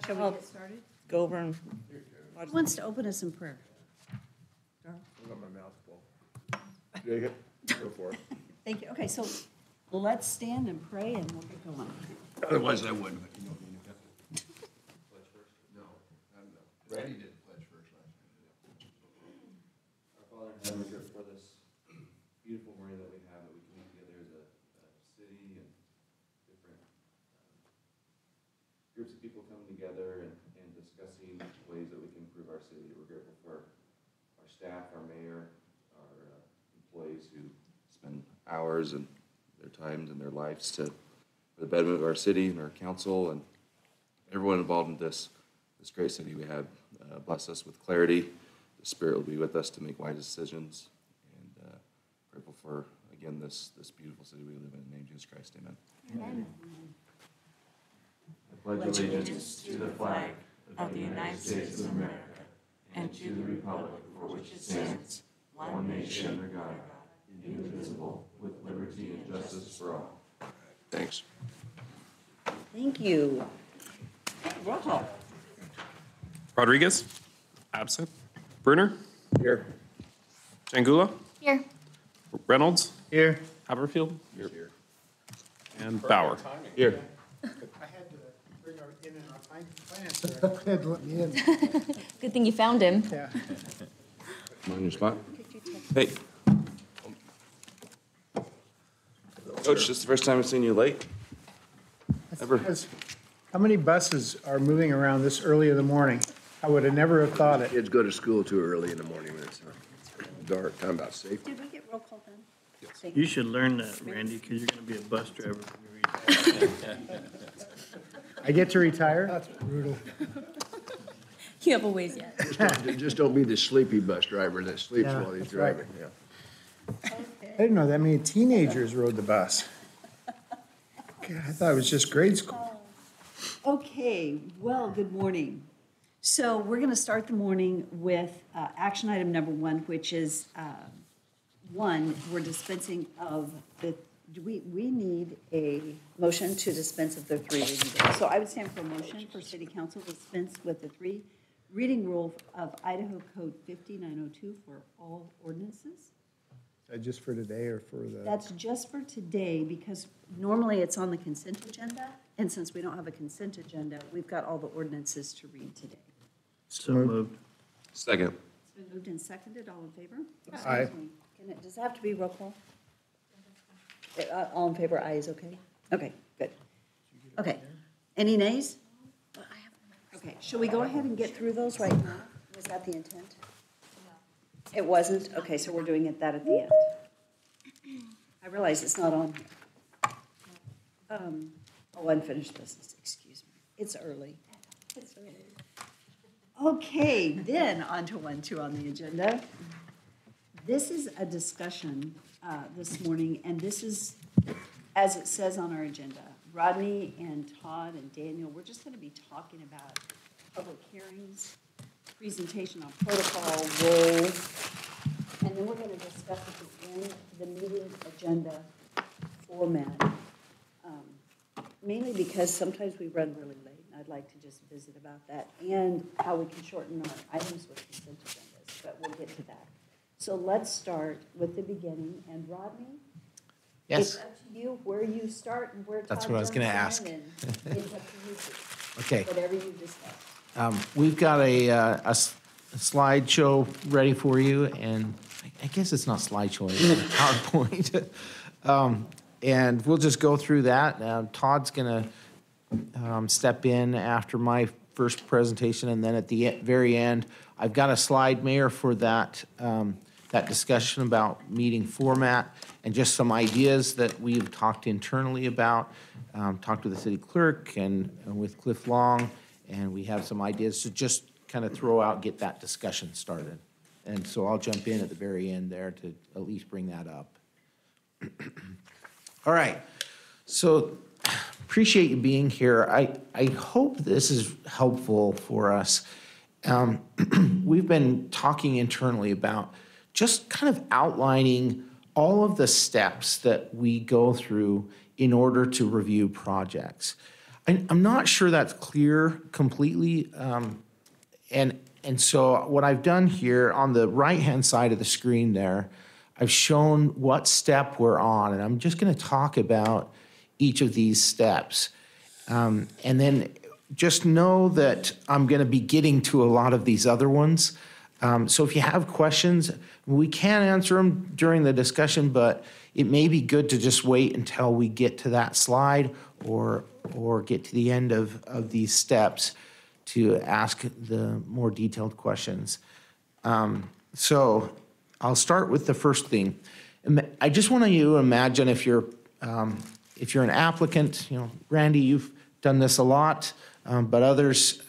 Shall we get started? Go over and Who wants to open us in prayer? I got my mouth full. Jacob, go for it. Thank you. Okay, so let's stand and pray and we'll get going. Otherwise, I wouldn't. Pledge first? No, Randy did pledge first last time. Our Father in heaven, we're grateful for this beautiful morning that we have, that we come together as a city and different groups of people coming together and discussing ways that we can improve our city. We're grateful for our staff, our mayor, our employees who spend hours and their times and their lives for the betterment of our city and our council and everyone involved in this great city we have. Bless us with clarity. The Spirit will be with us to make wise decisions. And grateful for, again, this beautiful city we live in. In the name of Jesus Christ, amen. Amen. I pledge allegiance to the flag of the United States of America and to the republic for which it stands, one nation under God, indivisible, with liberty and justice for all. Thanks. Thank you. Roll call. Rodriguez, absent. Bruner, Here. Jangula, Here. Reynolds, Here. Haverfield, Here. and Bauer. Here. I had to bring our in and our finance director. Had to let me in. Good thing you found him. Yeah. I'm on your spot. Hey. Coach, this is the first time I've seen you late. Ever. Because how many buses are moving around this early in the morning? I would have never have thought it. Kids go to school too early in the morning when it's dark. Talking about safety. Did we get roll call done? Thank You should learn that, Randy, because you're going to be a bus driver when you retire. I get to retire? That's brutal. You have a ways yet. Just don't be the sleepy bus driver that sleeps Yeah, while he's that's right. driving. Yeah. I didn't know that many teenagers rode the bus. God, I thought it was just grade school. Okay, well, good morning. So we're going to start the morning with action item number one, which is we're dispensing of we need a motion to dispense of the three reading rule. So I would stand for a motion for City Council to dispense with the three reading rule of Idaho Code 5902 for all ordinances. Is that just for today or for the? That's just for today because normally it's on the consent agenda. And since we don't have a consent agenda, we've got all the ordinances to read today. So moved. Second. It's been moved and seconded. All in favor? Aye. Excuse me. Does it have to be roll call? All in favor, aye is okay? Okay, good. Okay. Any nays? Okay, shall we go ahead and get through those right now? Was that the intent? It wasn't? Okay, so we're doing that at the end. I realize it's not on here. Unfinished business, excuse me. It's early. It's early. Okay, then on to 1.2 on the agenda. This is a discussion this morning, and this is, as it says on our agenda, Rodney and Todd and Daniel, we're just going to be talking about public hearings, presentation on protocol, role, and then we're going to discuss at the end the meeting agenda format, mainly because sometimes we run really late, and I'd like to just visit about that and how we can shorten our items with consent agendas, but we'll get to that. So let's start with the beginning, and Rodney? Yes. It's up to you where you start and where Todd That's what I was gonna ask. and it's up to you two. Okay. Whatever you discuss. We've got a slideshow ready for you, and I guess it's not slideshow, it's a PowerPoint. And we'll just go through that. Todd's gonna step in after my first presentation, and then at the very end, I've got a slide, Mayor, for that discussion about meeting format and just some ideas that we've talked internally about, talked with the city clerk and with Cliff Long, and we have some ideas to just kind of throw out, get that discussion started. And so I'll jump in at the very end there to at least bring that up. All right, so appreciate you being here. I hope this is helpful for us. We've been talking internally about just kind of outlining all of the steps that we go through in order to review projects. I'm not sure that's clear completely. And so what I've done here on the right-hand side of the screen there, I've shown what step we're on, and I'm just going to talk about each of these steps. And then just know that I'm going to be getting to a lot of these other ones. So if you have questions, we can answer them during the discussion, but it may be good to just wait until we get to that slide or get to the end of these steps to ask the more detailed questions. So I'll start with the first thing. I just want you to imagine if you're an applicant, Randy, you've done this a lot, but others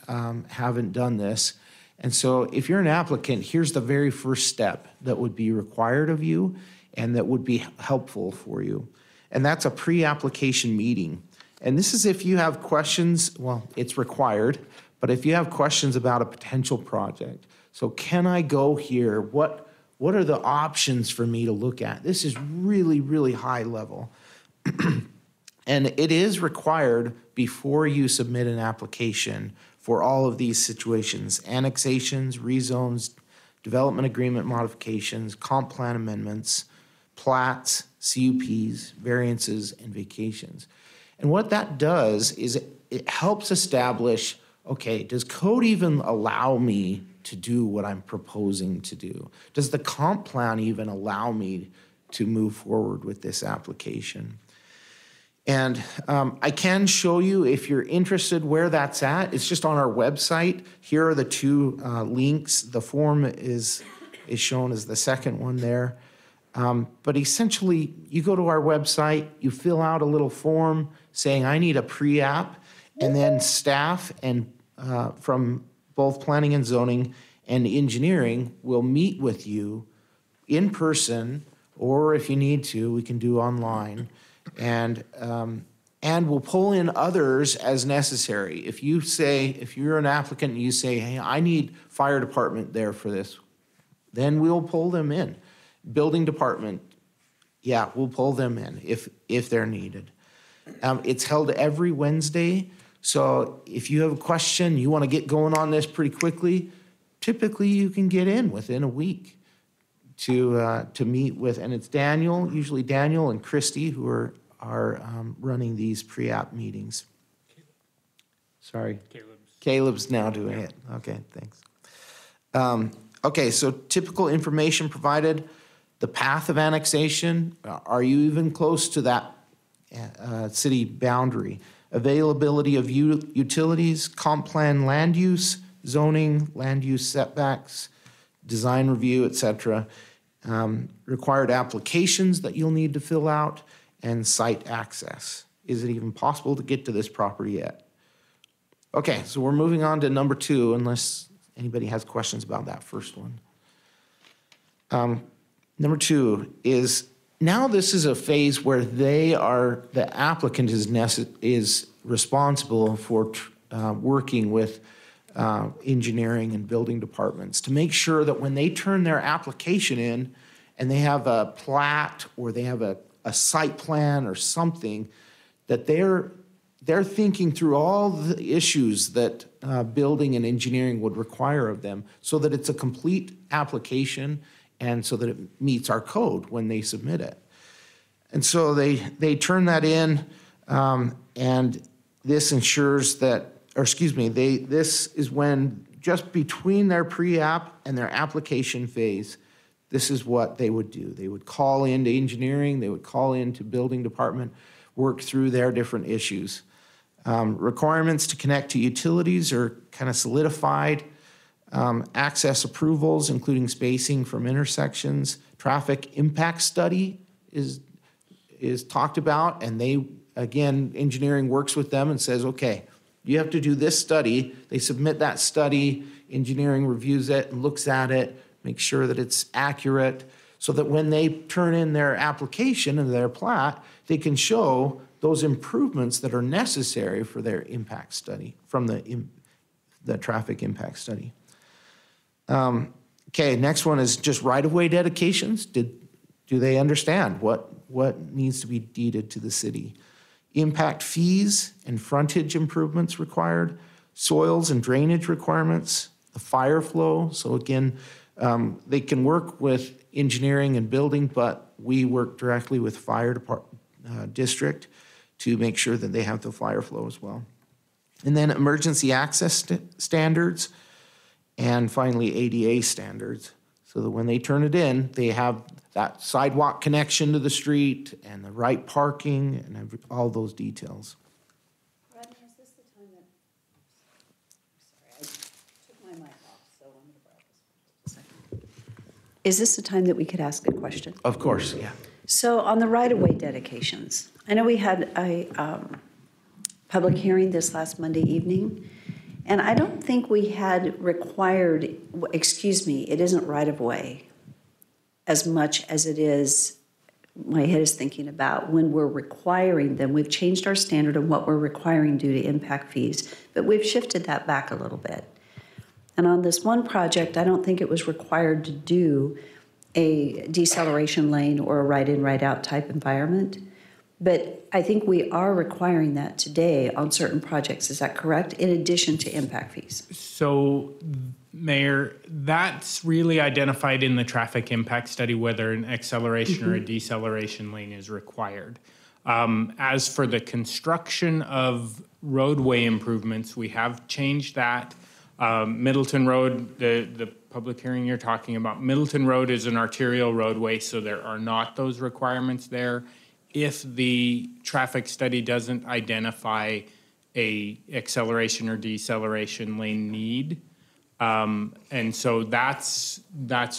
haven't done this. And so if you're an applicant, here's the very first step that would be required of you and that would be helpful for you. And that's a pre-application meeting. And this is if you have questions, well, it's required, but if you have questions about a potential project. So can I go here? What are the options for me to look at? This is really, really high level. And it is required before you submit an application for all of these situations: annexations, rezones, development agreement modifications, comp plan amendments, plats, CUPs, variances, and vacations. And what that does is it helps establish, okay, does code even allow me to do what I'm proposing to do? Does the comp plan even allow me to move forward with this application? And I can show you, if you're interested, where that's at. It's just on our website. Here are the two links. The form is shown as the second one there. But essentially, you go to our website, you fill out a little form saying, I need a pre-app, and then staff and from both planning and zoning and engineering will meet with you in person, or if you need to, we can do online. And we'll pull in others as necessary. If you're an applicant and you say, hey, I need fire department there for this, then we'll pull them in. Building department, yeah, we'll pull them in if they're needed. It's held every Wednesday. So if you have a question, you want to get going on this pretty quickly, typically you can get in within a week to meet with, and it's Daniel, usually Daniel and Christy, who are running these pre-app meetings. Sorry. Caleb's now doing it. Okay, thanks. Okay, so typical information provided: the path of annexation. Are you even close to that city boundary? Availability of utilities, comp plan land use, zoning, land use setbacks, design review, etc. Required applications that you'll need to fill out, and site access. Is it even possible to get to this property yet? Okay, so we're moving on to number 2, unless anybody has questions about that first one. Number 2 is, now this is a phase where the applicant is responsible for working with engineering and building departments to make sure that when they turn their application in and they have a plat or they have a site plan or something, that they're thinking through all the issues that building and engineering would require of them, so that it's a complete application and so that it meets our code when they submit it. And so they turn that in, and this ensures that, this is when, just between their pre-app and their application phase, this is what they would do. They would call into engineering, they would call into building department, work through their different issues. Requirements to connect to utilities are kind of solidified. Access approvals, including spacing from intersections. Traffic impact study is talked about, and engineering works with them and says, okay, you have to do this study. They submit that study, engineering reviews it and looks at it, makes sure that it's accurate, so that when they turn in their application and their plat, they can show those improvements that are necessary for their impact study, from the traffic impact study. Okay, next one is just right-of-way dedications. Do they understand what needs to be deeded to the city? impact fees and frontage improvements required, soils and drainage requirements, the fire flow. So again, they can work with engineering and building, but we work directly with fire district to make sure that they have the fire flow as well. And then emergency access standards, and finally ADA standards, so that when they turn it in, they have that sidewalk connection to the street and the right parking and all those details. Rodney, is this the time that, sorry, I took my mic off, so I'm going to borrow this for just a second. Is this the time that we could ask a question? Of course, yeah. So on the right-of-way dedications, I know we had a public hearing this last Monday evening, and I don't think we had required, excuse me, it isn't right-of-way as much as it is, my head is thinking about when we're requiring them. We've changed our standard of what we're requiring due to impact fees, but we've shifted that back a little bit. And on this one project, I don't think it was required to do a deceleration lane or a right-in, right-out type environment. But I think we are requiring that today on certain projects. Is that correct? In addition to impact fees? So, Mayor, that's really identified in the traffic impact study whether an acceleration or a deceleration lane is required. As for the construction of roadway improvements, we have changed that. Middleton Road, the public hearing you're talking about, Middleton Road is an arterial roadway, so there are not those requirements there. If the traffic study doesn't identify a acceleration or deceleration lane need, and so that's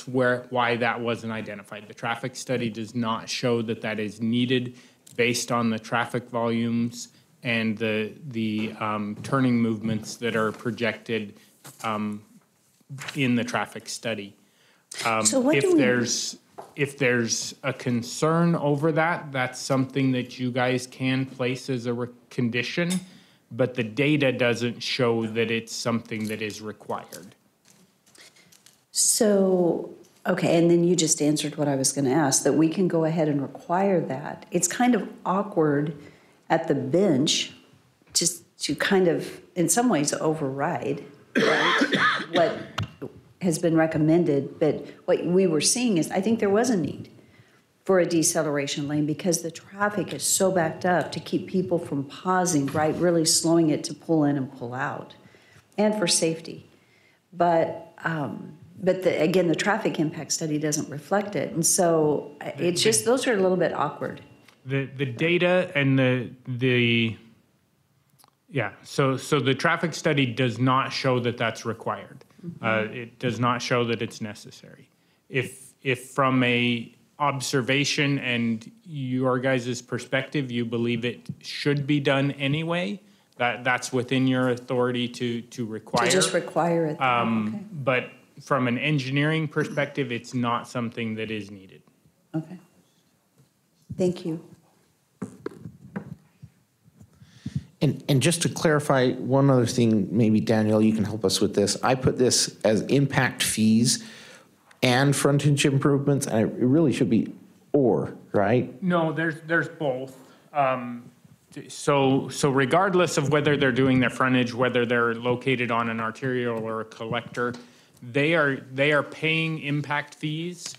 why that wasn't identified. The traffic study does not show that that is needed based on the traffic volumes and the turning movements that are projected in the traffic study. So what do we- If there's a concern over that, that's something that you guys can place as a condition, but the data doesn't show that it's something that is required. So, okay, and then you just answered what I was going to ask, that we can go ahead and require that. It's kind of awkward at the bench just to kind of, in some ways, override, right, what has been recommended. But what we were seeing is, I think there was a need for a deceleration lane because the traffic is so backed up to keep people from pausing, right, really slowing it to pull in and pull out, and for safety. But again, the traffic impact study doesn't reflect it. And so it's just, those are a little bit awkward. The data and so the traffic study does not show that that's required. It does not show that it's necessary. If from a observation and your guys' perspective, you believe it should be done anyway, that's within your authority to require. To just require it. Okay. But from an engineering perspective, it's not something that is needed. Okay. Thank you. And just to clarify one other thing, maybe Danielle, you can help us with this. I put this as impact fees and frontage improvements, and it really should be or, right? No, there's both. So regardless of whether they're doing their frontage, whether they're located on an arterial or a collector, they are paying impact fees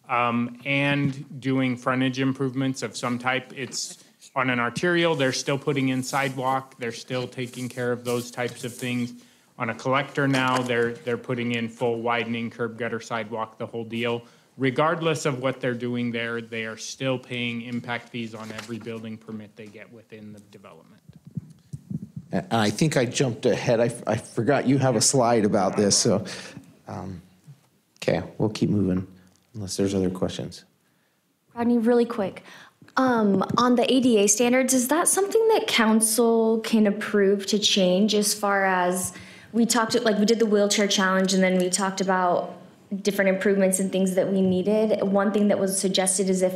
and doing frontage improvements of some type. It's on an arterial, they're still putting in sidewalk, they're still taking care of those types of things. On a collector now, they're putting in full widening, curb gutter, sidewalk, the whole deal. Regardless of what they're doing there, they are still paying impact fees on every building permit they get within the development. And I think I jumped ahead. I forgot you have a slide about this, so, okay, we'll keep moving unless there's other questions. Rodney, really quick. On the ADA standards, is that something that council can approve to change as far as we talked, like we did the wheelchair challenge and then we talked about different improvements and things that we needed. One thing that was suggested is if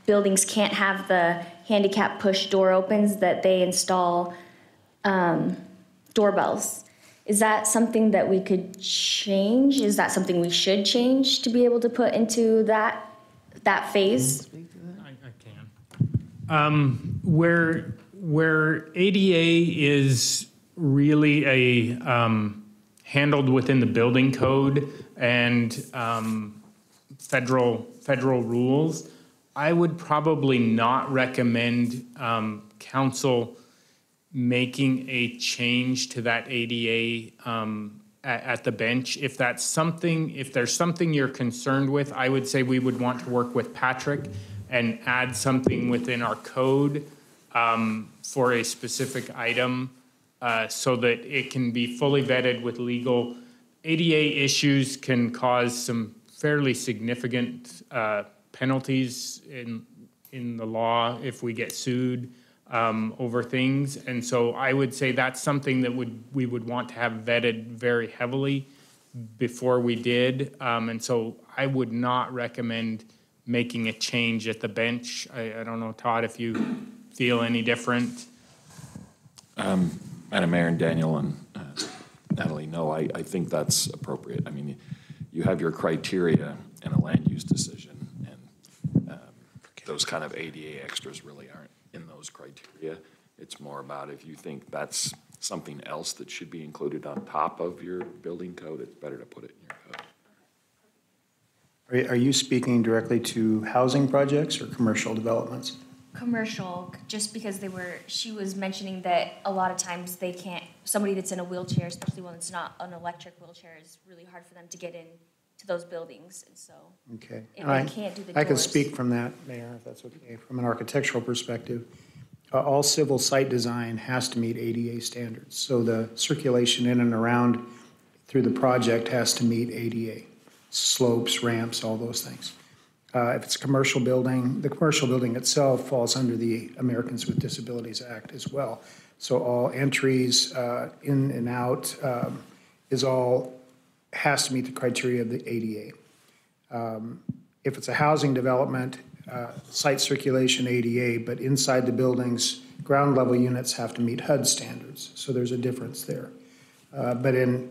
buildings can't have the handicap push door opens, that they install doorbells. Is that something that we could change? Is that something we should change to be able to put into that phase? I can. where ADA is really handled within the building code and federal rules, I would probably not recommend council making a change to that ADA at the bench. If there's something you're concerned with, I would say we would want to work with Patrick and add something within our code for a specific item so that it can be fully vetted with legal. ADA issues can cause some fairly significant penalties in the law if we get sued over things. And so I would say that's something that we would want to have vetted very heavily before we did. And so I would not recommend making a change at the bench. I don't know, Todd, if you feel any different. Madam Mayor and Daniel and Natalie, no, I think that's appropriate. I mean, you have your criteria in a land use decision, and those kind of ADA extras really aren't in those criteria. It's more about if you think that's something else that should be included on top of your building code, it's better to put it in your code. Are you speaking directly to housing projects or commercial developments? Commercial, just because she was mentioning that a lot of times somebody that's in a wheelchair, especially one that's not an electric wheelchair, is really hard for them to get in to those buildings, and so. Okay. If they can't do the doors. I can speak from that, Mayor, if that's okay. From an architectural perspective, all civil site design has to meet ADA standards. So the circulation in and around through the project has to meet ADA. Slopes, ramps, all those things. If it's a commercial building, the commercial building itself falls under the Americans with Disabilities Act as well. So all entries in and out has to meet the criteria of the ADA. If it's a housing development, site circulation ADA, but inside the buildings, ground level units have to meet HUD standards. So there's a difference there. But in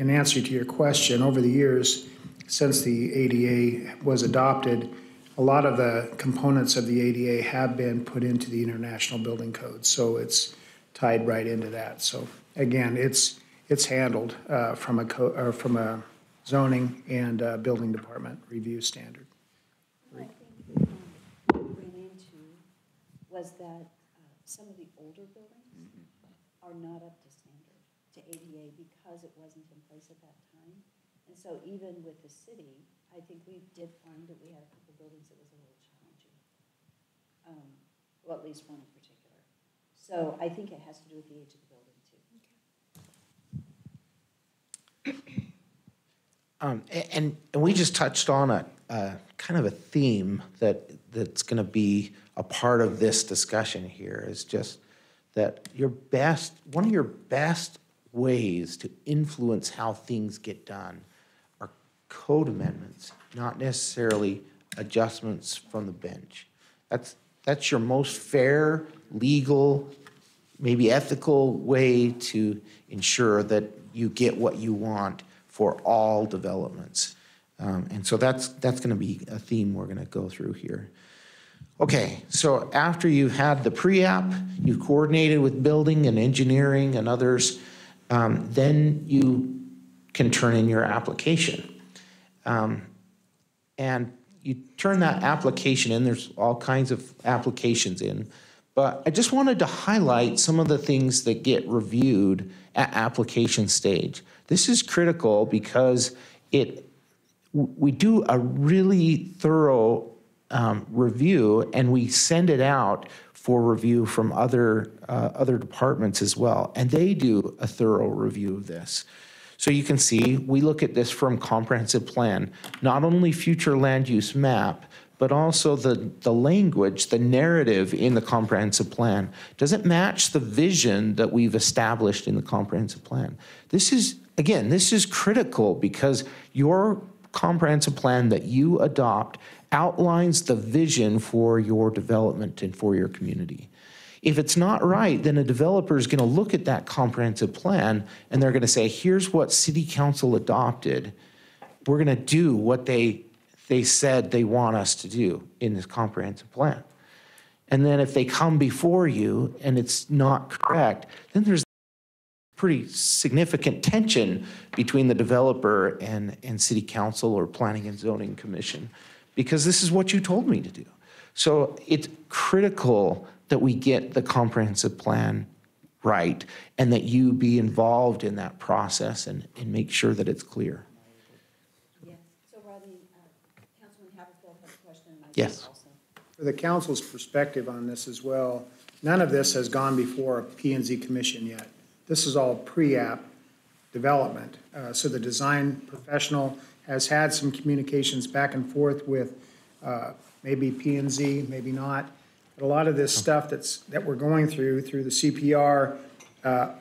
answer to your question, over the years, since the ADA was adopted, a lot of the components of the ADA have been put into the International Building Code, so it's tied right into that. So again, it's handled from a zoning and building department review standard. What I think we ran into was that some of the older buildings are not up to standard to ADA because it wasn't in place at that time. And so even with the city, I think we did find that we had a couple buildings that was a little challenging. Well, at least one in particular. So I think it has to do with the age of the building too. And we just touched on a kind of a theme that's going to be a part of this discussion here, is just that one of your best ways to influence how things get done are code amendments, not necessarily adjustments from the bench. That's your most fair, legal, maybe ethical way to ensure that you get what you want for all developments. And so that's going to be a theme we're going to go through here. Okay, so after you've had the pre-app, you've coordinated with building and engineering and others, then you can turn in your application. And you turn that application in, there's all kinds of applications in, but I just wanted to highlight some of the things that get reviewed at application stage. This is critical because we do a really thorough review, and we send it out for review from other departments as well, and they do a thorough review of this. So you can see, we look at this from comprehensive plan, not only future land use map, but also the language, the narrative in the comprehensive plan. Does it match the vision that we've established in the comprehensive plan? This is critical because your comprehensive plan that you adopt outlines the vision for your development and for your community. If it's not right, then a developer is going to look at that comprehensive plan and they're going to say, here's what city council adopted. We're going to do what they said they want us to do in this comprehensive plan. And then if they come before you and it's not correct, then there's pretty significant tension between the developer and city council or planning and zoning commission, because this is what you told me to do. So it's critical that we get the comprehensive plan right and that you be involved in that process and make sure that it's clear. Yes. So Rodney, Councilman Haverfield has a question. And I do Yes. also. For the council's perspective on this as well, none of this has gone before a P and Z commission yet. This is all pre-app development. So the design professional has had some communications back and forth with maybe P and Z, maybe not. But a lot of this stuff that we're going through the CPR,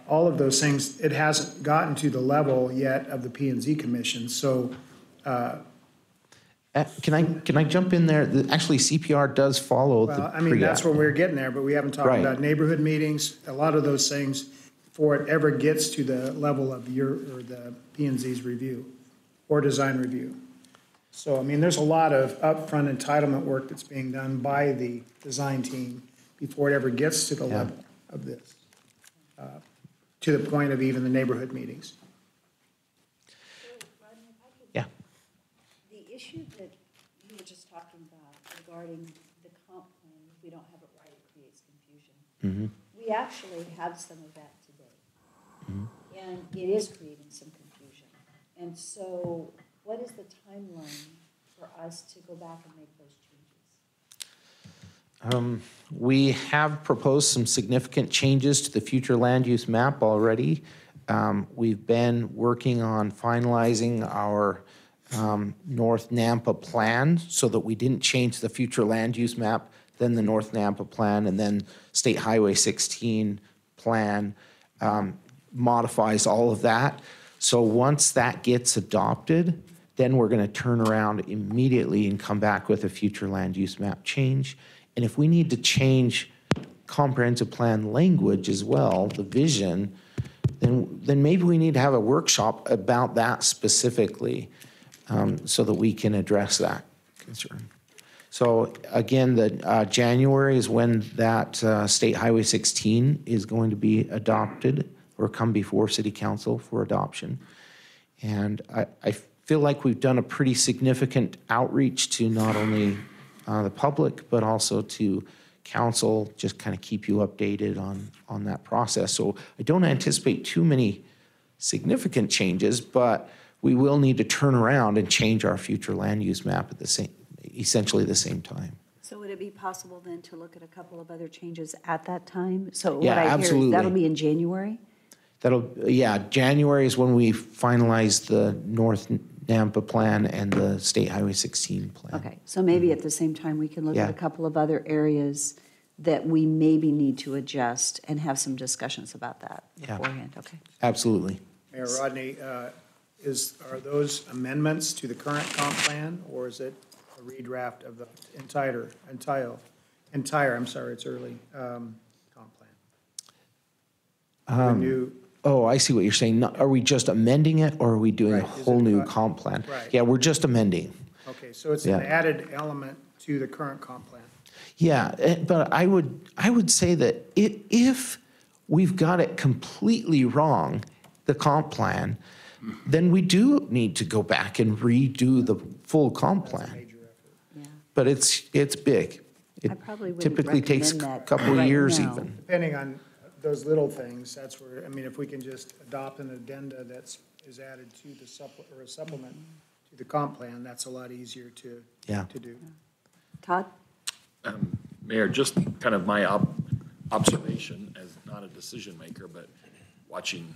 all of those things, it hasn't gotten to the level yet of the P and Z commission. So Can I jump in there? Actually, CPR does follow the well, I mean, that's pre-app. where we're getting there, but we haven't talked Right. about neighborhood meetings, a lot of those things, before it ever gets to the level of the P and Z's review or design review. So, I mean, there's a lot of upfront entitlement work that's being done by the design team before it ever gets to the Yeah. level of this, to the point of even the neighborhood meetings. Yeah. The issue that you were just talking about regarding the comp plan, if we don't have it right, it creates confusion. We actually have some of that today. And it is creating some confusion. And so what is the timeline for us to go back and make those changes? We have proposed some significant changes to the future land use map already. We've been working on finalizing our North Nampa plan so that we didn't change the future land use map, then the North Nampa plan, and then State Highway 16 plan modifies all of that. So once that gets adopted, then we're going to turn around immediately and come back with a future land use map change. And if we need to change comprehensive plan language as well, the vision, then maybe we need to have a workshop about that specifically so that we can address that concern. So again, January is when that State Highway 16 is going to be adopted or come before City Council for adoption. And I feel like we've done a pretty significant outreach to not only the public, but also to council, just kind of keep you updated on that process. So I don't anticipate too many significant changes, but we will need to turn around and change our future land use map at essentially the same time. So would it be possible then to look at a couple of other changes at that time? So what Yeah, I hear absolutely. is that'll be in January? January is when we finalize the North Nampa plan and the State Highway 16 plan. Okay, so maybe at the same time, we can look at Yeah. a couple of other areas that we maybe need to adjust and have some discussions about that Yeah. beforehand, okay? Absolutely. Mayor Rodney, are those amendments to the current comp plan, or is it a redraft of the entire, I'm sorry, it's early, comp plan? The new, Oh, I see what you're saying. Are we just amending it, or are we doing a Right. Is whole it, new comp plan? right. Yeah, we're just amending. okay, so it's an Yeah. added element to the current comp plan. Yeah, but I would say that if we've got it completely wrong, the comp plan, then we do need to go back and redo the full comp plan. Major effort. Yeah. But it's big. It I probably wouldn't typically takes a recommend that couple right years now. even. Depending on those little things, that's where, I mean, if we can just adopt an addenda is added to the or a supplement to the comp plan, that's a lot easier to Yeah. do. Todd? Mayor, just kind of my observation as not a decision maker, but watching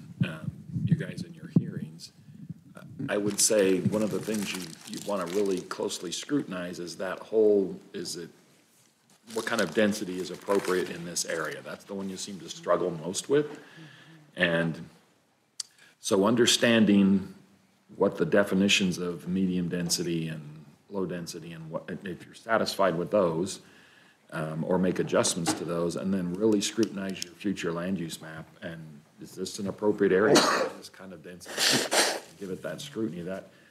you guys in your hearings, I would say one of the things you want to really closely scrutinize is what kind of density is appropriate in this area? That's the one you seem to struggle most with. And so understanding what the definitions of medium density and low density and if you're satisfied with those, or make adjustments to those, and then really scrutinize your future land use map. And is this an appropriate area for this kind of density? Give it that scrutiny.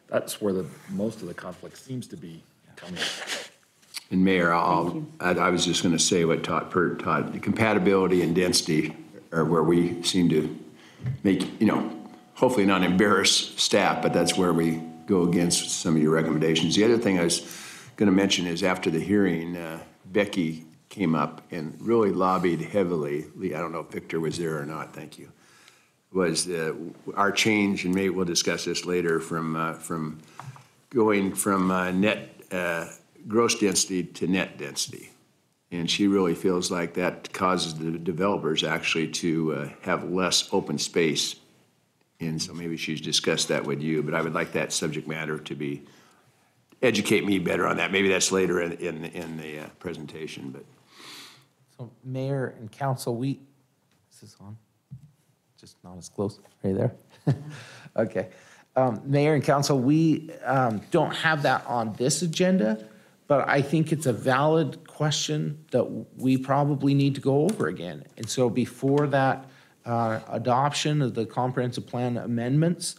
That's where most of the conflict seems to be coming. And Mayor, I was just going to say what Todd, compatibility and density are where we seem to make, hopefully not embarrass staff, but that's where we go against some of your recommendations. The other thing I was going to mention is after the hearing, Becky came up and really lobbied heavily. I don't know if Victor was there or not, thank you. Was our change, and maybe we'll discuss this later, from going from net gross density to net density. And she really feels like that causes the developers actually to have less open space. And so maybe she's discussed that with you, but I would like that subject matter to educate me better on that. Maybe that's later in the presentation, but. So Mayor and Council, is this on? Just not as close, right there? Okay. Mayor and Council, we don't have that on this agenda, but I think it's a valid question that we probably need to go over again. And so before that adoption of the comprehensive plan amendments,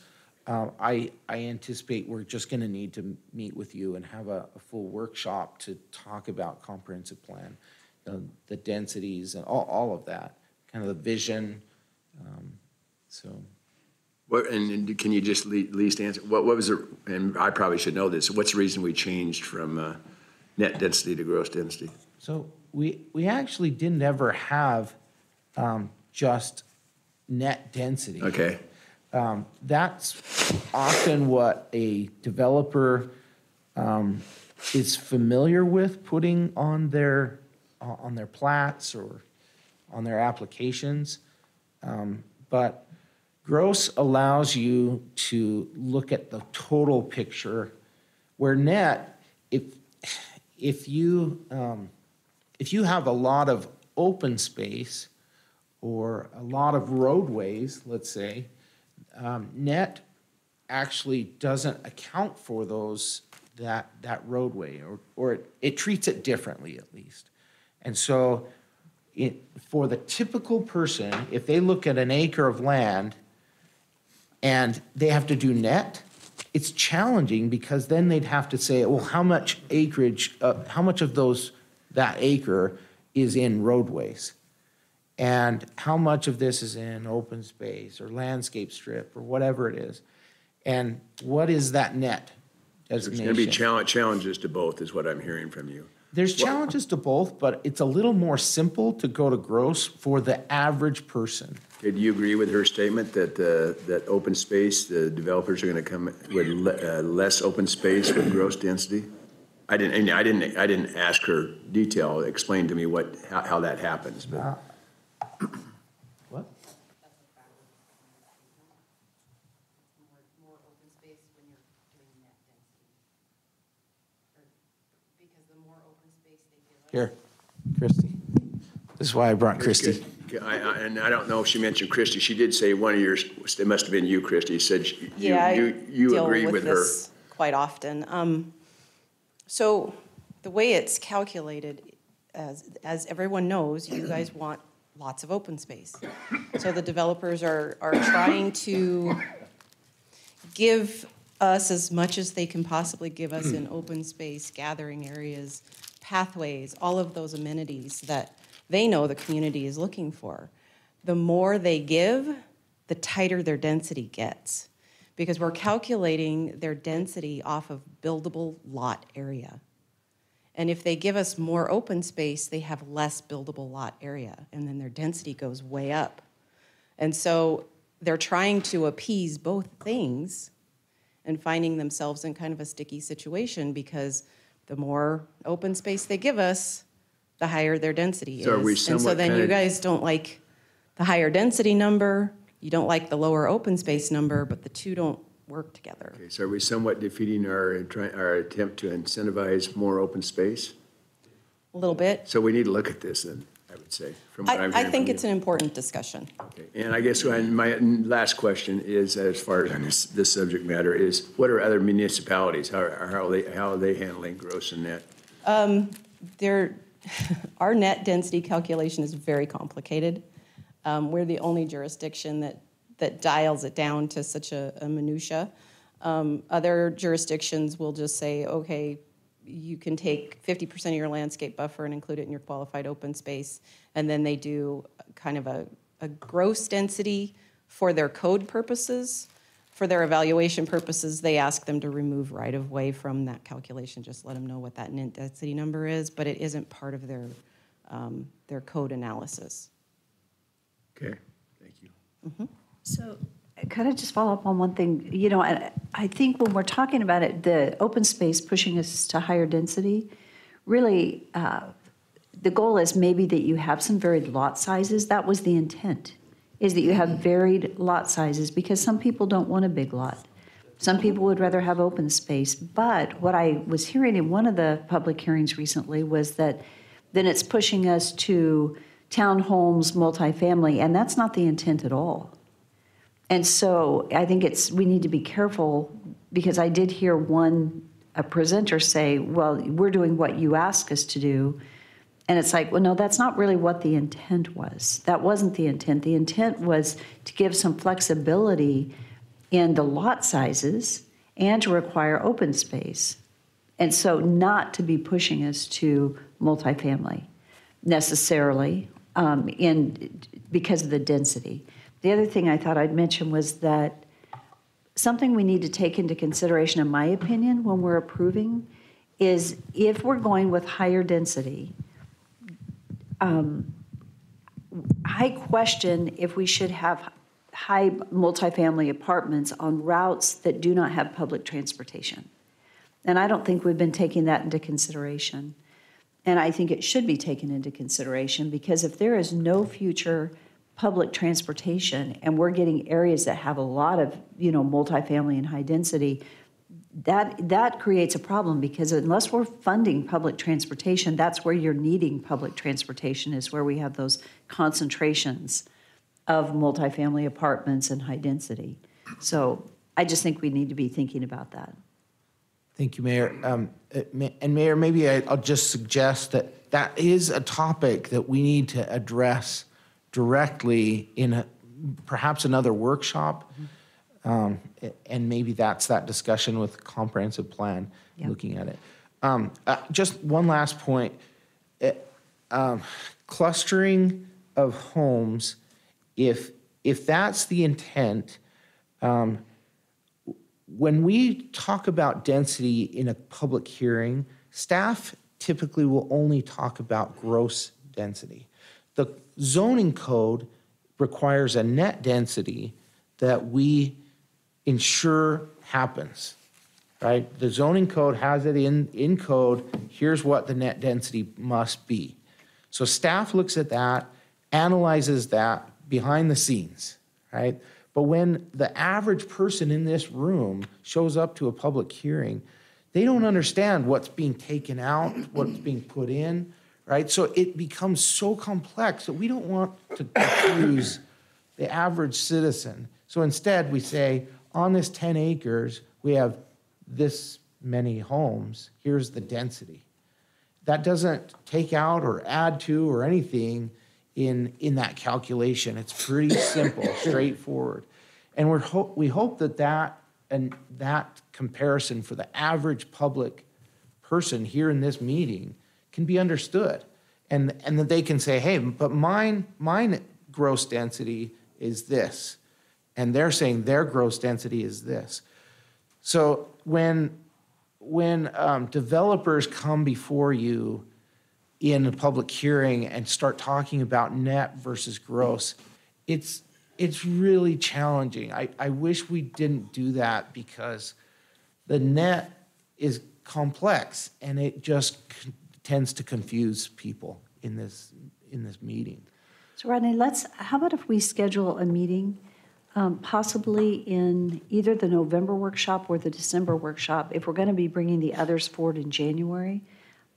I anticipate we're just going to need to meet with you and have a full workshop to talk about comprehensive plan, the densities and all of that, kind of the vision. What, and can you just at least answer, what was the, and I probably should know this, what's the reason we changed from net density to gross density? So we actually didn't ever have just net density. Okay. That's often what a developer is familiar with putting on their plats or on their applications. But gross allows you to look at the total picture, where net, if you have a lot of open space or a lot of roadways, let's say, net actually doesn't account for that roadway, or it treats it differently at least. And so for the typical person, if they look at an acre of land and they have to do net, it's challenging because then they'd have to say, well, how much acreage, how much of that acre is in roadways? And how much of this is in open space or landscape strip or whatever it is? And what is that net designation? There's going to be challenges to both is what I'm hearing from you. There's challenges to both, but it's a little more simple to go to gross for the average person. Okay, do you agree with her statement that open space, the developers are going to come with less open space with gross density? I didn't ask her detail. Explain to me how that happens. But. What? More open space when you're doing net density. Because the more open space they give us. Here, Christie. This is why I brought Christie. And I don't know if she mentioned Christie. She did say one of yours, it must have been you, Christie, said you agreed with her. This quite often. So the way it's calculated, as everyone knows, you guys want lots of open space. So the developers are trying to give us as much as they can possibly give us in open space, gathering areas, pathways, all of those amenities that they know the community is looking for. The more they give, the tighter their density gets, because we're calculating their density off of buildable lot area. And if they give us more open space, they have less buildable lot area, and then their density goes way up. And so they're trying to appease both things and finding themselves in kind of a sticky situation, because the more open space they give us, the higher their density So are we is. And so somewhat then kind you of- guys don't like the higher density number, you don't like the lower open space number, but the two don't work together. Okay, so are we somewhat defeating our attempt to incentivize more open space? A little bit. So we need to look at this then, I would say, from what I'm I hearing think from it's you. an important discussion. Okay, and I guess my last question is, as far as this subject matter, is what are other municipalities? How are they handling gross and net? Our net density calculation is very complicated. We're the only jurisdiction that dials it down to such a minutia. Other jurisdictions will just say, okay, you can take 50% of your landscape buffer and include it in your qualified open space. And then they do kind of a gross density for their code purposes. For their evaluation purposes, they ask them to remove right-of-way from that calculation. Just let them know what that net density number is, but it isn't part of their code analysis. Okay, thank you. So could I just follow up on one thing? You know, I think when we're talking about it, the open space pushing us to higher density, really, the goal is maybe that you have some varied lot sizes. That was the intent, is that you have varied lot sizes, because some people don't want a big lot. Some people would rather have open space. But what I was hearing in one of the public hearings recently was that then it's pushing us to townhomes, multifamily, and that's not the intent at all. And so I think we need to be careful, because I did hear a presenter say, well, we're doing what you ask us to do. And it's like, well, no, that's not really what the intent was. That wasn't the intent. The intent was to give some flexibility in the lot sizes and to require open space. And so not to be pushing us to multifamily necessarily because of the density. The other thing I thought I'd mention was that something we need to take into consideration, in my opinion, when we're approving, is if we're going with higher density, I question if we should have high multifamily apartments on routes that do not have public transportation. And I don't think we've been taking that into consideration. And I think it should be taken into consideration, because if there is no future public transportation and we're getting areas that have a lot of, multifamily and high density, that creates a problem, because unless we're funding public transportation, that's where you're needing public transportation, is where we have those concentrations of multifamily apartments and high density. So I just think we need to be thinking about that. Thank you, Mayor. And Mayor, maybe I'll just suggest that is a topic that we need to address directly in perhaps another workshop. And maybe that's that discussion with comprehensive plan, looking at it. Just one last point. Clustering of homes, if that's the intent, when we talk about density in a public hearing, staff typically will only talk about gross density. The zoning code requires a net density that we ensure happens, right? The zoning code has it in code. Here's what the net density must be. So staff looks at that, analyzes that behind the scenes, right? But when the average person in this room shows up to a public hearing, they don't understand what's being taken out, what's being put in, right? So it becomes so complex that we don't want to confuse the average citizen. So instead we say, on this 10 acres, we have this many homes, here's the density. That doesn't take out or add to or anything in that calculation. It's pretty simple, straightforward. And we hope that comparison for the average public person here in this meeting can be understood. And that they can say, hey, but mine gross density is this. And they're saying their gross density is this. So when developers come before you in a public hearing and start talking about net versus gross, it's really challenging. I wish we didn't do that, because the net is complex and it just tends to confuse people in this meeting. So Rodney, how about if we schedule a meeting, possibly in either the November workshop or the December workshop? If we're going to be bringing the others forward in January,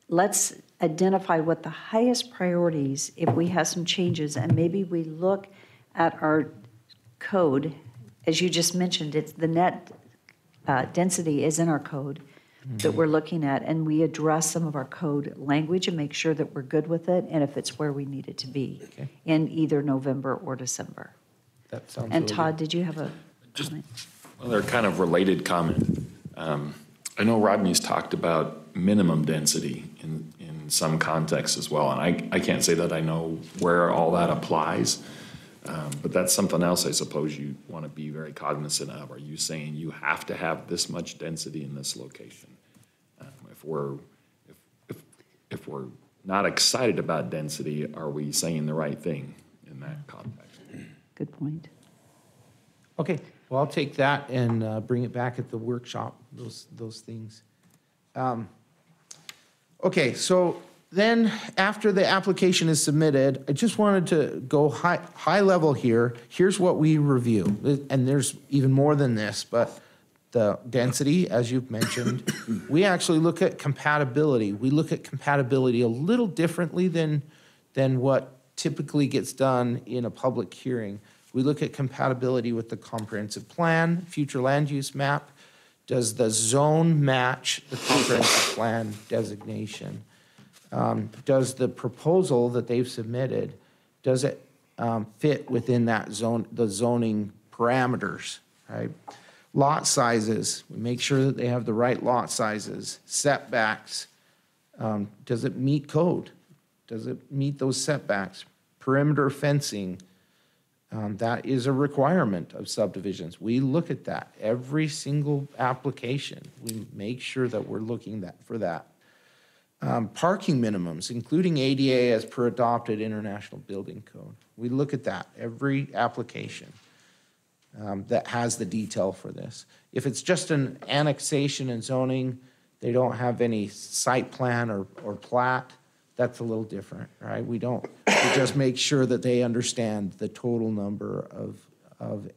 let's identify what the highest priorities, if we have some changes, and maybe we look at our code. As you just mentioned, it's the net density is in our code that we're looking at, and we address some of our code language and make sure that we're good with it, and if it's where we need it to be in either November or December. That sounds And really Todd, good. did you have a comment? Well, they're kind of related comment. I know Rodney's talked about minimum density in some contexts as well. And I can't say that I know where all that applies, but that's something else I suppose you want to be very cognizant of. Are you saying you have to have this much density in this location? If we're not excited about density, are we saying the right thing in that context? Good point. Okay, well, I'll take that and bring it back at the workshop, those things. Okay, so then after the application is submitted, I just wanted to go high level here. Here's what we review, and there's even more than this, but the density, as you've mentioned, we actually look at compatibility. We look at compatibility a little differently than what typically gets done in a public hearing. We look at compatibility with the comprehensive plan, future land use map. Does the zone match the comprehensive plan designation? Does the proposal that they've submitted, does it fit within that zone, the zoning parameters, right? Lot sizes, we make sure that they have the right lot sizes. Setbacks, does it meet code? Does it meet those setbacks? Perimeter fencing, that is a requirement of subdivisions. We look at that. Every single application, we make sure that we're looking for that. Parking minimums, including ADA as per adopted International Building Code. We look at that, every application that has the detail for this. If it's just an annexation and zoning, they don't have any site plan or plat, that's a little different, right? We just make sure that they understand the total number of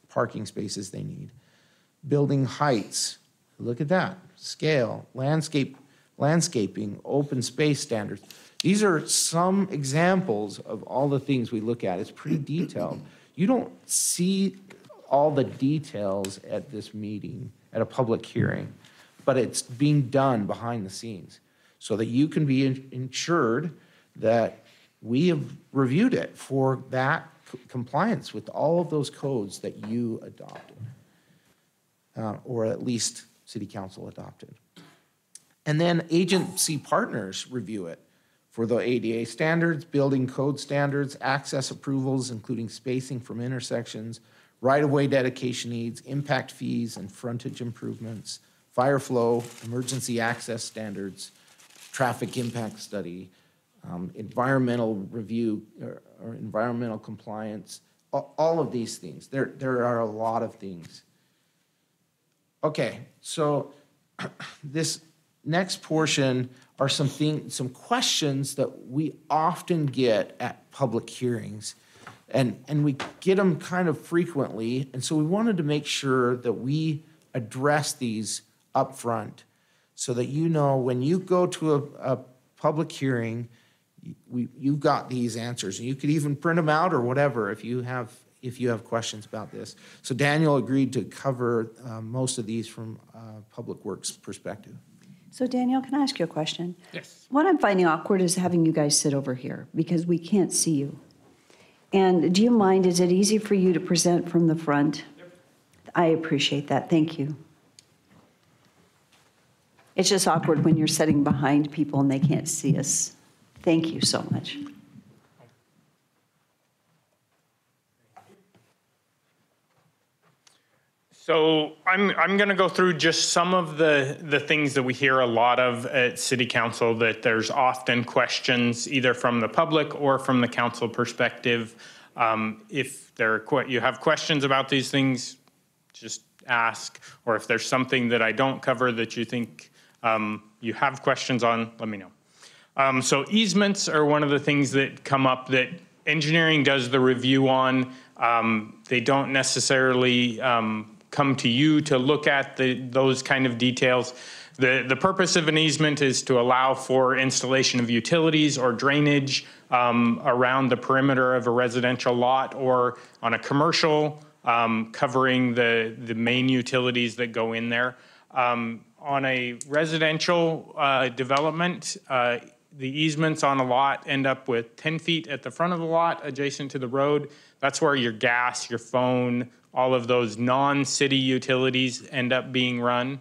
parking spaces they need. Building heights, look at that. Scale, landscaping, open space standards. These are some examples of all the things we look at. It's pretty detailed. You don't see all the details at this meeting, at a public hearing, but it's being done behind the scenes so that you can be ensured that we have reviewed it for that compliance with all of those codes that you adopted, or at least City Council adopted. And then agency partners review it for the ADA standards, building code standards, access approvals, including spacing from intersections, right-of-way dedication needs, impact fees and frontage improvements, fire flow, emergency access standards, traffic impact study, environmental review or environmental compliance, all of these things. There are a lot of things. Okay, so this next portion are some questions that we often get at public hearings, and we get them kind of frequently, and so we wanted to make sure that we address these up front so that you know when you go to a public hearing, you've got these answers, and you could even print them out or whatever if you have questions about this. So Daniel agreed to cover most of these from Public Works perspective. So Daniel, can I ask you a question? Yes. What I'm finding awkward is having you guys sit over here because we can't see you. And do you mind, is it easy for you to present from the front? Yep. I appreciate that, thank you. It's just awkward when you're sitting behind people and they can't see us. Thank you so much. So I'm going to go through just some of the things that we hear a lot of at City Council, that there's often questions either from the public or from the council perspective. If you have questions about these things, just ask. Or if there's something that I don't cover that you think you have questions on, let me know. So easements are one of the things that come up that engineering does the review on. They don't necessarily come to you to look at those kind of details. The purpose of an easement is to allow for installation of utilities or drainage around the perimeter of a residential lot or on a commercial, covering the main utilities that go in there. On a residential development, the easements on a lot end up with 10 feet at the front of the lot adjacent to the road. That's where your gas, your phone, all of those non-city utilities end up being run.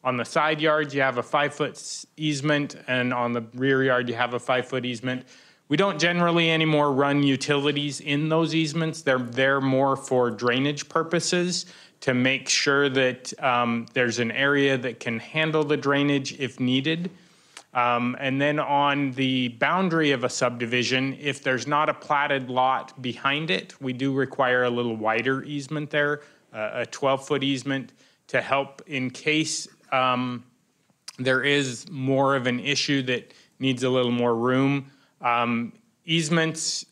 On the side yards, you have a 5-foot easement, and on the rear yard, you have a 5-foot easement. We don't generally anymore run utilities in those easements. They're there more for drainage purposes to make sure that there's an area that can handle the drainage if needed. And then on the boundary of a subdivision, if there's not a platted lot behind it, we do require a little wider easement there, a 12-foot easement to help in case there is more of an issue that needs a little more room. Easements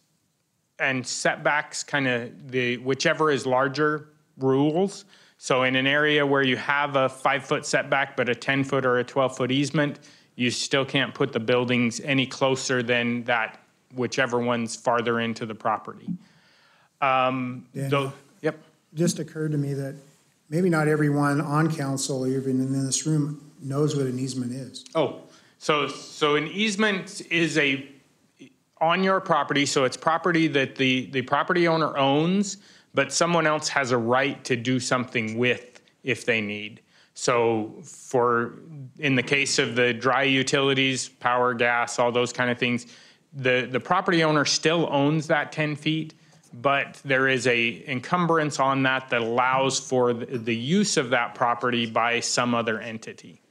and setbacks, kind of whichever is larger rules. So in an area where you have a 5-foot setback, but a 10-foot or a 12-foot easement, you still can't put the buildings any closer than that, whichever one's farther into the property. Yep. Just occurred to me that maybe not everyone on council, or even in this room, knows what an easement is. Oh, so an easement is on your property, so it's property that the property owner owns, but someone else has a right to do something with if they need. So in the case of the dry utilities, power, gas, all those kind of things, the property owner still owns that 10 feet, but there is a encumbrance on that allows for the use of that property by some other entity.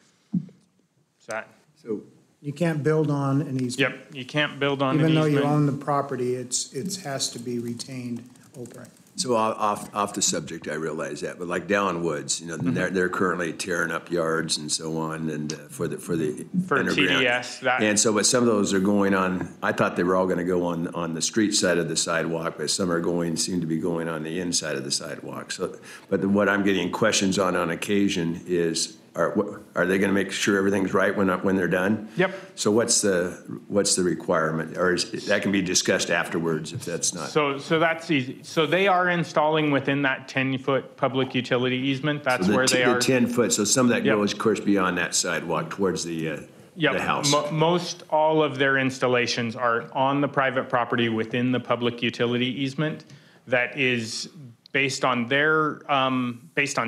So You can't build on an easement. Yep, you can't build on an Even though easement. you own the property, it has to be retained open. So off the subject, I realize that, but like Dallin Woods, they're currently tearing up yards and so on, and for underground. TDS, that. And so, but some of those are going on. I thought they were all going to go on the street side of the sidewalk, but some seem to be going on the inside of the sidewalk. So, but what I'm getting questions on occasion is, are they going to make sure everything's right when they're done? Yep. So what's the requirement, or that can be discussed afterwards if that's not? So that's easy. So they are installing within that 10-foot public utility easement. That's where they are. The 10-foot, so some of that goes, of course, beyond that sidewalk towards the house. Most all of their installations are on the private property within the public utility easement. That is based on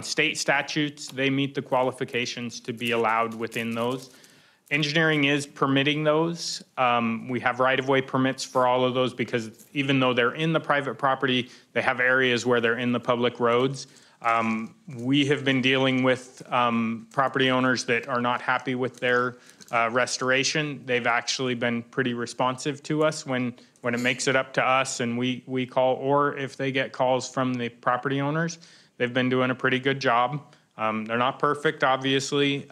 state statutes. They meet the qualifications to be allowed within those. Engineering is permitting those. We have right-of-way permits for all of those because even though they're in the private property, they have areas where they're in the public roads. We have been dealing with property owners that are not happy with their restoration. They've actually been pretty responsive to us when it makes it up to us and we call, or if they get calls from the property owners. They've been doing a pretty good job. They're not perfect, obviously,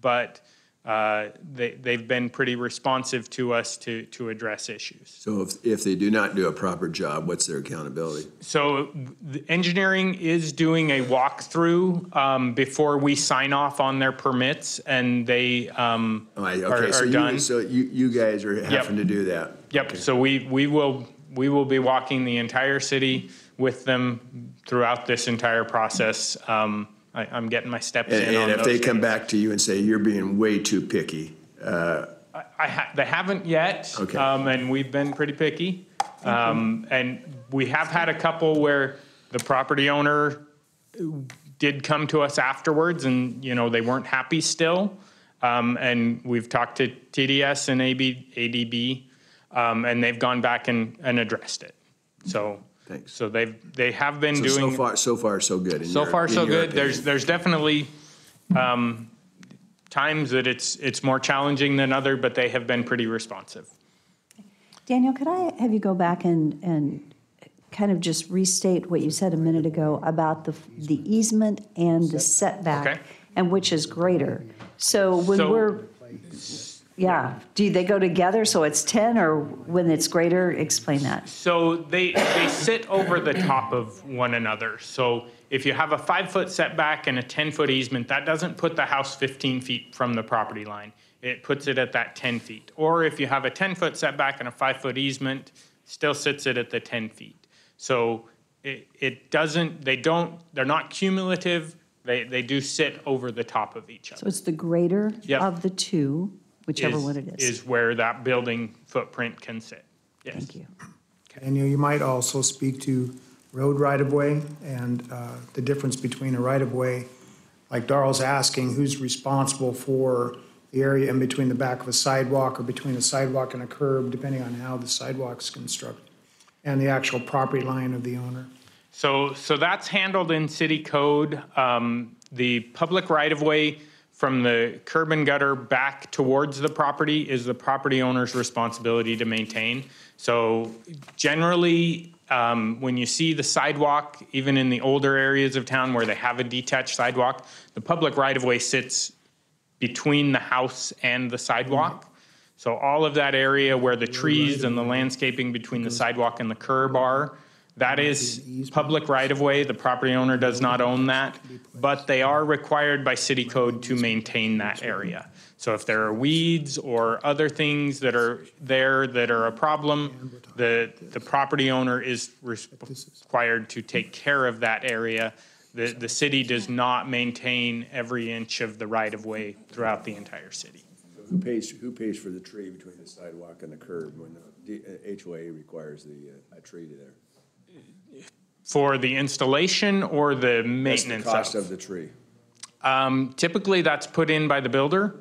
but they've been pretty responsive to us to address issues. So if they do not do a proper job, what's their accountability? So the engineering is doing a walkthrough before we sign off on their permits, and they are done. So you guys are having to do that? Yep, okay. So we will be walking the entire city with them throughout this entire process. I'm getting my steps in on those. And if they come back to you and say, you're being way too picky. They haven't yet, okay. And we've been pretty picky. And we have had a couple where the property owner did come to us afterwards and, they weren't happy still. And we've talked to TDS and ADB, and they've gone back and addressed it. So. Thanks. So they have been doing. So far, so good. So far, so good. There's definitely times that it's more challenging than other, but they have been pretty responsive. Daniel, could I have you go back and kind of just restate what you said a minute ago about the easement and the setback, okay. And which is greater? So do they go together, so it's 10, or when it's greater? Explain that. So they sit over the top of one another. So if you have a 5-foot setback and a 10-foot easement, that doesn't put the house 15 feet from the property line. It puts it at that 10 feet. Or if you have a 10-foot setback and a 5-foot easement, still sits it at the 10 feet. So they're not cumulative. They do sit over the top of each other. So it's the greater of the two, whichever one it is. Is where that building footprint can sit. Yes. Thank you. And you might also speak to road right-of-way and the difference between a right-of-way like Darrell's asking, who's responsible for the area in between the back of a sidewalk or between a sidewalk and a curb, depending on how the sidewalk's constructed, and the actual property line of the owner? So that's handled in city code. The public right-of-way from the curb and gutter back towards the property is the property owner's responsibility to maintain. So generally, when you see the sidewalk, even in the older areas of town where they have a detached sidewalk, the public right-of-way sits between the house and the sidewalk. So all of that area where the trees and the landscaping between the sidewalk and the curb are, that is public right-of-way. The property owner does not own that, but they are required by city code to maintain that area. So if there are weeds or other things that are there that are a problem, the property owner is required to take care of that area. The city does not maintain every inch of the right-of-way throughout the entire city. Who pays for the tree between the sidewalk and the curb when the HOA requires a tree there? For the installation or the maintenance? That's the cost of the tree. Typically, that's put in by the builder,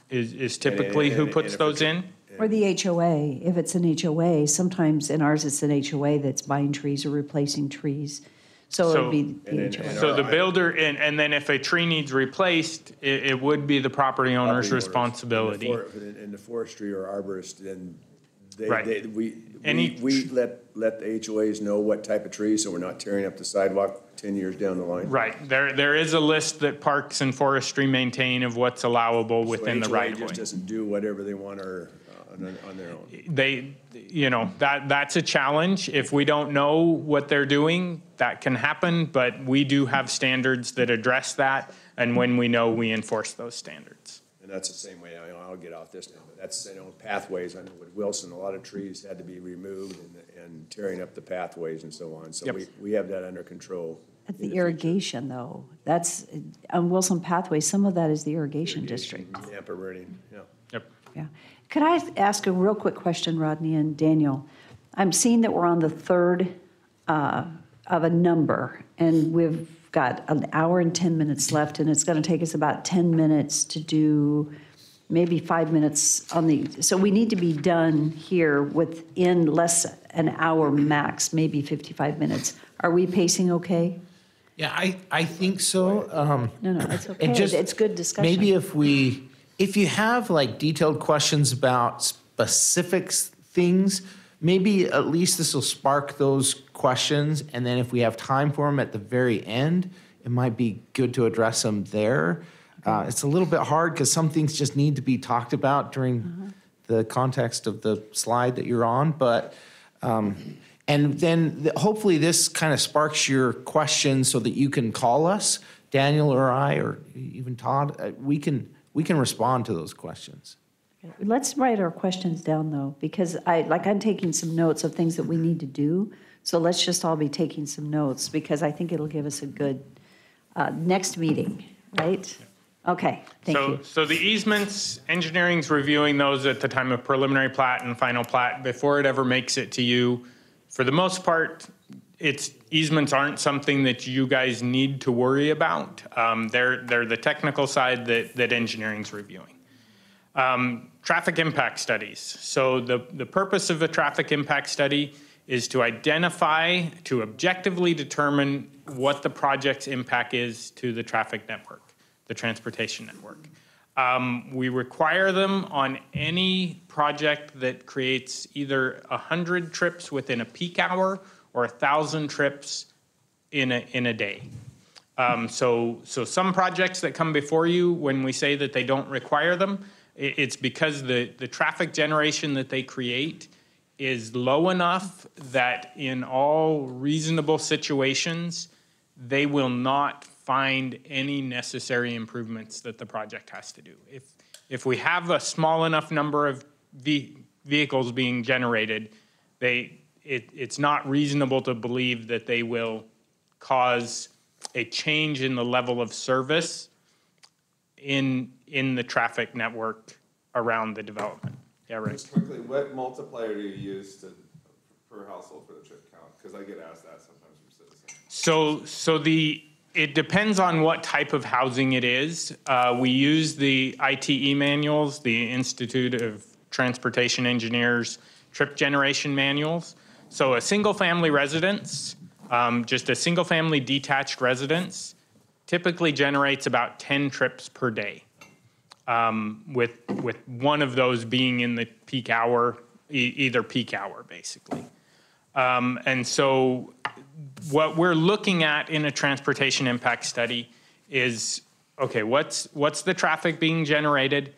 is typically who puts those in. Or the HOA, if it's an HOA, sometimes in ours it's an HOA that's buying trees or replacing trees. So it would be the HOA. So the builder, and then if a tree needs replaced, it would be the property owner's responsibility. In the forestry or arborist, then Right. we let the HOAs know what type of trees, so we're not tearing up the sidewalk 10 years down the line. Right, there is a list that Parks and Forestry maintain of what's allowable within the right of HOA way. just doesn't do whatever they want or on their own. They, that's a challenge. If we don't know what they're doing, that can happen, but we do have standards that address that, and when we know, we enforce those standards. And that's the same way, I'll get off this now, but that's, pathways, I know with Wilson, a lot of trees had to be removed and tearing up the pathways and so on. So Yep. we have that under control. That's the irrigation, though. That's, on Wilson Pathway, some of that is the irrigation district. Tampa Reading, yeah. Yep. Yeah. Could I ask a real quick question, Rodney and Daniel? I'm seeing that we're on the third of a number, and we've got an hour and 10 minutes left, and it's going to take us about 10 minutes to do maybe 5 minutes on the, so we need to be done here within less an hour max, maybe 55 minutes. Are we pacing okay? Yeah, I think so. No, it's okay. And just It's good discussion. Maybe if you have like detailed questions about specific things, maybe at least this will spark those questions. And then if we have time for them at the very end, it might be good to address them there. It's a little bit hard because some things just need to be talked about during the context of the slide that you're on. But and then hopefully this kind of sparks your questions so that you can call us, Daniel or I, or even Todd. We can respond to those questions. Let's write our questions down, though, because I'm taking some notes of things that we need to do. So let's just all be taking some notes, because I think it'll give us a good next meeting, right? Okay, thank you. So the easements, engineering's reviewing those at the time of preliminary plat and final plat before it ever makes it to you. For the most part, easements aren't something that you guys need to worry about. They're the technical side that engineering's reviewing. Traffic impact studies. So the purpose of a traffic impact study is to identify, to objectively determine what the project's impact is to the traffic network, the transportation network. We require them on any project that creates either 100 trips within a peak hour or 1,000 trips in a day. So some projects that come before you, when we say that they don't require them, it's because the traffic generation that they create is low enough that in all reasonable situations, they will not find any necessary improvements that the project has to do. If we have a small enough number of vehicles being generated, it's not reasonable to believe that they will cause a change in the level of service in the traffic network around the development. Yeah, right. Just quickly, what multiplier do you use per household for the trip count? Because I get asked that sometimes from citizens. So the It depends on what type of housing it is. We use the ITE manuals, the Institute of Transportation Engineers trip generation manuals. So a single-family residence, just a single-family detached residence, typically generates about 10 trips per day, with one of those being in the peak hour, either peak hour, basically. And so what we're looking at in a transportation impact study is, okay, what's the traffic being generated?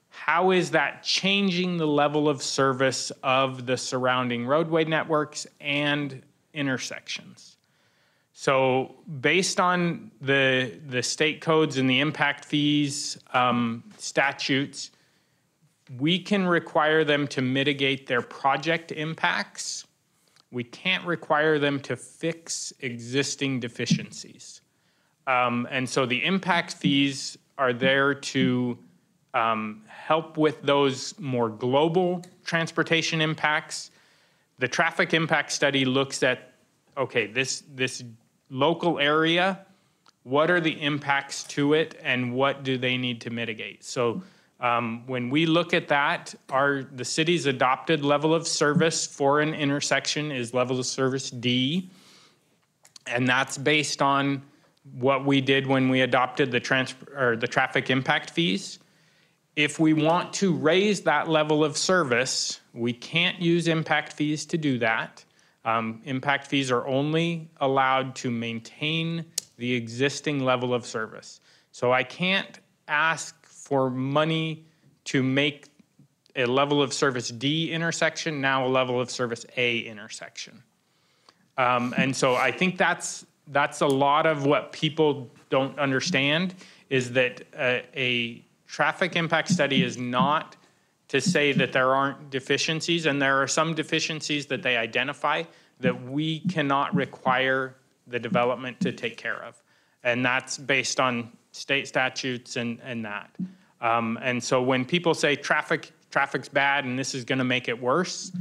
How is that changing the level of service of the surrounding roadway networks and intersections? So based on the state codes and the impact fees statutes, we can require them to mitigate their project impacts. We can't require them to fix existing deficiencies. And so the impact fees are there to help with those more global transportation impacts. The traffic impact study looks at, okay, this local area, what are the impacts to it and what do they need to mitigate? So when we look at that, the city's adopted level of service for an intersection is level of service D. And that's based on what we did when we adopted the traffic impact fees. If we want to raise that level of service, we can't use impact fees to do that. Impact fees are only allowed to maintain the existing level of service. So I can't ask for money to make a level of service D intersection now a level of service A intersection. And so I think that's a lot of what people don't understand, is that a traffic impact study is not to say that there aren't deficiencies, and there are some deficiencies that they identify that we cannot require the development to take care of. And that's based on state statutes and that. And so when people say traffic's bad and this is gonna make it worse,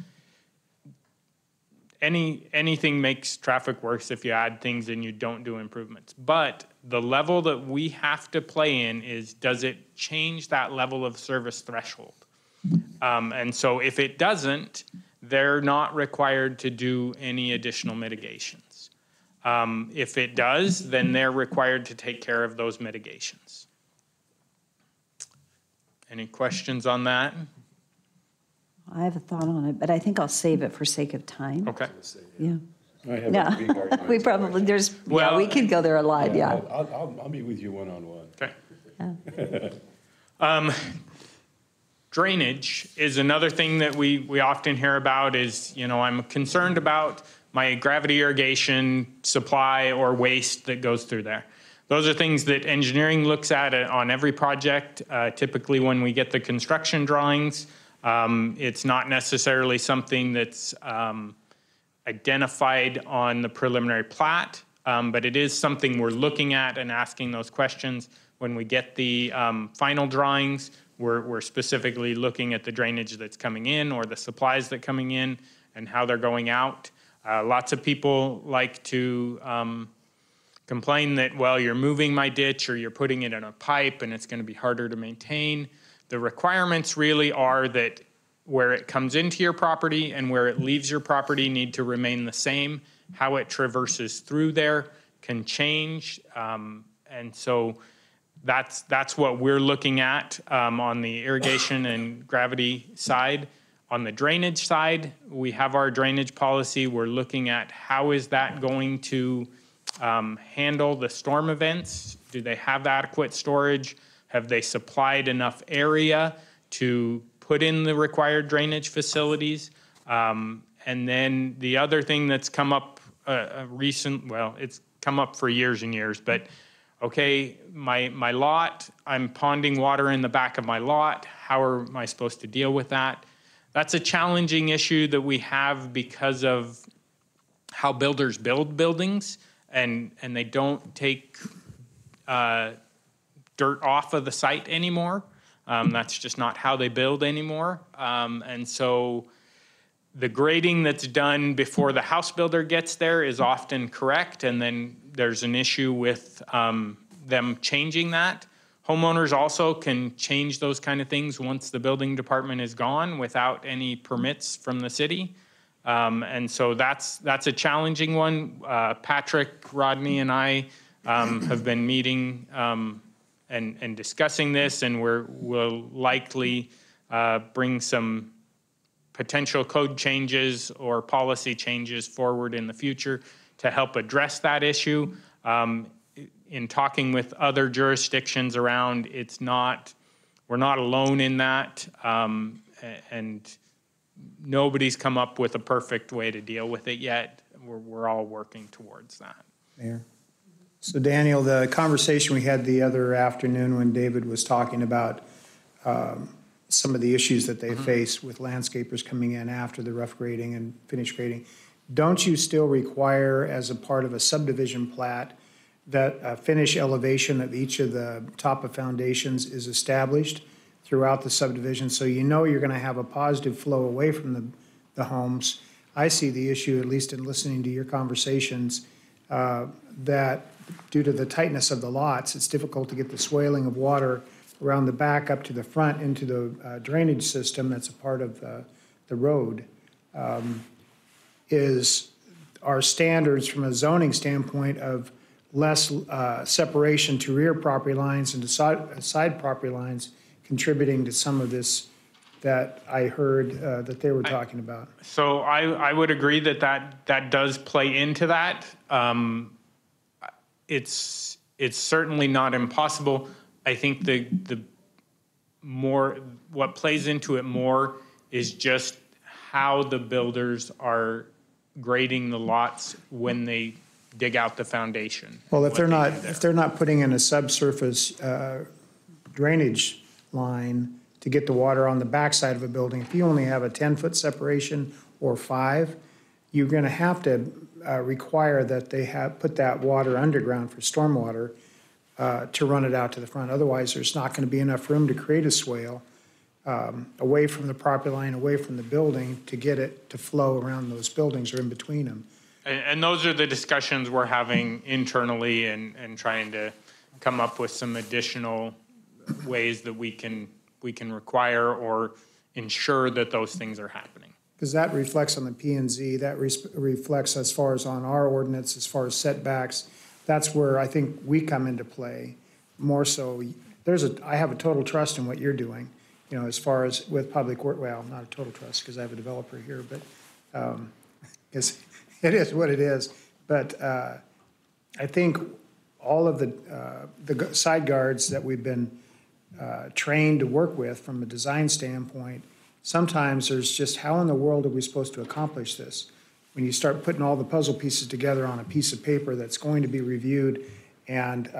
anything makes traffic worse if you add things and you don't do improvements. But the level that we have to play in is, does it change that level of service threshold? And so if it doesn't, they're not required to do any additional mitigations. If it does, then they're required to take care of those mitigations. Any questions on that? I have a thought on it, but I think I'll save it for sake of time. Okay. Yeah. I have Yeah. a big argument. We probably, yeah, Well, we could go there a lot, yeah. I'll meet with you one-on-one. Okay. Drainage is another thing that we often hear about is, I'm concerned about my gravity irrigation supply or waste that goes through there. Those are things that engineering looks at on every project. Typically when we get the construction drawings, it's not necessarily something that's identified on the preliminary plat, but it is something we're looking at and asking those questions. When we get the final drawings, we're specifically looking at the drainage that's coming in or the supplies that are coming in and how they're going out. Lots of people like to complain that, well, you're moving my ditch or you're putting it in a pipe and it's going to be harder to maintain. The requirements really are that where it comes into your property and where it leaves your property need to remain the same. How it traverses through there can change. And so that's what we're looking at on the irrigation and gravity side. On the drainage side, we have our drainage policy. We're looking at how is that going to handle the storm events? Do they have adequate storage? Have they supplied enough area to put in the required drainage facilities? And then the other thing that's come up it's come up for years and years, but okay, my lot, I'm ponding water in the back of my lot. How am I supposed to deal with that? That's a challenging issue that we have because of how builders build buildings, and they don't take dirt off of the site anymore. That's just not how they build anymore. And so the grading that's done before the house builder gets there is often correct, and then there's an issue with them changing that. Homeowners also can change those kind of things once the building department is gone without any permits from the city. And so that's a challenging one. Patrick, Rodney, and I have been meeting and discussing this, and we'll likely bring some potential code changes or policy changes forward in the future to help address that issue. In talking with other jurisdictions around, we're not alone in that, and nobody's come up with a perfect way to deal with it yet. We're all working towards that. Mayor. So Daniel, the conversation we had the other afternoon when David was talking about some of the issues that they face with landscapers coming in after the rough grading and finish grading, don't you still require as a part of a subdivision plat that a finish elevation of each of the top of foundations is established throughout the subdivision, so you know you're going to have a positive flow away from the homes? I see the issue, at least in listening to your conversations, that due to the tightness of the lots, it's difficult to get the swailing of water around the back up to the front into the drainage system that's a part of the road. Is our standards from a zoning standpoint of less separation to rear property lines and to side property lines contributing to some of this that I heard that they were talking about? So I would agree that does play into that. It's certainly not impossible. I think the more, what plays into it more is just how the builders are grading the lots when they dig out the foundation. Well, if they're not putting in a subsurface drainage line to get the water on the backside of a building, if you only have a 10-foot separation or 5, you're going to have to require that they put that water underground for stormwater to run it out to the front. Otherwise, there's not going to be enough room to create a swale away from the property line, away from the building, to get it to flow around those buildings or in between them. And those are the discussions we're having internally and trying to come up with some additional ways that we can require or ensure that those things are happening. Because that reflects on the P&Z, that reflects as far as on our ordinance, as far as setbacks. That's where I think we come into play more so. I have a total trust in what you're doing, as far as with public work. Well, not a total trust because I have a developer here, but it is what it is. But I think all of the side guards that we've been trained to work with from a design standpoint, sometimes there's just how in the world are we supposed to accomplish this? When you start putting all the puzzle pieces together on a piece of paper that's going to be reviewed, and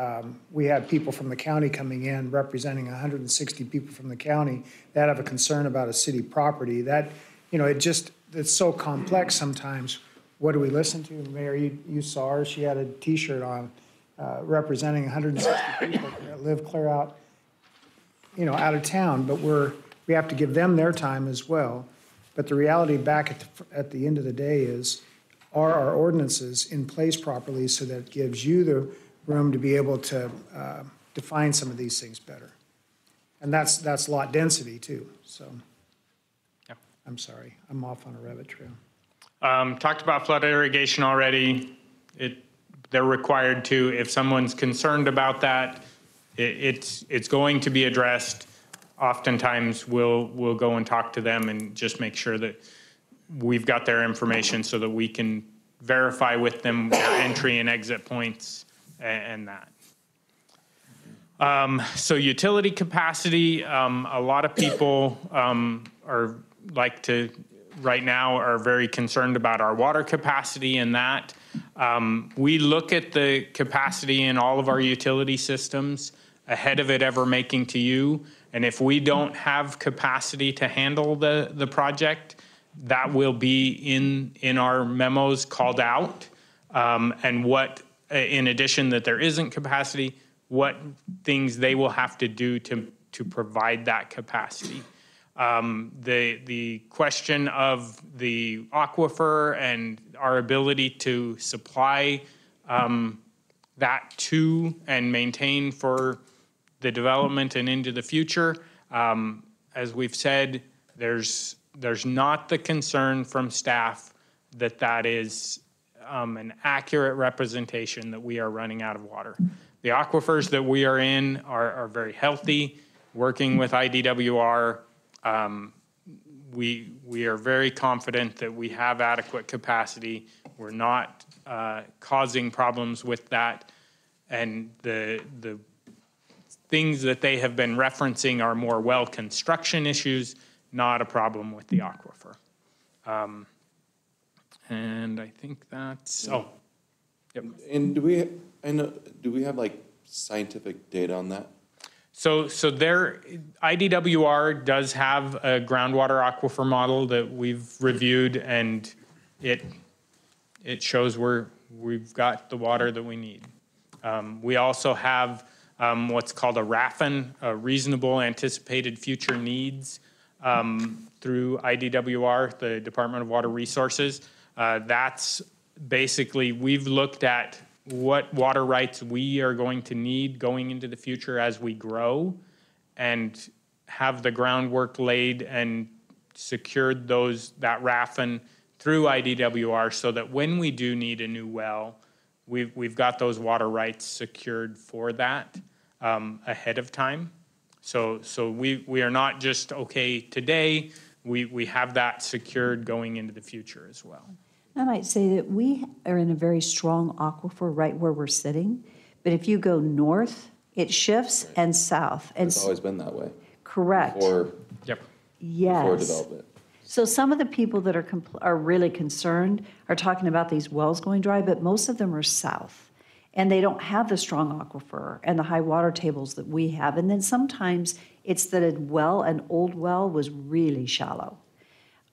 we have people from the county coming in representing 160 people from the county that have a concern about a city property, that, it's so complex sometimes. What do we listen to? Mayor, you saw her, she had a T-shirt on representing 160 people that live clear out, out of town, but we have to give them their time as well. But the reality back at the end of the day is, are our ordinances in place properly so that it gives you the room to be able to define some of these things better? And that's lot density too, so. Yeah. I'm sorry, I'm off on a rabbit trail. Talked about flood irrigation already. They're required to, if someone's concerned about that, it's going to be addressed. Oftentimes we'll go and talk to them and just make sure that we've got their information so that we can verify with them their entry and exit points and that. So utility capacity, a lot of people right now are very concerned about our water capacity and that. We look at the capacity in all of our utility systems ahead of it ever making to you. And if we don't have capacity to handle the project, that will be in our memos called out. And what, in addition that there isn't capacity, what things they will have to do to provide that capacity. The question of the aquifer and our ability to supply that to and maintain for the development and into the future. As we've said, there's not the concern from staff that that is an accurate representation that we are running out of water. The aquifers that we are in are very healthy. Working with IDWR, we are very confident that we have adequate capacity. We're not causing problems with that. And the things that they have been referencing are more well construction issues, not a problem with the aquifer. And I think that's, yep. And do we have like scientific data on that? So IDWR does have a groundwater aquifer model that we've reviewed, and it shows we've got the water that we need. We also have what's called a RAFN, a reasonable anticipated future needs, through IDWR, the Department of Water Resources. That's basically, we've looked at what water rights we are going to need going into the future as we grow, and have the groundwork laid and secured that RAFN through IDWR, so that when we do need a new well, we've got those water rights secured for that ahead of time. So we are not just okay today, we have that secured going into the future as well. I might say that we are in a very strong aquifer right where we're sitting, but if you go north, it shifts, and south. And It's always been that way. correct. Before Yes. development. So some of the people that are really concerned are talking about these wells going dry, but most of them are south. And they don't have the strong aquifer and the high water tables that we have. And then sometimes it's that an old well was really shallow.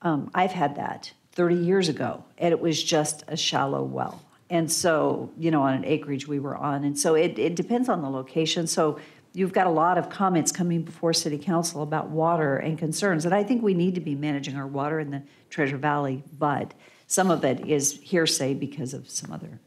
I've had that 30 years ago, and it was just a shallow well. And so, on an acreage we were on. And so it depends on the location. So you've got a lot of comments coming before City Council about water and concerns. And I think we need to be managing our water in the Treasure Valley, but some of it is hearsay because of some other,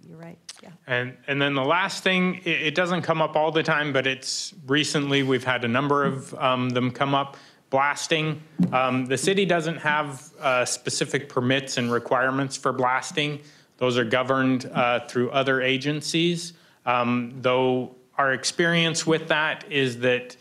you're right, yeah. And then the last thing, it doesn't come up all the time, but it's recently we've had a number of them come up. Blasting. The city doesn't have specific permits and requirements for blasting. Those are governed through other agencies, though our experience with that is that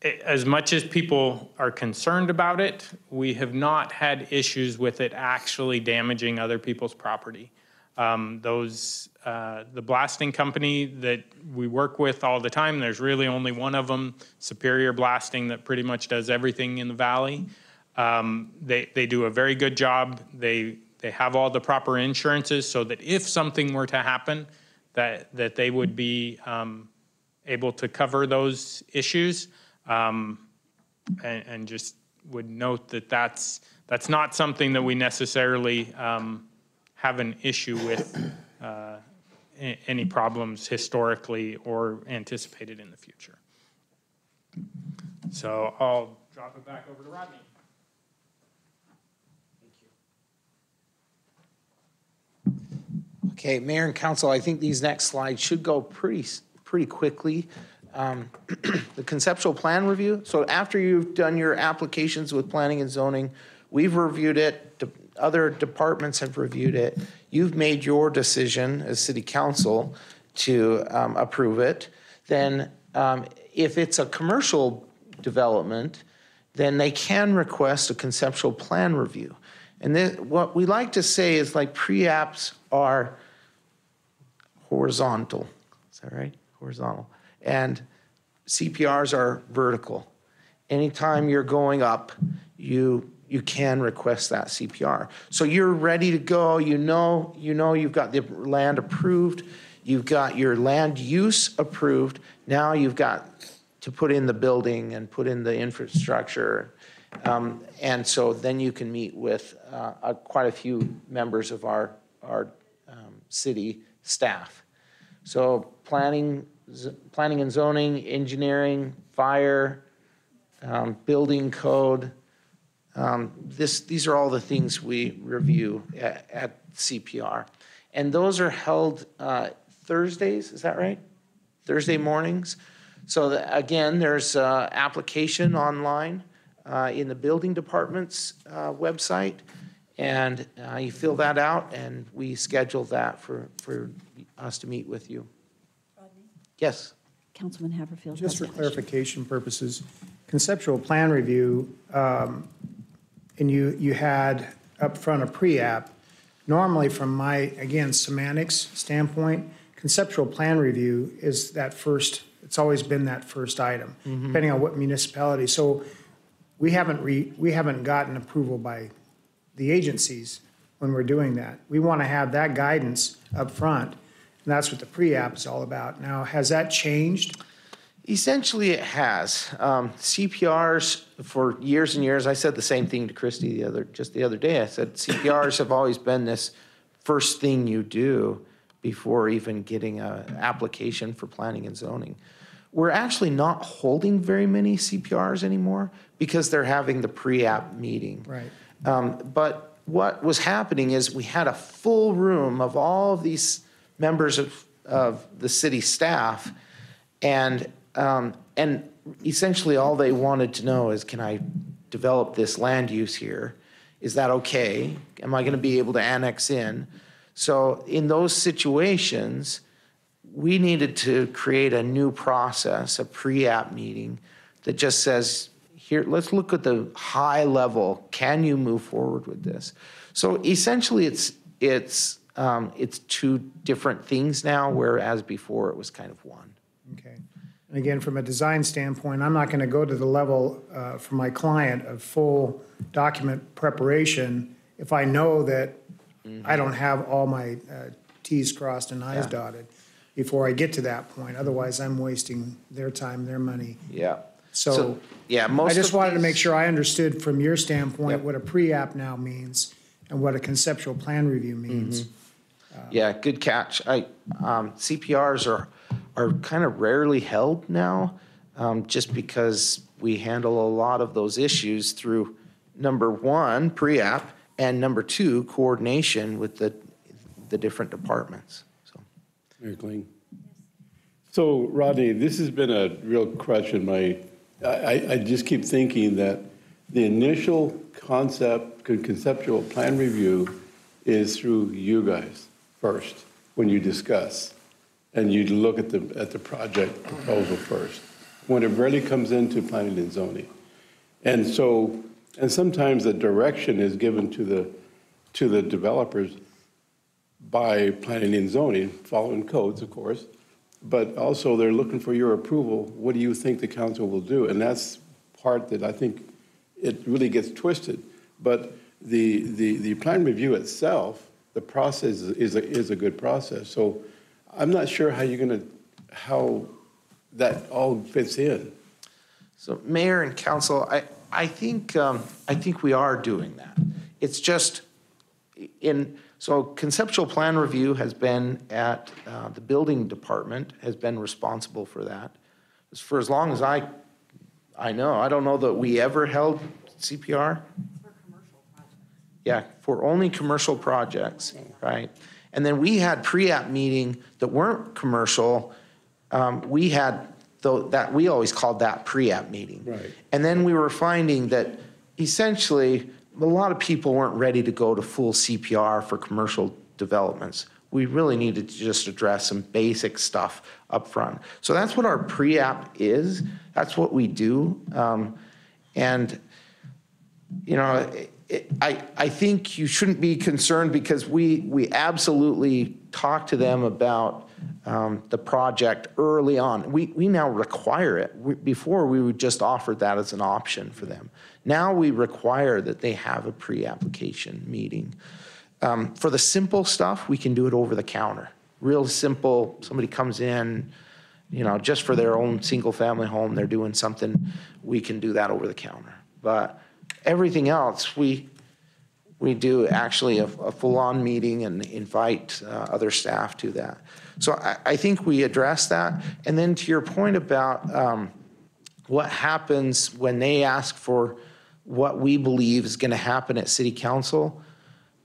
as much as people are concerned about it, we have not had issues with it actually damaging other people's property. The blasting company that we work with all the time, there's really only one of them, Superior Blasting, that pretty much does everything in the valley. They do a very good job. They have all the proper insurances so that if something were to happen, that they would be able to cover those issues. And just would note that that's not something that we necessarily have an issue with any problems historically or anticipated in the future. So I'll drop it back over to Rodney. Okay, Mayor and Council, I think these next slides should go pretty quickly. The conceptual plan review. So after you've done your applications with planning and zoning, we've reviewed it. Other departments have reviewed it. You've made your decision as city council to approve it. Then if it's a commercial development, then they can request a conceptual plan review. And then what we like to say is like pre-apps are horizontal. Is that right? Horizontal. And CPRs are vertical. Anytime you're going up, you can request that CPR. So you're ready to go. You know you've got the land approved. You've got your land use approved. Now you've got to put in the building and put in the infrastructure. And so then you can meet with quite a few members of our city staff. So planning and zoning, engineering, fire, building code. These are all the things we review at CPR. And those are held Thursdays, is that right? Thursday mornings. So again, there's application online in the building department's website. And you fill that out, and we schedule that for us to meet with you. Rodney? Yes. Councilman Haverfield. Just for has a question. clarification purposes, conceptual plan review, and you had upfront a pre-app. Normally from my, again, semantics standpoint, conceptual plan review is that first, it's always been that first item, depending on what municipality. So we haven't gotten approval by the agencies when we're doing that. We want to have that guidance up front, and that's what the pre-app is all about. Now, has that changed? Essentially, it has. CPRs for years and years, I said the same thing to Christy just the other day. I said CPRs have always been this first thing you do before even getting an application for planning and zoning. We're actually not holding very many CPRs anymore because they're having the pre-app meeting. Right. But what was happening is we had a full room of all of these members of the city staff, and essentially all they wanted to know is, can I develop this land use here? Is that okay? Am I going to be able to annex in? So in those situations, we needed to create a new process, a pre-app meeting that just says, here, let's look at the high level. Can you move forward with this? So essentially, it's two different things now, whereas before it was kind of one. Okay. And again, from a design standpoint, I'm not going to go to the level for my client of full document preparation if I know that I don't have all my T's crossed and I's dotted before I get to that point. Otherwise, I'm wasting their time, their money. Yeah. So yeah, I just wanted to make sure I understood from your standpoint what a pre-app now means and what a conceptual plan review means. Yeah, good catch. CPRs are kind of rarely held now, just because we handle a lot of those issues through, number one, pre-app, and number two, coordination with the different departments. So, Mayor Kling. So Rodney, this has been a real crutch in my, I just keep thinking that the initial conceptual plan review is through you guys first, when you discuss, and you look at the project proposal first, when it really comes into planning and zoning. And so, and sometimes the direction is given to the developers by planning and zoning, following codes, of course, but also they're looking for your approval. What do you think the council will do? And that's part that I think it really gets twisted. But the plan review itself, the process is a good process. So I'm not sure how that all fits in. So Mayor and Council, I think we are doing that. It's just so conceptual plan review has been at the building department, has been responsible for that. For as long as I know. I don't know that we ever held CPR. For commercial projects. Yeah, for only commercial projects, right? And then we had pre-app meeting that weren't commercial. We had that we always called that pre-app meeting. Right. And then we were finding that essentially a lot of people weren't ready to go to full CPR for commercial developments. We really needed to just address some basic stuff up front. So that's what our pre-app is. That's what we do. And, you know, I think you shouldn't be concerned because we absolutely talk to them about the project early on. We now require it. Before, we would just offer that as an option for them. Now we require that they have a pre-application meeting. For the simple stuff, we can do it over the counter. Real simple, somebody comes in, you know, just for their own single-family home, they're doing something, we can do that over the counter. But everything else, we do actually a full-on meeting and invite other staff to that. So I think we address that. And then to your point about what happens when they ask for what we believe is going to happen at city council,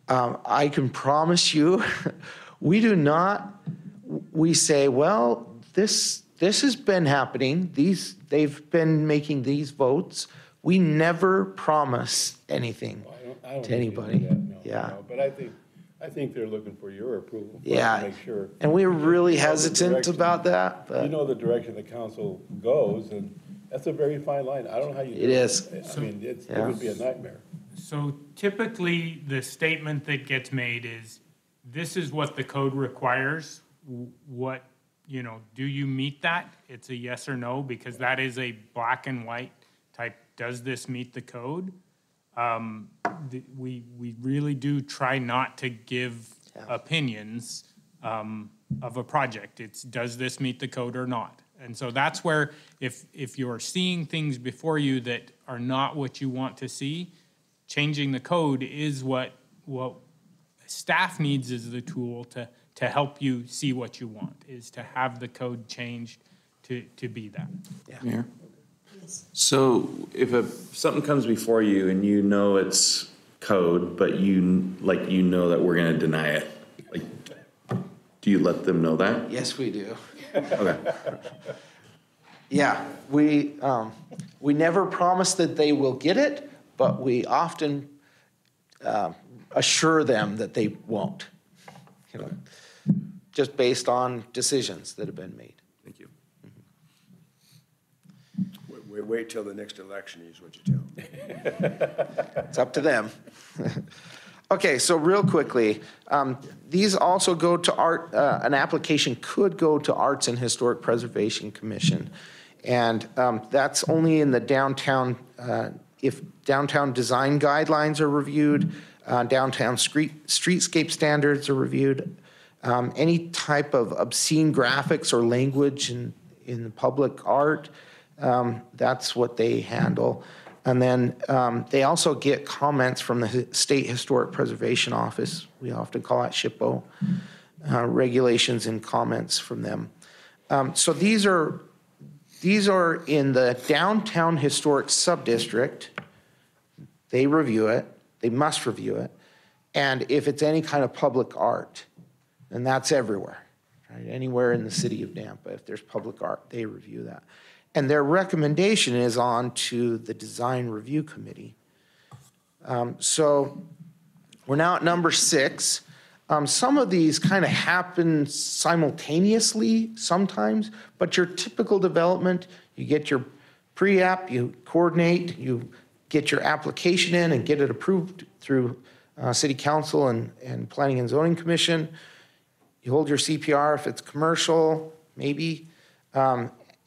I can promise you, we do not, we say, well, this has been happening. They've been making these votes. We never promise anything I don't to think you do anybody. that, no, Yeah. no. But I think they're looking for your approval. Yeah. To make sure. And we're really You know the hesitant direction- about that, but You know the direction the council goes, and that's a very fine line. I don't know how you do it. It is. I mean, it Yeah. would be a nightmare. So typically, the statement that gets made is, this is what the code requires. What, do you meet that? It's a yes or no, because that is a black and white type, does this meet the code? We really do try not to give opinions of a project. It's, does this meet the code or not? And so that's where, if you're seeing things before you that are not what you want to see, changing the code is what staff needs as the tool to help you see what you want, is to have the code changed to be that. Mayor? So if something comes before you and you know it's code, but you know that we're gonna deny it, like, do you let them know that? yes, we do. Okay. Yeah, we never promise that they will get it, but we often assure them that they won't, just based on decisions that have been made. Thank you. Wait till the next election is what you tell them. It's up to them. Okay, so real quickly, these also go to art, an application could go to Arts and Historic Preservation Commission. And that's only in the downtown, if downtown design guidelines are reviewed, downtown streetscape standards are reviewed, any type of obscene graphics or language in public art, that's what they handle. And then they also get comments from the State Historic Preservation Office. We often call it SHPO, regulations and comments from them. So these are in the downtown historic subdistrict. They review it. They must review it. And if it's any kind of public art, and that's everywhere, right? Anywhere in the city of Nampa, if there's public art, they review that. And their recommendation is on to the Design Review Committee. So we're now at number 6. Some of these kind of happen simultaneously sometimes, but your typical development, you get your pre-app, you coordinate, you get your application in and get it approved through City Council and Planning and Zoning Commission. You hold your CPR if it's commercial, maybe.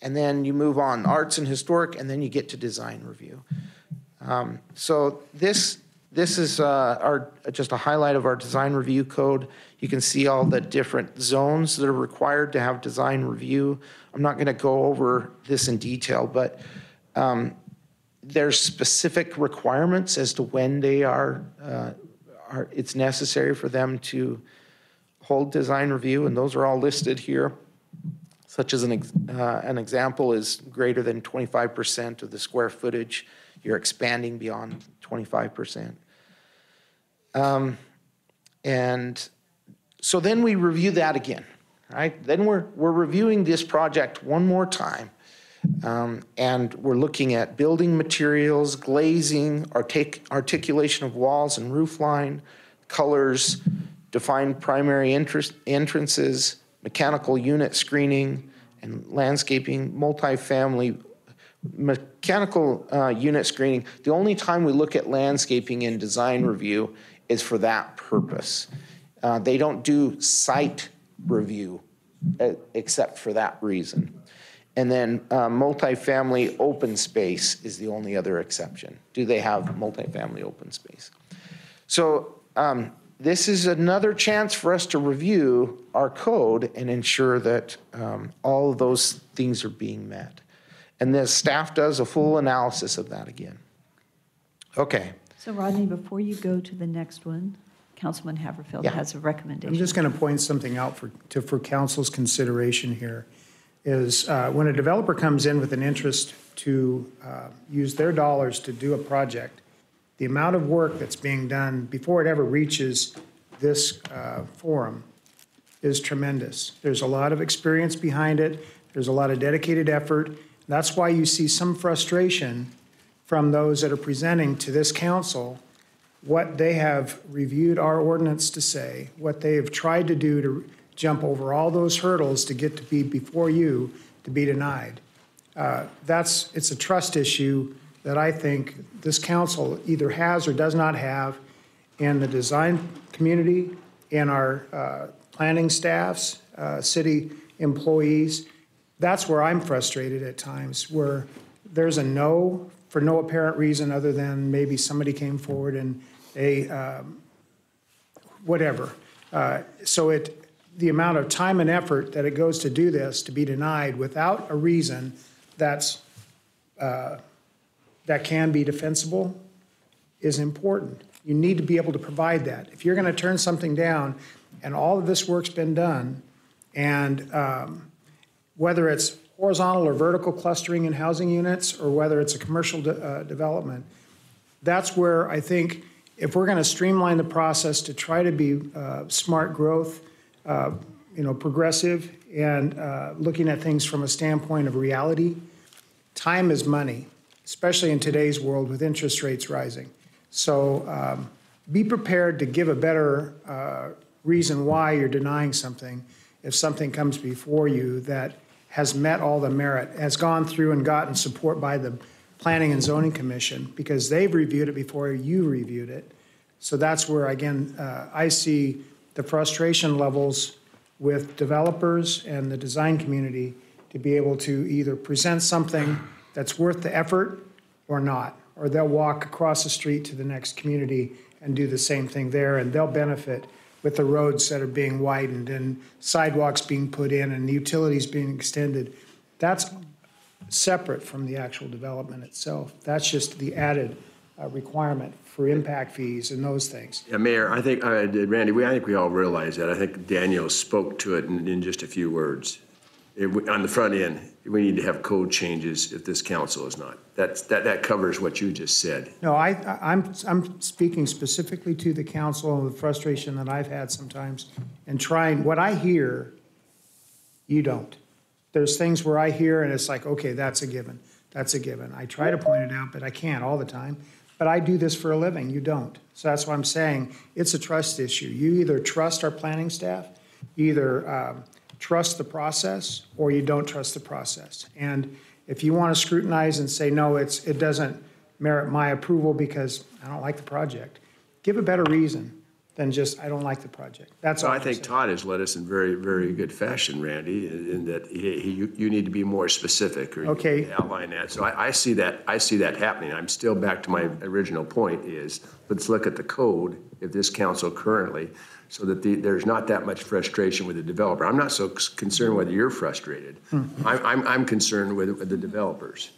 And then you move on, arts and historic, and then you get to design review. So this is just a highlight of our design review code. You can see all the different zones that are required to have design review. I'm not going to go over this in detail, but there's specific requirements as to when they it's necessary for them to hold design review, and those are all listed here. Such as an example is greater than 25% of the square footage. You're expanding beyond 25%. And so then we review that again, right? Then we're reviewing this project one more time. And we're looking at building materials, glazing, articulation of walls and roof line, colors, defined primary entrances, mechanical unit screening and landscaping, multifamily mechanical unit screening. The only time we look at landscaping in design review is for that purpose. They don't do site review except for that reason. And then multifamily open space is the only other exception. Do they have multifamily open space? So this is another chance for us to review our code and ensure that all of those things are being met. And the staff does a full analysis of that again. Okay. So Rodney, before you go to the next one, Councilman Haverfield has a recommendation. I'm just going to point something out for council's consideration here. is when a developer comes in with an interest to use their dollars to do a project, the amount of work that's being done before it ever reaches this forum is tremendous. There's a lot of experience behind it. There's a lot of dedicated effort. That's why you see some frustration from those that are presenting to this council what they have reviewed our ordinance to say, what they have tried to do to jump over all those hurdles to get to be before you to be denied. It's a trust issue that I think this council either has or does not have in the design community, in our planning staffs, city employees. That's where I'm frustrated at times, where there's a no for no apparent reason other than maybe somebody came forward and they, whatever. So the amount of time and effort that it goes to do this, to be denied without a reason that can be defensible is important. You need to be able to provide that. If you're going to turn something down and all of this work's been done, and whether it's horizontal or vertical clustering in housing units or whether it's a commercial development, that's where I think if we're going to streamline the process to try to be smart growth, progressive, and looking at things from a standpoint of reality, time is money, especially in today's world with interest rates rising. So be prepared to give a better reason why you're denying something if something comes before you that has met all the merit, has gone through and gotten support by the Planning and Zoning Commission because they've reviewed it before you reviewed it. So that's where, again, I see the frustration levels with developers and the design community to be able to either present something that's worth the effort or not, or they'll walk across the street to the next community and do the same thing there, and they'll benefit with the roads that are being widened and sidewalks being put in and utilities being extended. That's separate from the actual development itself. That's just the added requirement for impact fees and those things. Yeah, Mayor, I think, Randy, I think we all realize that. I think Daniel spoke to it in just a few words. On the front end, we need to have code changes if this council is not. That covers what you just said. No, I'm speaking specifically to the council and the frustration that I've had sometimes and trying, what I hear, you don't. There's things where I hear and it's like, okay, that's a given. That's a given. I try to point it out, but I can't all the time. But I do this for a living, you don't. So that's why I'm saying it's a trust issue. You either trust our planning staff, you either trust the process, or you don't trust the process. And if you want to scrutinize and say, no, it doesn't merit my approval because I don't like the project, give a better reason than just, I don't like the project. That's all I think Todd has led us in very, very good fashion, Randy, in that you need to be more specific or okay. Outline that. So I see that happening. I'm still back to my original point is, let's look at the code if this council currently, so that there's not that much frustration with the developer. I'm not so concerned whether you're frustrated. I'm concerned with the developers.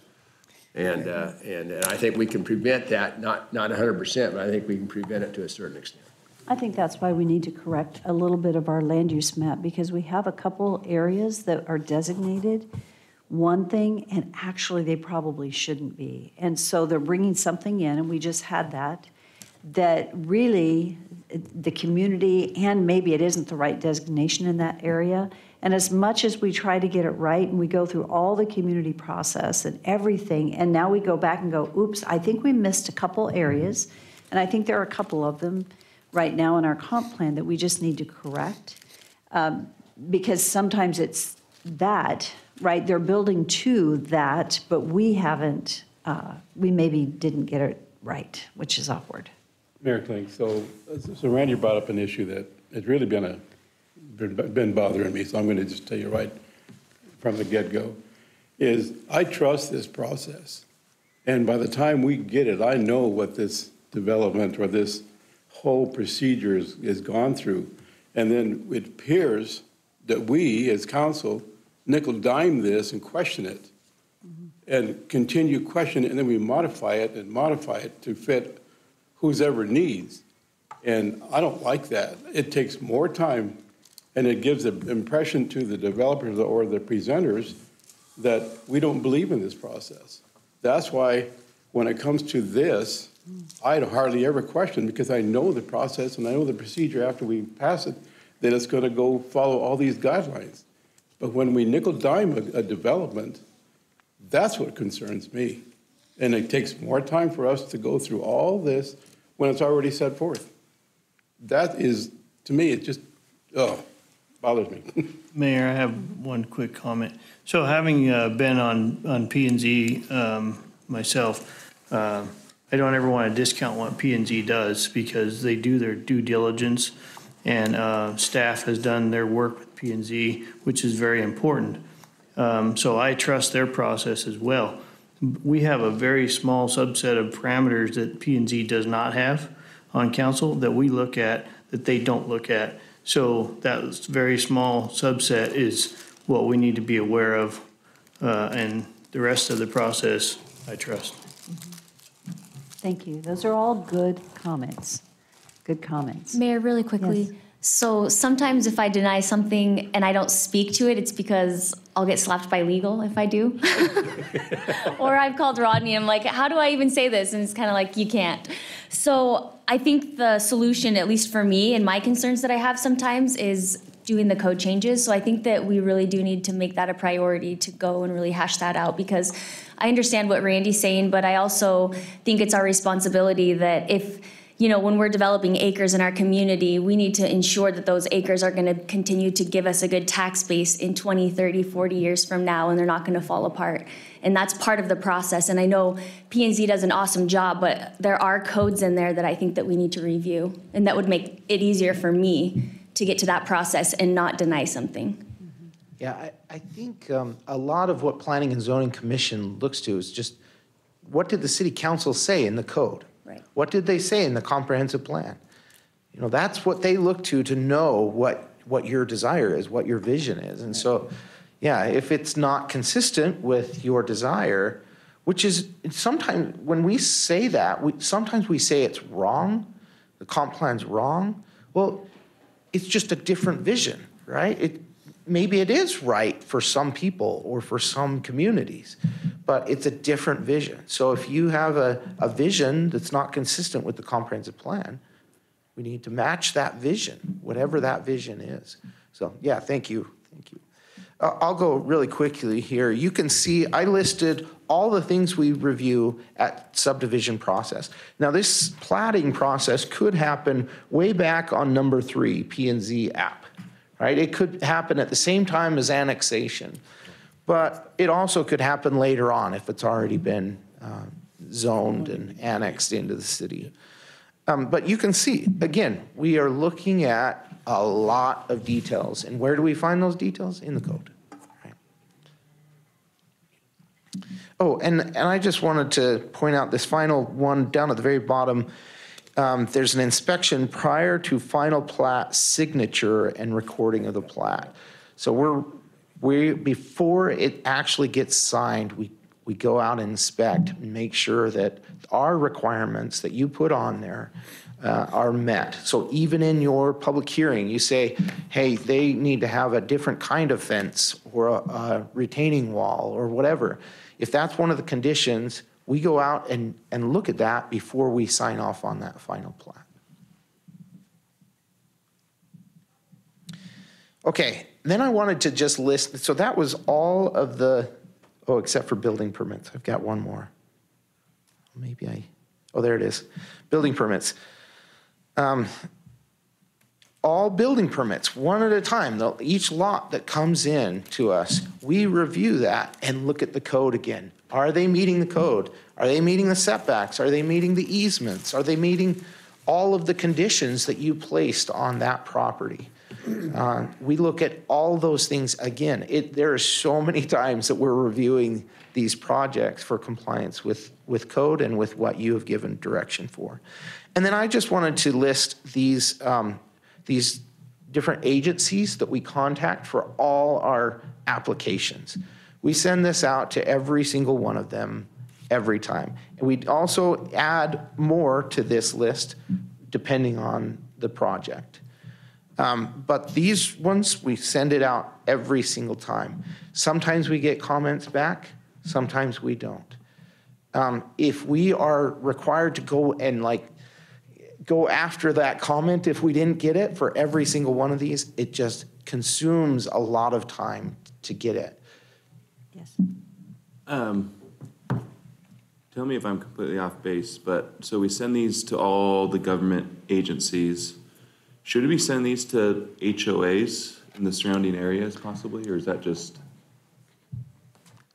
And I think we can prevent that, not 100%, but I think we can prevent it to a certain extent. I think that's why we need to correct a little bit of our land use map, because we have a couple areas that are designated one thing, and actually they probably shouldn't be. And so they're bringing something in, and we just had that really the community, and maybe it isn't the right designation in that area. And as much as we try to get it right, and we go through all the community process and everything, and now we go back and go, oops, I think we missed a couple areas, and I think there are a couple of them right now in our comp plan that we just need to correct. Because sometimes it's that, right? They're building to that, but we haven't, we maybe didn't get it right, which is awkward. Mayor Kling, so Randy brought up an issue that has really been bothering me, so I'm going to just tell you right from the get-go, is I trust this process. And by the time we get it, I know what this development or this whole procedure is gone through. And then it appears that we, as council, nickel-dime this and question it and continue to question it, and then we modify it to fit whose ever needs. And I don't like that. It takes more time And it gives the impression to the developers or the presenters that we don't believe in this process. That's why when it comes to this, I hardly ever question, because I know the process and I know the procedure after we pass it, that it's going to go follow all these guidelines. But when we nickel dime a development, that's what concerns me. And it takes more time for us to go through all this when it's already set forth. That is, to me, it just, bothers me. Mayor, I have one quick comment. So having been on P&Z myself, I don't ever want to discount what P&Z does because they do their due diligence, and staff has done their work with P&Z, which is very important. So I trust their process as well. We have a very small subset of parameters that P&Z does not have on council that we look at that they don't look at. So that very small subset is what we need to be aware of, and the rest of the process, I trust. Thank you. Those are all good comments. Good comments. Mayor, really quickly. Yes. So sometimes if I deny something and I don't speak to it, it's because I'll get slapped by legal if I do. Or I've called Rodney and I'm like, how do I even say this? And it's kind of like, you can't. So I think the solution, at least for me and my concerns that I have sometimes, is doing the code changes. So I think that we really do need to make that a priority to go and really hash that out, because I understand what Randy's saying, but I also think it's our responsibility that if, you know, when we're developing acres in our community, we need to ensure that those acres are going to continue to give us a good tax base in 20, 30, 40 years from now, and they're not going to fall apart. And that's part of the process. And I know P&Z does an awesome job, but there are codes in there that I think that we need to review, and that would make it easier for me to get to that process and not deny something. Yeah, I think a lot of what Planning and Zoning Commission looks to is just, what did the city council say in the code? Right. What did they say in the comprehensive plan? You know, that's what they look to know what your desire is, what your vision is. And so, yeah, if it's not consistent with your desire, which is sometimes when we say that, sometimes we say it's wrong, the comp plan's wrong. Well, it's just a different vision, right? Maybe it is right for some people or for some communities, but it's a different vision. So if you have a vision that's not consistent with the comprehensive plan, we need to match that vision, whatever that vision is. So yeah, thank you. I'll go really quickly here. You can see I listed all the things we review at subdivision process. Now this platting process could happen way back on number 3, P&Z app, right? It could happen at the same time as annexation, but it also could happen later on if it's already been zoned and annexed into the city. But you can see, again, we are looking at a lot of details. And where do we find those details? In the code. Right. Oh, and I just wanted to point out this final one down at the very bottom. There's an inspection prior to final plat signature and recording of the plat. So before it actually gets signed, we go out and inspect and make sure that our requirements that you put on there are met. So even in your public hearing, you say, hey, they need to have a different kind of fence or a retaining wall or whatever. If that's one of the conditions, we go out and look at that before we sign off on that final plat. Okay, then I wanted to just list, so that was all of the, except for building permits. I've got one more. There it is. Building permits. All building permits, one at a time. Each lot that comes in to us, we review that and look at the code again. Are they meeting the code? Are they meeting the setbacks? Are they meeting the easements? Are they meeting all of the conditions that you placed on that property? We look at all those things again. There are so many times that we're reviewing these projects for compliance with code and with what you have given direction for. And then I just wanted to list these different agencies that we contact for all our applications. We send this out to every single one of them every time. And we also add more to this list depending on the project. But these ones, we send it out every single time. Sometimes we get comments back, sometimes we don't. If we are required to go and go after that comment, if we didn't get it for every single one of these, it just consumes a lot of time to get it. Yes. Tell me if I'm completely off base, but so we send these to all the government agencies. Should we send these to HOAs in the surrounding areas possibly, or is that just?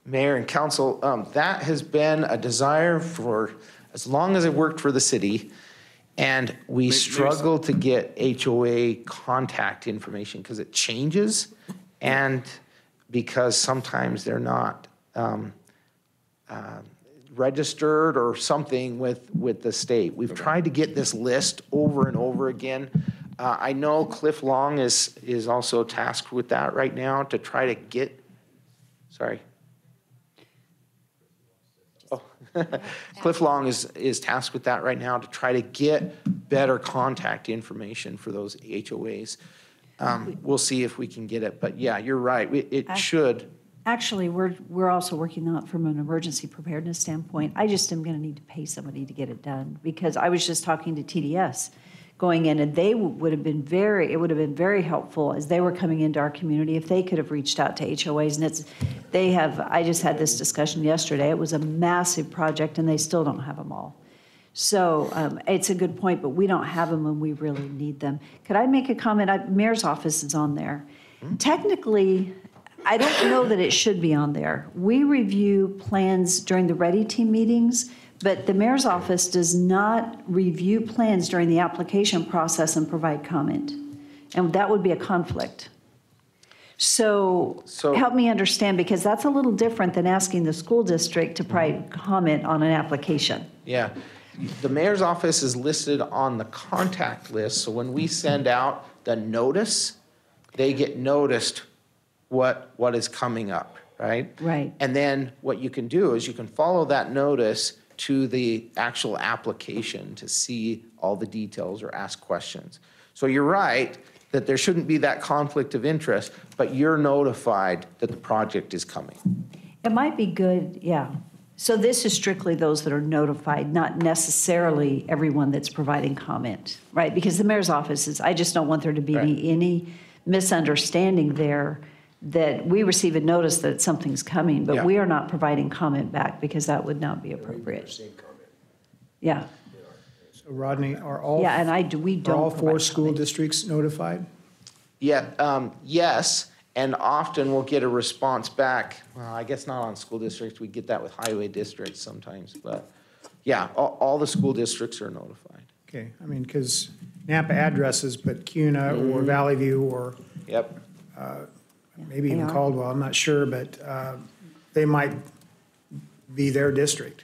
Mayor and council, that has been a desire for as long as I've worked for the city. And we struggle to get HOA contact information because it changes and because sometimes they're not registered or something with the state. We've tried to get this list over and over again. I know Cliff Long is also tasked with that right now to try to get, sorry. Oh, Cliff Long is tasked with that right now to try to get better contact information for those HOAs. We'll see if we can get it, but yeah, you're right. It should. Actually, we're also working on it from an emergency preparedness standpoint. I just am going to need to pay somebody to get it done because I was just talking to TDS going in, and they would have been it would have been very helpful as they were coming into our community if they could have reached out to HOAs. And I just had this discussion yesterday. It was a massive project, and they still don't have them all. So it's a good point, but we don't have them when we really need them. Could I make a comment? Mayor's office is on there. Technically, I don't know that it should be on there. We review plans during the Ready Team meetings, but the mayor's office does not review plans during the application process and provide comment. And that would be a conflict. So help me understand, because that's a little different than asking the school district to provide comment on an application. Yeah. The mayor's office is listed on the contact list, so when we send out the notice, they get noticed what is coming up, right? Right. And then what you can do is you can follow that notice to the actual application to see all the details or ask questions. So you're right that there shouldn't be that conflict of interest, but you're notified that the project is coming. It might be good, yeah. So this is strictly those that are notified, not necessarily everyone that's providing comment, right? Because the mayor's office I just don't want there to be any misunderstanding there that we receive a notice that something's coming, but we are not providing comment back because that would not be appropriate. Yeah. So Rodney, are all four school districts notified? Yeah, yes, and often we'll get a response back. Well, I guess not on school districts. We get that with highway districts sometimes, but yeah, all the school districts are notified. Okay, I mean, because Napa addresses, but CUNA or Valley View or maybe even Caldwell, I'm not sure, but they might be their district.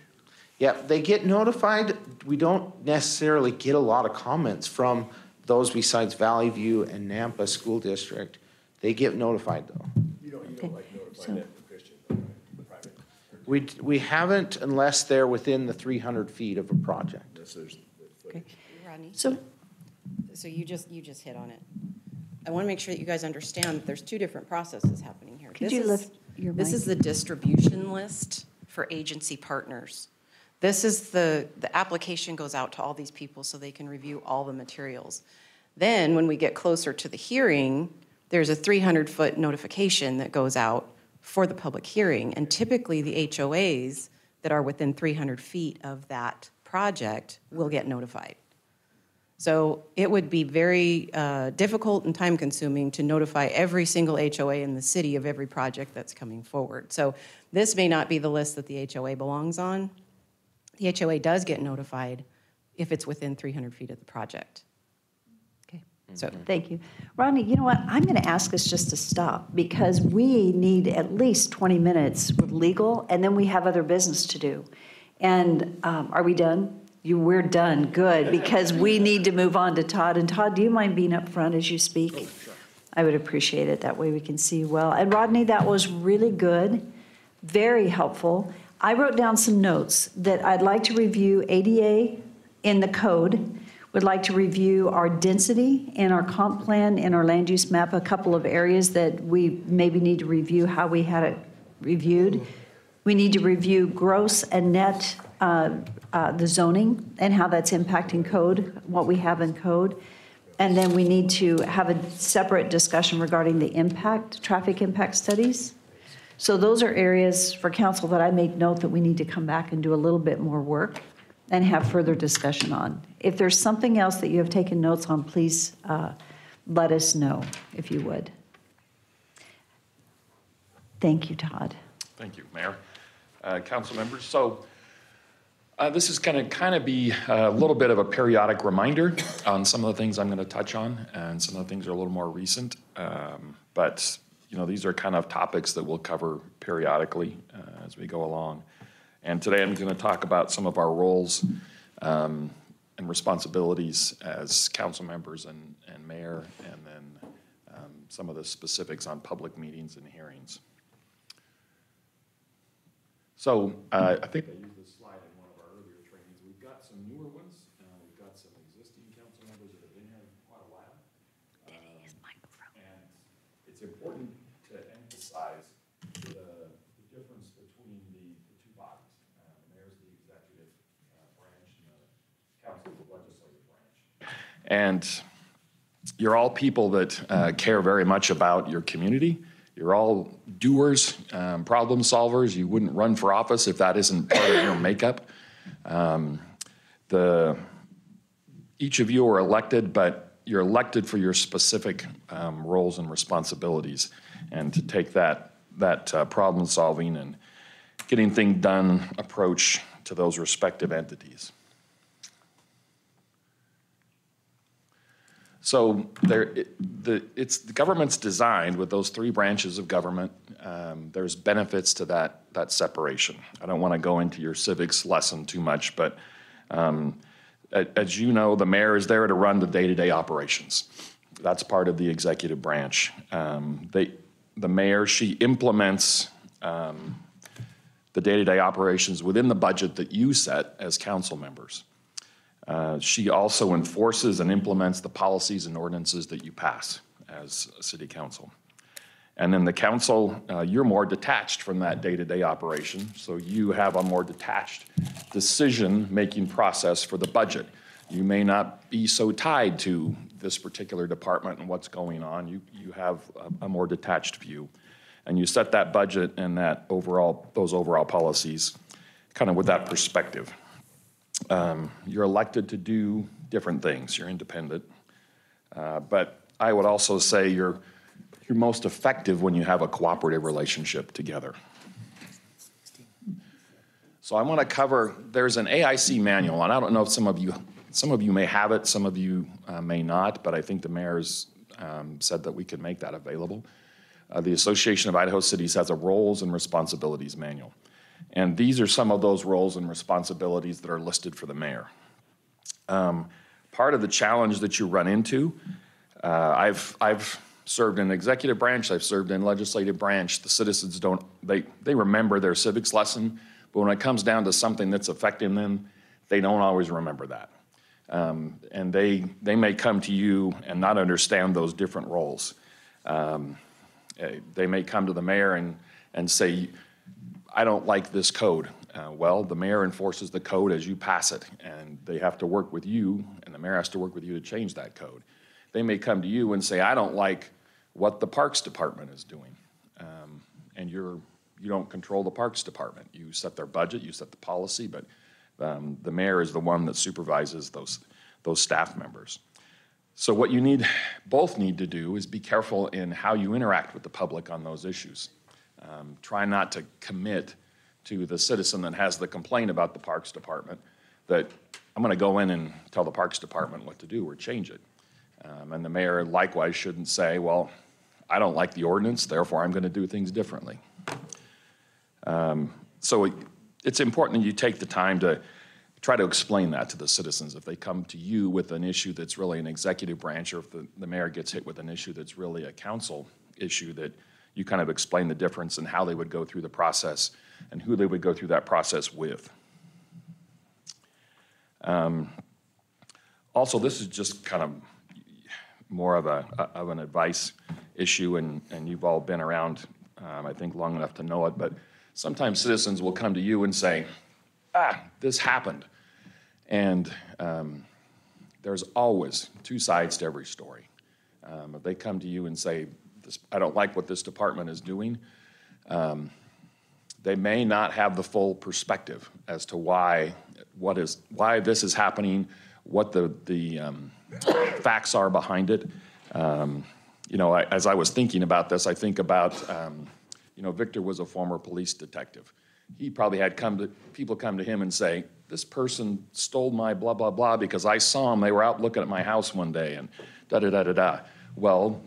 Yeah, they get notified. We don't necessarily get a lot of comments from those besides Valley View and Nampa School District. They get notified though. You don't like notifying them for Christian, private? We haven't unless they're within the 300 feet of a project. Okay. Rodney? So you just hit on it. I want to make sure that you guys understand that there's two different processes happening here. Could you lift your mic? This is the distribution list for agency partners. This is the application goes out to all these people so they can review all the materials. Then when we get closer to the hearing, there's a 300-foot notification that goes out for the public hearing. And typically the HOAs that are within 300 feet of that project will get notified. So it would be very difficult and time-consuming to notify every single HOA in the city of every project that's coming forward. So this may not be the list that the HOA belongs on. The HOA does get notified if it's within 300 feet of the project. Okay. So thank you. Rodney, you know what? I'm going to ask us just to stop because we need at least 20 minutes with legal, and then we have other business to do. And are we done? We're done, good, because we need to move on to Todd. And Todd, do you mind being up front as you speak? Oh, sure. I would appreciate it. That way we can see you well. And Rodney, that was really good, very helpful. I wrote down some notes that I'd like to review ADA in the code. Would like to review our density in our comp plan, in our land use map, a couple of areas that we maybe need to review how we had it reviewed. We need to review gross and net, the zoning and how that's impacting code, what we have in code. And then we need to have a separate discussion regarding the impact, traffic impact studies. So those are areas for council that I made note that we need to come back and do a little bit more work and have further discussion on. If there's something else that you have taken notes on, please let us know, if you would. Thank you, Todd. Thank you, Mayor. Council members, so this is going to kind of be a little bit of a periodic reminder on some of the things I'm going to touch on, and some of the things are a little more recent. But you know, these are kind of topics that we'll cover periodically as we go along. And today I'm going to talk about some of our roles and responsibilities as council members and mayor, and then some of the specifics on public meetings and hearings. So I think I used this slide in one of our earlier trainings. We've got some newer ones. We've got some existing council members that have been here quite a while. And it's important to emphasize the difference between the two bodies. The mayor's the executive branch and the council is the legislative branch. And you're all people that care very much about your community. You're all doers, problem solvers. You wouldn't run for office if that isn't part of your makeup. Each of you are elected, but you're elected for your specific roles and responsibilities, and to take that problem solving and getting things done approach to those respective entities. So the government's designed with those three branches of government. There's benefits to that separation. I don't want to go into your civics lesson too much, but as you know, the mayor is there to run the day-to-day operations. That's part of the executive branch. The mayor, she implements the day-to-day operations within the budget that you set as council members. She also enforces and implements the policies and ordinances that you pass as a city council. And then the council, you're more detached from that day-to-day operation, so you have a more detached decision-making process for the budget. You may not be so tied to this particular department and what's going on. You have a more detached view. And you set that budget and those overall policies kind of with that perspective. You're elected to do different things. You're independent. But I would also say you're most effective when you have a cooperative relationship together. So I want to cover, there's an AIC manual, and I don't know if some of you may have it, some of you may not, but I think the mayor's said that we could make that available. The Association of Idaho Cities has a roles and responsibilities manual. And these are some of those roles and responsibilities that are listed for the mayor. Part of the challenge that you run into, I've served in executive branch, I've served in legislative branch. The citizens they remember their civics lesson, but when it comes down to something that's affecting them, they don't always remember that. And they may come to you and not understand those different roles. They may come to the mayor and say, I don't like this code. Well, the mayor enforces the code as you pass it, and they have to work with you, and the mayor has to work with you to change that code. They may come to you and say, I don't like what the Parks Department is doing. And you don't control the Parks Department. You set their budget, you set the policy, but the mayor is the one that supervises those staff members. So what you both need to do is be careful in how you interact with the public on those issues. Try not to commit to the citizen that has the complaint about the Parks Department that I'm going to go in and tell the Parks Department what to do or change it. And the mayor likewise shouldn't say, well, I don't like the ordinance, therefore I'm going to do things differently. So it's important that you take the time to try to explain that to the citizens. If they come to you with an issue that's really an executive branch, or if the mayor gets hit with an issue that's really a council issue, that you kind of explain the difference and how they would go through the process and who they would go through that process with. Also, this is just kind of more of an advice issue, and you've all been around, I think, long enough to know it, but sometimes citizens will come to you and say, this happened. And there's always two sides to every story. If they come to you and say, I don't like what this department is doing, they may not have the full perspective as to why this is happening, what the facts are behind it. As I was thinking about this, I think about, Victor was a former police detective. He probably had people come to him and say, this person stole my blah, blah, blah, because I saw them, they were out looking at my house one day, and da-da-da-da-da. Well,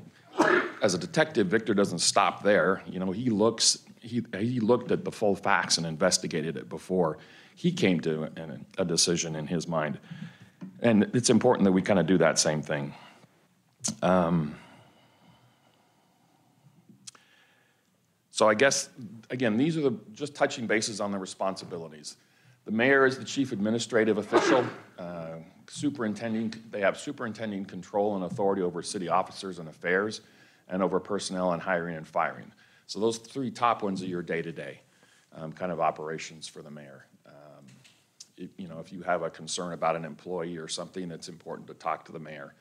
as a detective, Victor doesn't stop there. He looked at the full facts and investigated it before he came to a decision in his mind. And it's important that we kind of do that same thing. So I guess, again, these are just touching bases on the responsibilities. The mayor is the chief administrative official. They have superintending control and authority over city officers and affairs, and over personnel and hiring and firing. So those three top ones are your day-to-day kind of operations for the mayor. If you have a concern about an employee or something, it's important to talk to the mayor,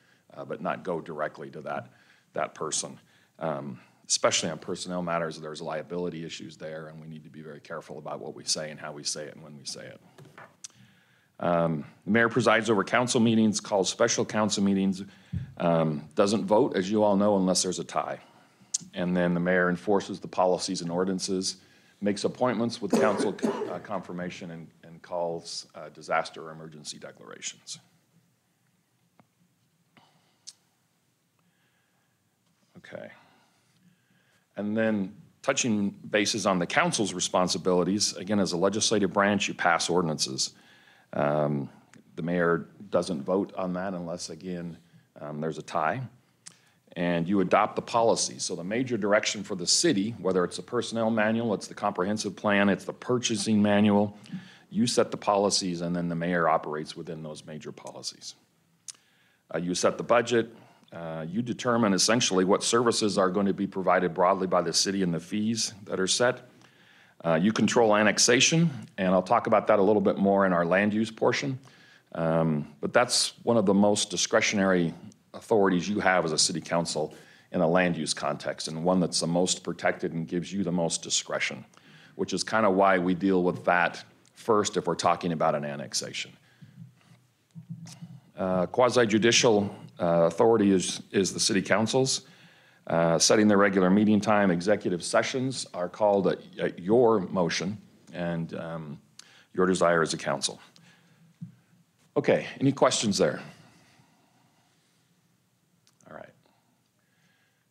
but not go directly to that person. Especially on personnel matters, there's liability issues there, and we need to be very careful about what we say and how we say it and when we say it. The mayor presides over council meetings, calls special council meetings, doesn't vote, as you all know, unless there's a tie. And then the mayor enforces the policies and ordinances, makes appointments with council confirmation, and calls disaster or emergency declarations. Okay. And then touching bases on the council's responsibilities, again, as a legislative branch, you pass ordinances. The mayor doesn't vote on that unless, again, there's a tie. And you adopt the policy. So the major direction for the city, whether it's the personnel manual, it's the comprehensive plan, it's the purchasing manual, you set the policies, and then the mayor operates within those major policies. You set the budget. You determine essentially what services are going to be provided broadly by the city and the fees that are set. You control annexation, and I'll talk about that a little bit more in our land use portion. But that's one of the most discretionary authorities you have as a city council in a land use context, and one that's the most protected and gives you the most discretion, which is kind of why we deal with that first if we're talking about an annexation. Quasi-judicial authority is the city council's. Setting the regular meeting time, executive sessions are called at your motion and your desire as a council. Okay, any questions there? All right.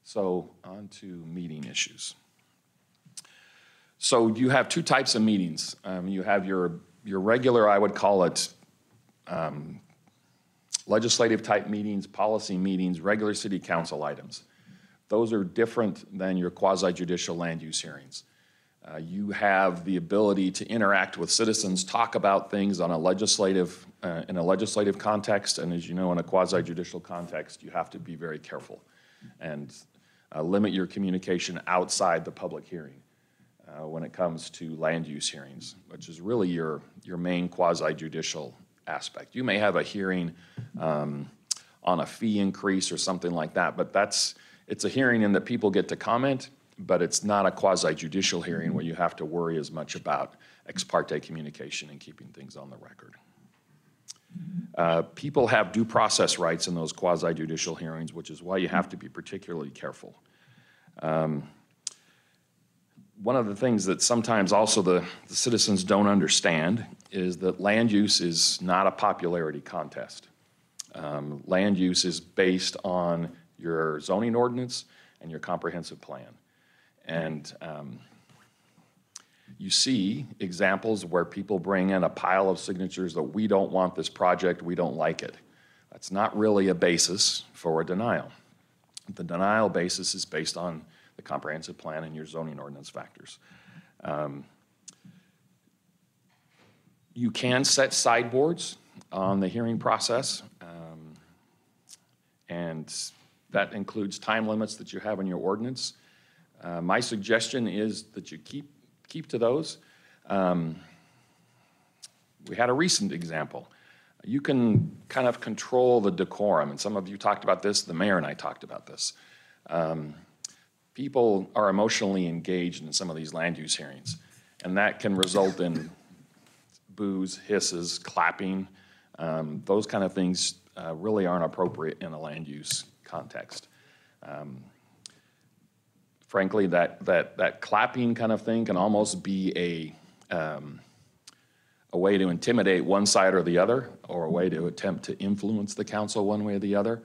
So on to meeting issues. So you have two types of meetings. You have your regular, I would call it, legislative type meetings, policy meetings, regular city council items. Those are different than your quasi-judicial land use hearings. You have the ability to interact with citizens, talk about things on a legislative, in a legislative context, and as you know, in a quasi-judicial context, you have to be very careful and limit your communication outside the public hearing when it comes to land use hearings, which is really your main quasi-judicial aspect. You may have a hearing on a fee increase or something like that, but it's a hearing in that people get to comment, but it's not a quasi-judicial hearing where you have to worry as much about ex parte communication and keeping things on the record. People have due process rights in those quasi-judicial hearings, which is why you have to be particularly careful. One of the things that sometimes also the citizens don't understand is that land use is not a popularity contest. Land use is based on your zoning ordinance and your comprehensive plan. And you see examples where people bring in a pile of signatures that we don't want this project, we don't like it. That's not really a basis for a denial. The denial basis is based on the comprehensive plan and your zoning ordinance factors. You can set sideboards on the hearing process. and that includes time limits that you have in your ordinance. My suggestion is that you keep to those. We had a recent example. You can kind of control the decorum, and some of you talked about this, the mayor and I talked about this. People are emotionally engaged in some of these land use hearings, and that can result in boos, hisses, clapping. Those kind of things really aren't appropriate in a land use context. Frankly, that clapping kind of thing can almost be a way to intimidate one side or the other, or a way to attempt to influence the council one way or the other.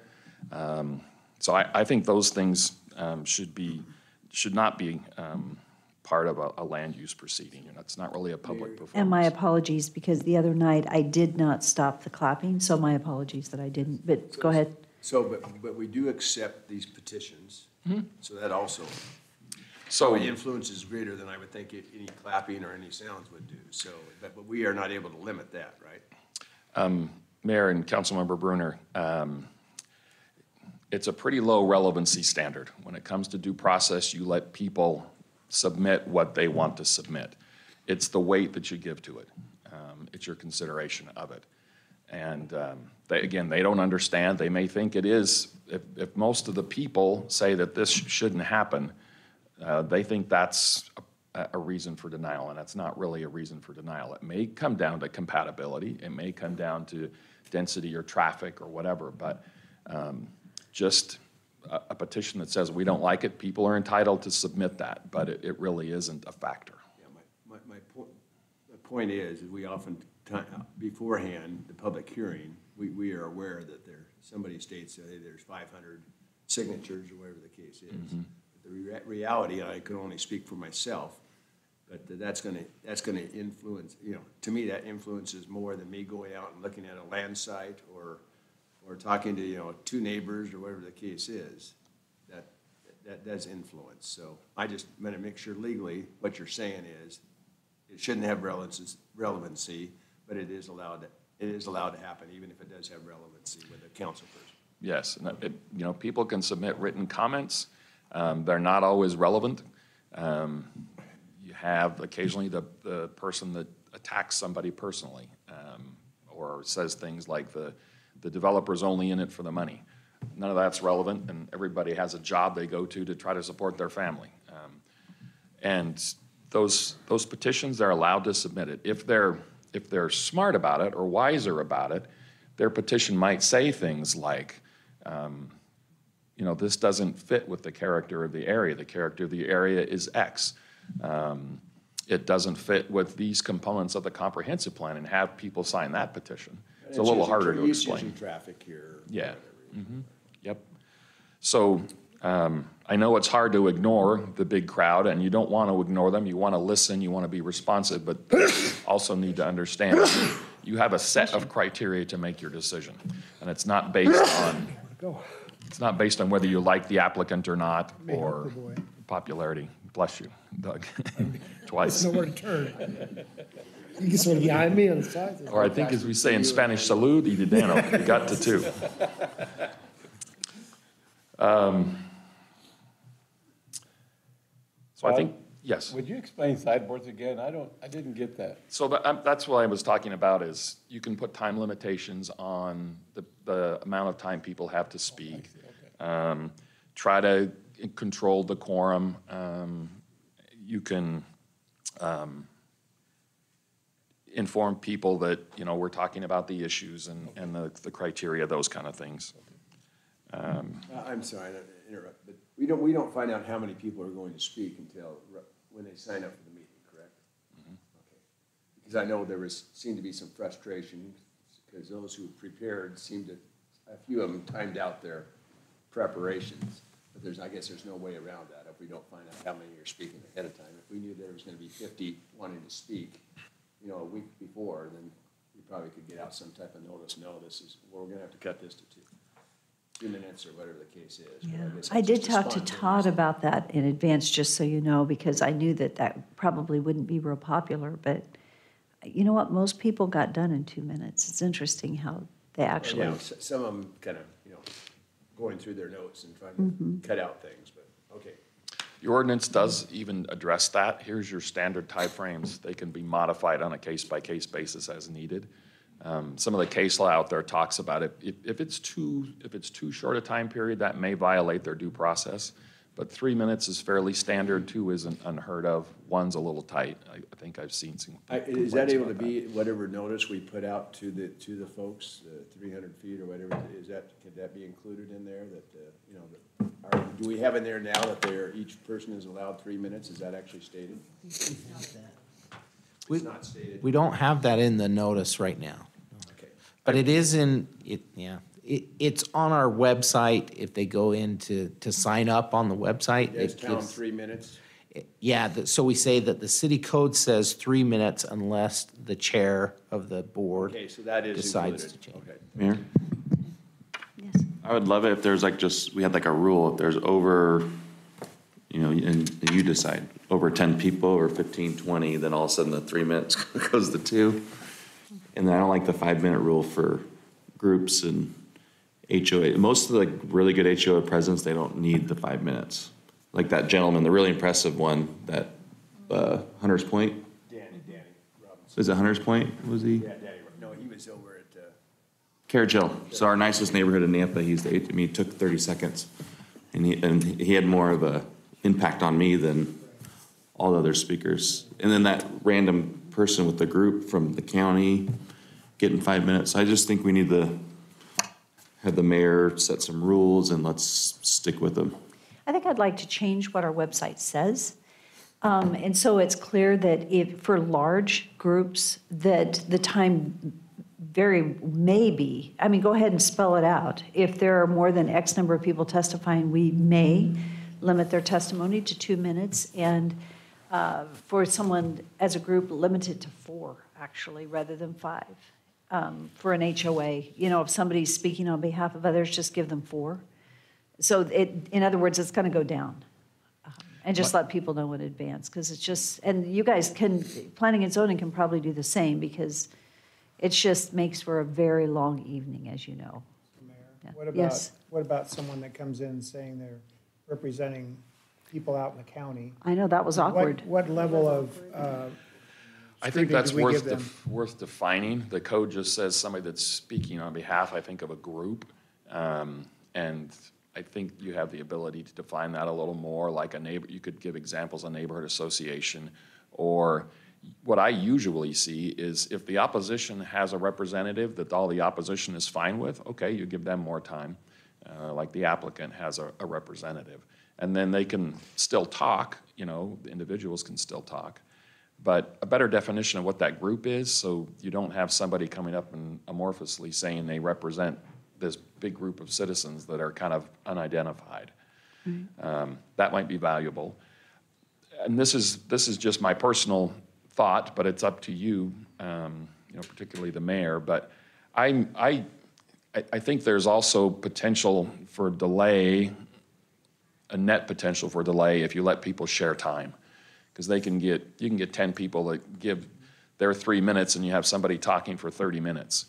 So I think those things should not be part of a land use proceeding. You know, it's not really a public performance. And my apologies, because the other night I did not stop the clapping, so my apologies that I didn't, but go ahead. So, but we do accept these petitions, so that also, So the influence is greater than I would think any clapping or any sounds would do. So, but we are not able to limit that, right? Mayor and Councilmember Brunner, it's a pretty low relevancy standard. When it comes to due process, you let people submit what they want to submit. It's the weight that you give to it. It's your consideration of it. And again, they don't understand. They may think it is. If most of the people say that this shouldn't happen, they think that's a reason for denial, and that's not really a reason for denial. It may come down to compatibility. It may come down to density or traffic or whatever, but just a petition that says we don't like it, people are entitled to submit that, but it really isn't a factor. Yeah, my point is, we often, beforehand, the public hearing, we are aware that somebody states that there's 500 signatures or whatever the case is. The reality, I can only speak for myself, but that's gonna influence, you know, to me, that influences more than me going out and looking at a land site or talking to, you know, two neighbors or whatever the case is. That does influence. So I just want to make sure legally what you're saying is it shouldn't have relevancy, but it is allowed to happen, even if it does have relevancy with a council person. Yes, and you know, people can submit written comments. They're not always relevant. You have occasionally the person that attacks somebody personally, or says things like the developer's only in it for the money. None of that's relevant, and everybody has a job they go to try to support their family. And those petitions, they're allowed to submit it. If they're smart about it or wiser about it, their petition might say things like, you know, this doesn't fit with the character of the area. The character of the area is X. It doesn't fit with these components of the comprehensive plan, and have people sign that petition. It's a little harder to explain. It's traffic here. Yeah. Yep. So I know it's hard to ignore the big crowd, and you don't want to ignore them. You want to listen, you want to be responsive, but also need to understand you have a set of criteria to make your decision. And it's not based on whether you like the applicant or not, or popularity. Bless you, Doug, twice. Nowhere to turn. You can sort of behind me on the side. Or I think, as we say in Spanish, salud y dinero. You got to two. So I think, yes. Would you explain sideboards again? I didn't get that. So that's what I was talking about, is you can put time limitations on the amount of time people have to speak. Try to control the quorum. You can inform people that, you know, we're talking about the issues and the criteria, those kind of things. I'm sorry to interrupt, but we don't find out how many people are going to speak until when they sign up for the meeting, correct? Okay. Because I know seemed to be some frustration, because those who prepared a few of them timed out their preparations. But I guess there's no way around that if we don't find out how many are speaking ahead of time. If we knew there was going to be 50 wanting to speak, you know, a week before, then we probably could get out some type of notice. No, we're going to have to cut this to 2 minutes or whatever the case is. Yeah. I did talk to Todd about that in advance, just so you know, because I knew that probably wouldn't be real popular. But you know what? Most people got done in 2 minutes. It's interesting how they actually. Yeah, some of them kind of, you know, going through their notes and trying to cut out things, but, okay. Your ordinance does even address that. Here's your standard timeframes. They can be modified on a case-by-case basis as needed. Some of the case law out there talks about it. If it's too short a time period, that may violate their due process. But 3 minutes is fairly standard. 2 isn't unheard of. 1's a little tight. I think I've seen some. Is that able to be whatever notice we put out to the folks, 300 feet or whatever? Could that be included in there? That do we have in there now that each person is allowed 3 minutes? Is that actually stated? It's not stated. We don't have that in the notice right now. Okay. But it is in, it's on our website. If they go in to sign up on the website. Does count 3 minutes? Yeah, so we say that the city code says 3 minutes unless the chair of the board Okay, so that is decides included. to change. Okay. Mayor? Yes. I would love it if there's we had a rule, if there's over, and you decide, over 10 people or 15, 20, then all of a sudden the 3 minutes goes to 2. And then I don't like the 5-minute rule for groups and HOA. Most of the really good HOA presidents, they don't need the 5 minutes. Like that gentleman, the really impressive one, that Hunters Point. Danny Robinson. Is it Hunters Point? Was he? Yeah, Danny. No, he was over at. Carriage Hill. So our nicest neighborhood in Nampa, he took 30 seconds. And he had more of a impact on me than all the other speakers. And then that random person with the group from the county getting 5 minutes. I just think we need to have the mayor set some rules and let's stick with them. I think I'd like to change what our website says. And so it's clear that for large groups, that the time go ahead and spell it out. If there are more than X number of people testifying, we may limit their testimony to 2 minutes. And for someone as a group, limited to 4, actually, rather than 5. For an HOA, if somebody's speaking on behalf of others, just give them 4. So in other words, it's going to go down. And just let people know in advance, because it's just, and you guys planning and zoning can probably do the same, because it just makes for a very long evening, as you know. Mayor, Yeah. what about someone that comes in saying they're representing people out in the county? I know, that was awkward. What level of I think scrutiny that's do we give them? worth defining. The code just says somebody that's speaking on behalf, I think, of a group. And I think you have the ability to define that a little more, like you could give examples, a neighborhood association, or what I usually see is if the opposition has a representative that all the opposition is fine with, okay, you give them more time, like the applicant has a representative. And then they can still talk, the individuals can still talk. But a better definition of what that group is, so you don't have somebody coming up and amorphously saying they represent this big group of citizens that are kind of unidentified. That might be valuable. And this is just my personal thought, but it's up to you, particularly the mayor. But I think there's also potential for delay, a net potential for delay if you let people share time, because you can get 10 people that give their 3 minutes and you have somebody talking for 30 minutes.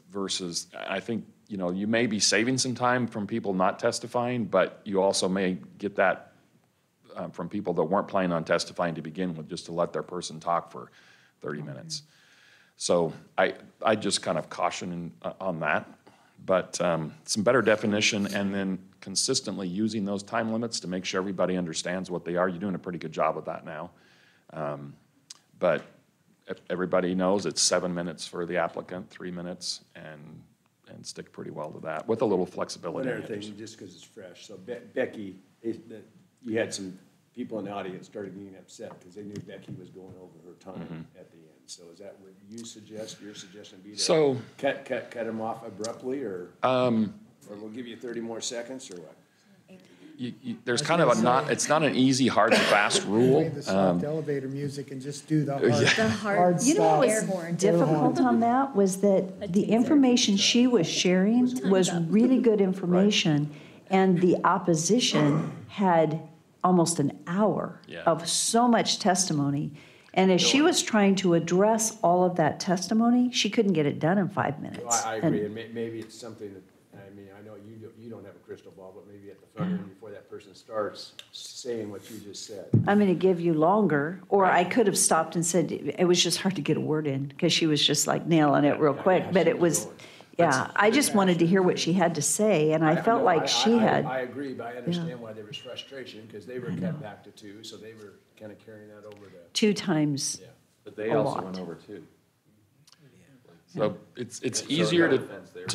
Versus, I think, you may be saving some time from people not testifying, but you also may get that from people that weren't planning on testifying to begin with, just to let their person talk for 30 minutes. So I just kind of caution on that, but some better definition and then consistently using those time limits to make sure everybody understands what they are. You're doing a pretty good job of that now. But everybody knows it's 7 minutes for the applicant, 3 minutes, and stick pretty well to that with a little flexibility. One other thing, just because it's fresh. So Becky, you had some people in the audience started getting upset because they knew Becky was going over her time at the end. So is that what you suggest? Your suggestion be to cut them off abruptly, or we'll give you 30 more seconds, or what? There's kind of it's not an easy, hard and fast rule. Play the soft elevator music and just do the hard, what was difficult on that was that the information she was sharing was really good information, and the opposition had almost an hour of so much testimony. And as she was trying to address all of that testimony, she couldn't get it done in 5 minutes. No, I agree, and maybe it's something that I mean, I know you don't have a crystal ball, but maybe at the front end, before that person starts saying what you just said. I'm going to give you longer, or I could have stopped and said, it was just hard to get a word in, because she was just like nailing it real quick, but it was, yeah, I just wanted to hear what she had to say, and I felt like she had. I agree, but I understand why there was frustration, because they were cut back to 2, so they were kind of carrying that over to. 2 times. Yeah. But they A also lot. went over too. So it's easier to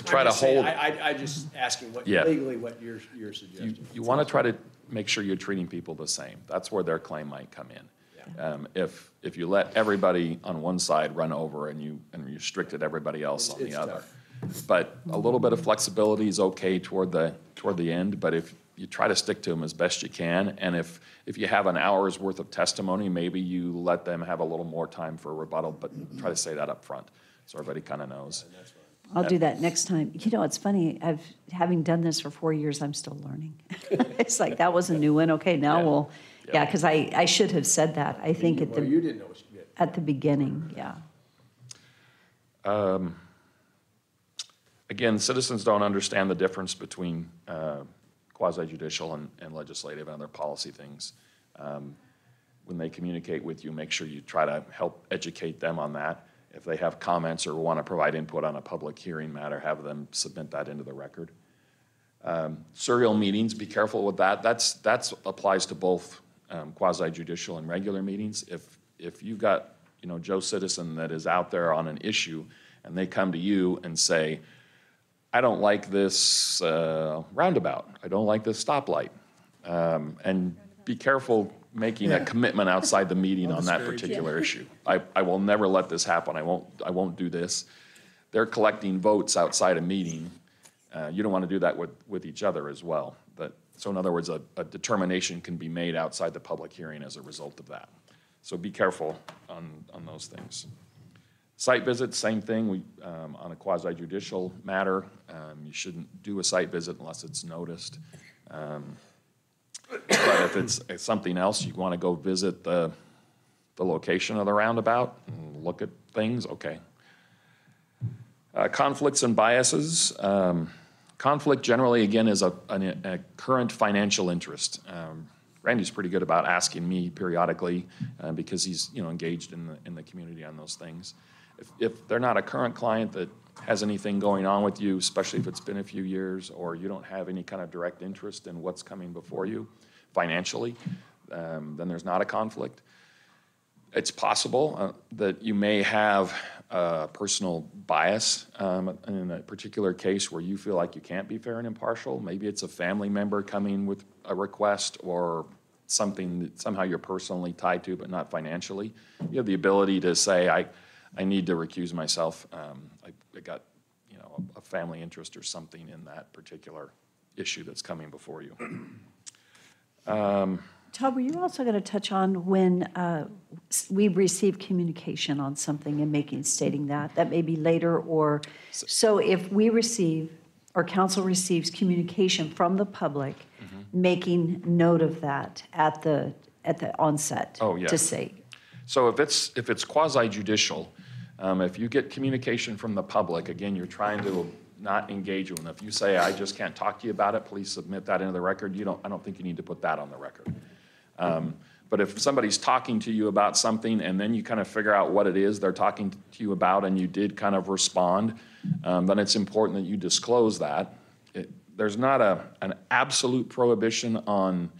try I'm to just saying, hold. I just asking Yeah. legally what you're suggesting. You want to try to make sure you're treating people the same. That's where their claim might come in. If you let everybody on one side run over and you restricted everybody else on the It's other. tough. But a little bit of flexibility is okay toward the end, but if you try to stick to them as best you can, and if you have an hour's worth of testimony, maybe you let them have a little more time for a rebuttal, but try to say that up front, so everybody kind of knows. I'll do that next time. You know, it's funny, having done this for 4 years, I'm still learning. It's like, that was a new one, okay, now we'll, yeah, because I should have said that, I think at Well, you didn't know what you did. at the beginning, yeah. Again, citizens don't understand the difference between quasi-judicial and legislative and other policy things. When they communicate with you, make sure you try to help educate them on that. If they have comments or want to provide input on a public hearing matter, have them submit that into the record. Serial meetings, be careful with that. That's applies to both quasi-judicial and regular meetings. If you've got, Joe Citizen that is out there on an issue and they come to you and say, I don't like this roundabout. I don't like this stoplight. And be careful making a commitment outside the meeting on that particular issue. I will never let this happen. I won't do this. They're collecting votes outside a meeting. You don't want to do that with each other as well. So in other words, a determination can be made outside the public hearing as a result of that. So be careful on those things. Site visits, same thing. On a quasi-judicial matter, you shouldn't do a site visit unless it's noticed. But if it's something else, you want to go visit the location of the roundabout and look at things, okay. Conflicts and biases. Conflict generally, again, is a current financial interest. Randy's pretty good about asking me periodically because he's engaged in the community on those things. If they're not a current client that has anything going on with you, especially if it's been a few years, or you don't have any kind of direct interest in what's coming before you financially, then there's not a conflict. It's possible that you may have a personal bias in a particular case where you feel like you can't be fair and impartial. Maybe it's a family member coming with a request or something that somehow you're personally tied to but not financially. You have the ability to say, I need to recuse myself. I got a family interest or something in that particular issue that's coming before you. Todd, were you also going to touch on when we receive communication on something and stating that may be later, or so if we receive or council receives communication from the public, making note of that at the onset to say. So if it's quasi-judicial, if you get communication from the public, again, you're trying to not engage with them. If you say, I just can't talk to you about it, please submit that into the record. I don't think you need to put that on the record. But if somebody's talking to you about something and then you kind of figure out what it is they're talking to you about and you did kind of respond, then it's important that you disclose that. There's not an absolute prohibition on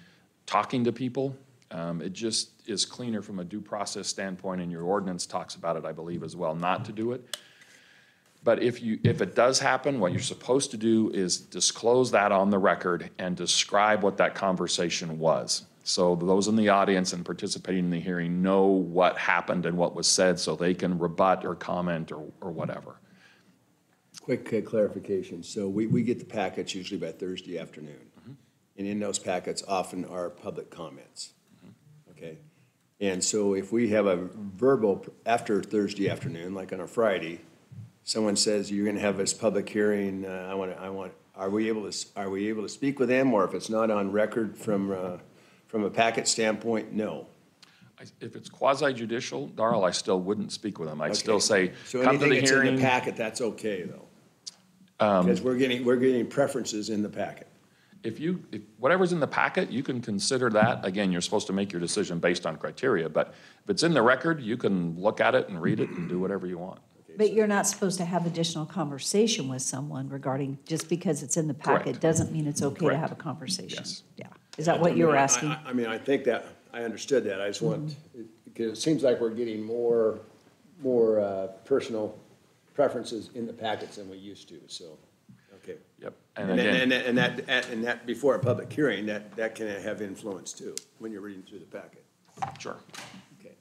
talking to people. It just is cleaner from a due process standpoint, and your ordinance talks about it, I believe, as well, not to do it. But if it does happen, what you're supposed to do is disclose that on the record and describe what that conversation was. So those in the audience and participating in the hearing know what happened and what was said, so they can rebut or comment or whatever. Quick clarification. So we get the packets usually by Thursday afternoon. And in those packets often are public comments. Okay? And so if we have a verbal after Thursday afternoon, like on a Friday, someone says, you're going to have this public hearing, are we able to speak with them? Or if it's not on record from a packet standpoint, no. If it's quasi-judicial, Darrell, I still wouldn't speak with them. I'd Okay. still say, So come to the anything that's in hearing. the packet, that's okay, though? Because we're getting preferences in the packet. If whatever's in the packet, you can consider that. Again, you're supposed to make your decision based on criteria, but if it's in the record, you can look at it and read it and do whatever you want. But you're not supposed to have additional conversation with someone regarding, just because it's in the packet, Correct. doesn't mean it's okay to Correct. have a conversation. Yes. Yeah. Is that what you were asking? I mean, I think that, I understood that. I just want, because it seems like we're getting more personal preferences in the packets than we used to, so, okay. Yep. And that, before a public hearing, that can have influence too, when you're reading through the packet. Sure. Okay.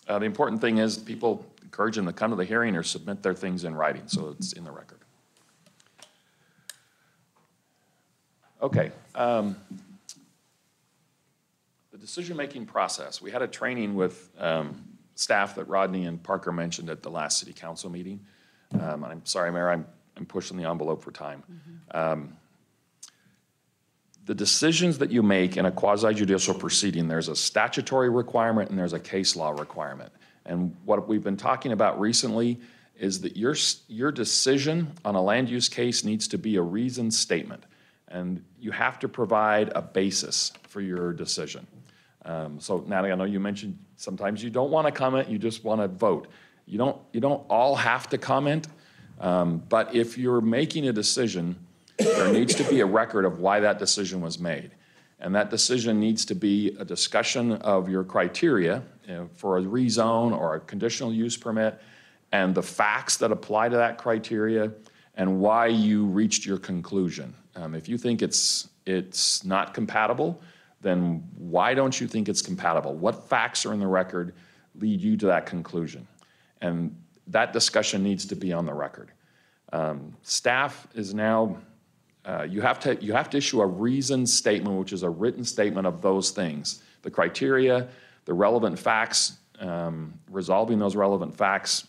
The important thing is people encourage them to come to the hearing or submit their things in writing, so it's in the record. Okay. The decision-making process. We had a training with staff that Rodney and Parker mentioned at the last city council meeting. I'm sorry, Mayor, I'm pushing the envelope for time. The decisions that you make in a quasi-judicial proceeding, there's a statutory requirement and there's a case law requirement. And what we've been talking about recently is that your decision on a land use case needs to be a reasoned statement. And you have to provide a basis for your decision. So Natalie, I know you mentioned sometimes you don't want to comment, you just want to vote. You don't all have to comment, but if you're making a decision, there needs to be a record of why that decision was made. And that decision needs to be a discussion of your criteria for a rezone or a conditional use permit and the facts that apply to that criteria and why you reached your conclusion. If you think it's not compatible, then why don't you think it's compatible? What facts are in the record lead you to that conclusion? And that discussion needs to be on the record. Staff is now, you have to issue a reasoned statement, which is a written statement of those things. The criteria, the relevant facts, resolving those relevant facts,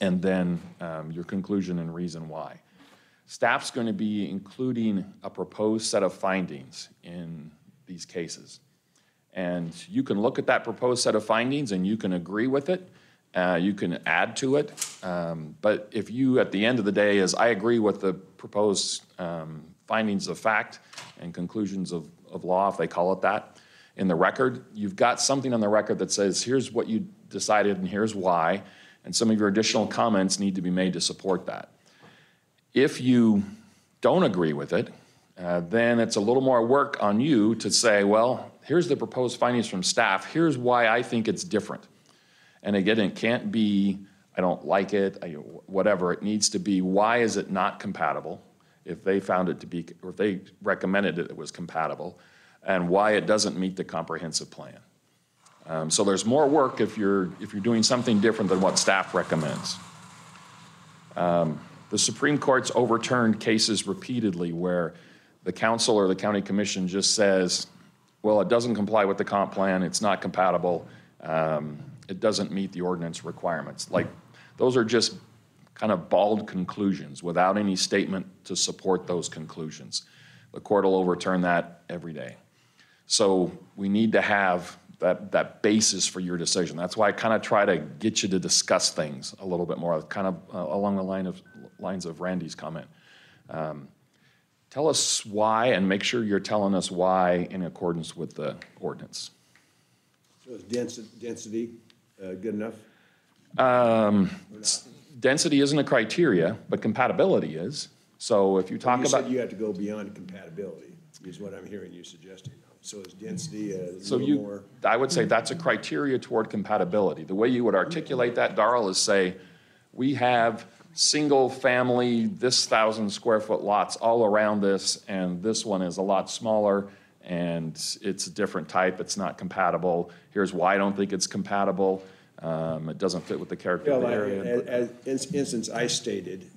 and then your conclusion and reason why. Staff's going to be including a proposed set of findings in these cases. And you can look at that proposed set of findings and you can agree with it. You can add to it. But if you, at the end of the day, is I agree with the proposed findings of fact and conclusions of law, if they call it that, in the record, you've got something on the record that says, here's what you decided and here's why, and some of your additional comments need to be made to support that. If you don't agree with it, then it's a little more work on you to say, well, here's the proposed findings from staff, here's why I think it's different. And again, it can't be, I don't like it, whatever, it needs to be, why is it not compatible? If they found it to be, or if they recommended it was compatible, and why it doesn't meet the comprehensive plan. So there's more work if you're doing something different than what staff recommends. The Supreme Court's overturned cases repeatedly where the council or the county commission just says, well, it doesn't comply with the comp plan, it's not compatible, it doesn't meet the ordinance requirements. Like, those are just kind of bald conclusions without any statement to support those conclusions. The court will overturn that every day. So we need to have that basis for your decision. That's why I kind of try to get you to discuss things a little bit more, kind of along the lines of Randy's comment. Tell us why and make sure you're telling us why in accordance with the ordinance. So is density good enough? Density isn't a criteria, but compatibility is. So if you talk about... You said you have to go beyond compatibility, is what I'm hearing you suggesting. So is density a little more... I would say that's a criteria toward compatibility. The way you would articulate that, Darrell, is say, we have single family, this 1,000 square foot lots all around this, and this one is a lot smaller, and it's a different type, it's not compatible. Here's why I don't think it's compatible. It doesn't fit with the character of the area. As instance I stated,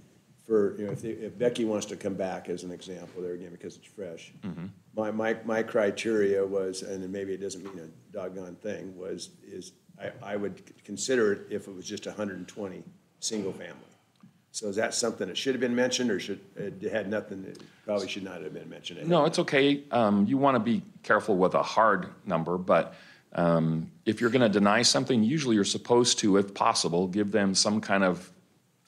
for, if Becky wants to come back as an example there again, because it's fresh, my criteria was, and maybe it doesn't mean a doggone thing, I would consider it if it was just 120 single family. So is that something that should have been mentioned, or it had nothing, that probably should not have been mentioned? No, it's okay. You want to be careful with a hard number, but if you're going to deny something, usually you're supposed to, if possible, give them some kind of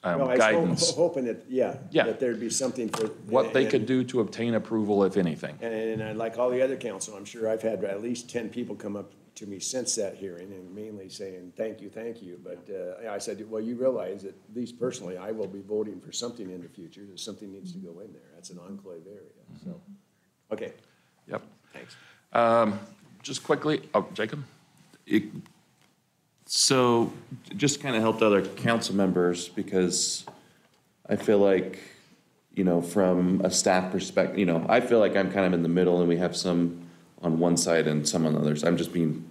Well, I was guidance, hoping that, Yeah. that there'd be something for. what they could do to obtain approval, if anything. And like all the other council, I'm sure I've had at least 10 people come up to me since that hearing and mainly saying, thank you. But I said, well, you realize that at least personally, I will be voting for something in the future, that something needs to go in there. That's an enclave area, so, okay. Yep. Thanks. Just quickly, Jacob? So just kind of helped other council members because I feel like, from a staff perspective, I feel like I'm kind of in the middle and we have some on one side and some on the others. I'm just being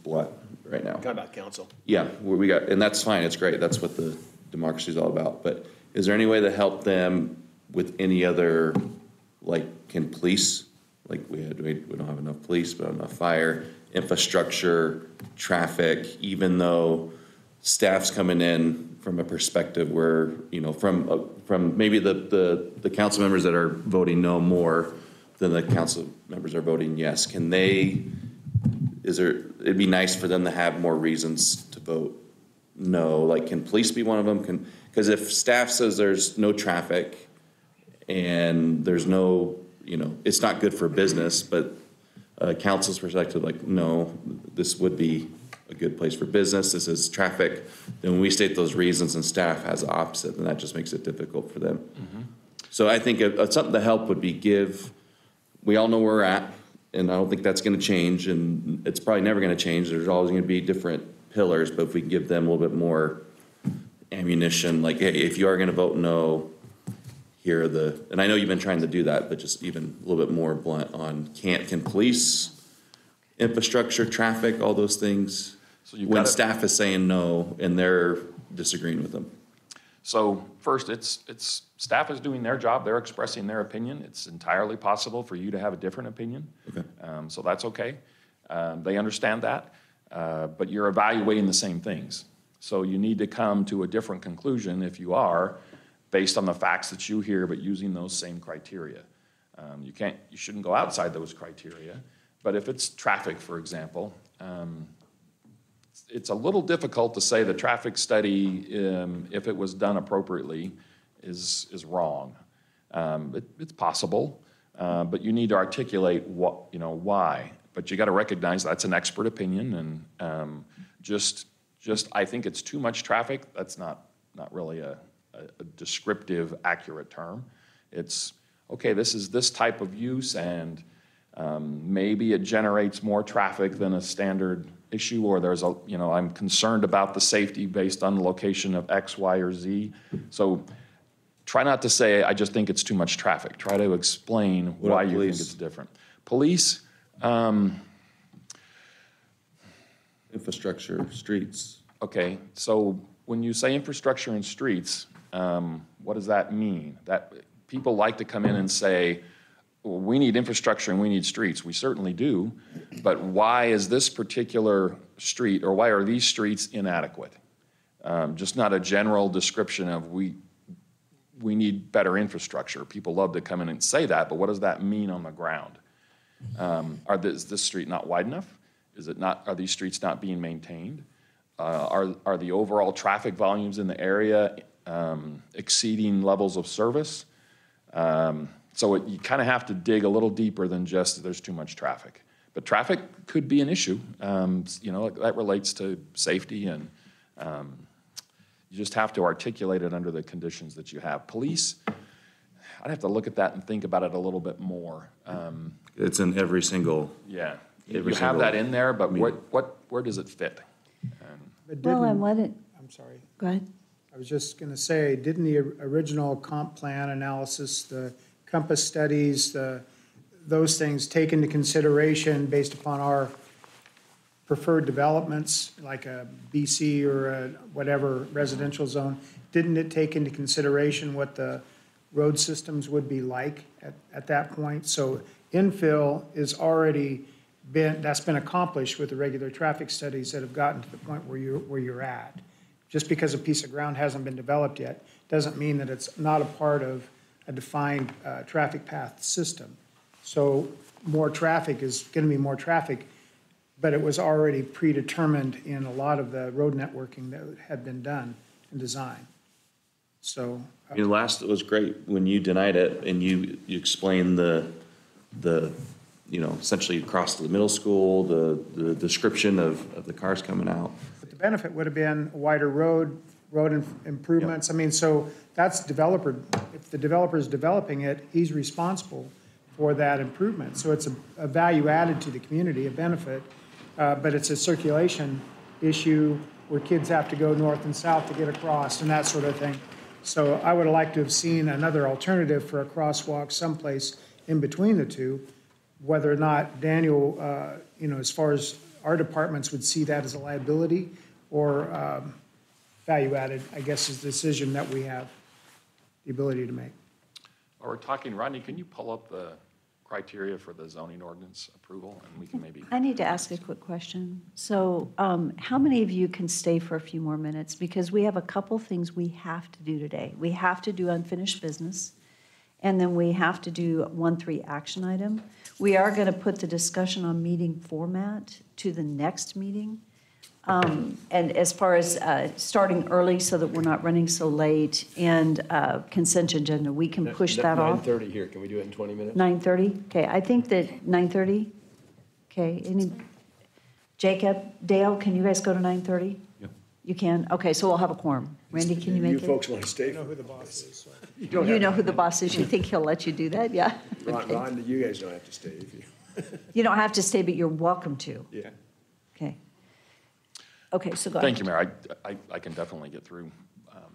blunt right now. Talking about council. Yeah, we got, and that's fine, it's great, that's what the democracy is all about. But is there any way to help them with any other, like, can police, like we don't have enough police, but enough fire, infrastructure, traffic, even though staff's coming in from a perspective where, from maybe the council members that are voting no more than the council members are voting yes. It'd be nice for them to have more reasons to vote no, like can police be one of them? Because if staff says there's no traffic and there's no, it's not good for business, but council's perspective, like, no, this would be a good place for business, this is traffic, then when we state those reasons and staff has the opposite, then that just makes it difficult for them. So I think something to help would be we all know where we're at, and I don't think that's gonna change, and it's probably never gonna change, there's always gonna be different pillars, but if we can give them a little bit more ammunition, like, hey, if you are gonna vote no, here are and I know you've been trying to do that, but just even a little bit more blunt on can police, infrastructure, traffic, all those things, when staff is saying no and they're disagreeing with them. So first, it's staff is doing their job. They're expressing their opinion. It's entirely possible for you to have a different opinion. Okay. So that's okay. They understand that, but you're evaluating the same things. So you need to come to a different conclusion if you are, based on the facts that you hear, but using those same criteria. You shouldn't go outside those criteria. But if it's traffic, for example, it's a little difficult to say the traffic study, if it was done appropriately, is wrong. It's possible, but you need to articulate why. But you got to recognize that's an expert opinion, and I think it's too much traffic. That's not really a descriptive, accurate term. It's okay. This is this type of use, and maybe it generates more traffic than a standard issue, or there's I'm concerned about the safety based on the location of X, Y, or Z. So try not to say, I just think it's too much traffic. Try to explain why you think it's different. Police. Infrastructure, streets. Okay, so when you say infrastructure and streets, what does that mean? That people like to come in and say, well, we need infrastructure and we need streets. We certainly do, but why is this particular street, or why are these streets inadequate? Just not a general description of we need better infrastructure. People love to come in and say that, but what does that mean on the ground? Is this street not wide enough? Are these streets not being maintained? Are the overall traffic volumes in the area exceeding levels of service? So you kind of have to dig a little deeper than just there's too much traffic. But traffic could be an issue. That relates to safety, and you just have to articulate it under the conditions that you have. Police, I'd have to look at that and think about it a little bit more. It's in every single. Yeah, you have that in there, but where does it fit? I'm sorry. Go ahead. I was just going to say, didn't the original comp plan analysis, the Compass studies, those things take into consideration based upon our preferred developments, like a BC or a whatever residential zone, didn't it take into consideration what the road systems would be like at that point? So infill is already that's been accomplished with the regular traffic studies that have gotten to the point where you're at. Just because a piece of ground hasn't been developed yet doesn't mean that it's not a part of a defined traffic path system. So more traffic is going to be more traffic, but it was already predetermined in a lot of the road networking that had been done and designed. So, I mean, last, it was great when you denied it and you explained the, essentially across the middle school, the description of the cars coming out. but the benefit would have been a wider road improvements. I mean, so that's developer, if the developer's developing it, he's responsible for that improvement. So it's a value added to the community, a benefit, but it's a circulation issue where kids have to go north and south to get across and that sort of thing. So I would have liked to have seen another alternative for a crosswalk someplace in between the two, whether or not Daniel, as far as our departments would see that as a liability or value added, I guess, is the decision that we have the ability to make. While we're talking, Rodney, can you pull up the criteria for the zoning ordinance approval, and we can maybe. I need to ask a quick question. So how many of you can stay for a few more minutes? Because we have a couple things we have to do today. We have to do unfinished business, and then we have to do 1-3 action item. We are going to put the discussion on meeting format to the next meeting. And as far as starting early so that we're not running so late, and consent agenda, we can push that off. 9:30 here, can we do it in 20 minutes? 9:30? Okay, I think that 9:30? Okay, Jacob, Dale, can you guys go to 9:30? Yep. You can? Okay, so we'll have a quorum. Randy, can you make it? You folks want to stay? You know who the boss is. You know who the boss is, you think he'll let you do that? Yeah? Okay. Ron, you guys don't have to stay if you. You don't have to stay, but you're welcome to. Yeah. Okay. Okay, so go ahead. Thank you, Mayor. I can definitely get through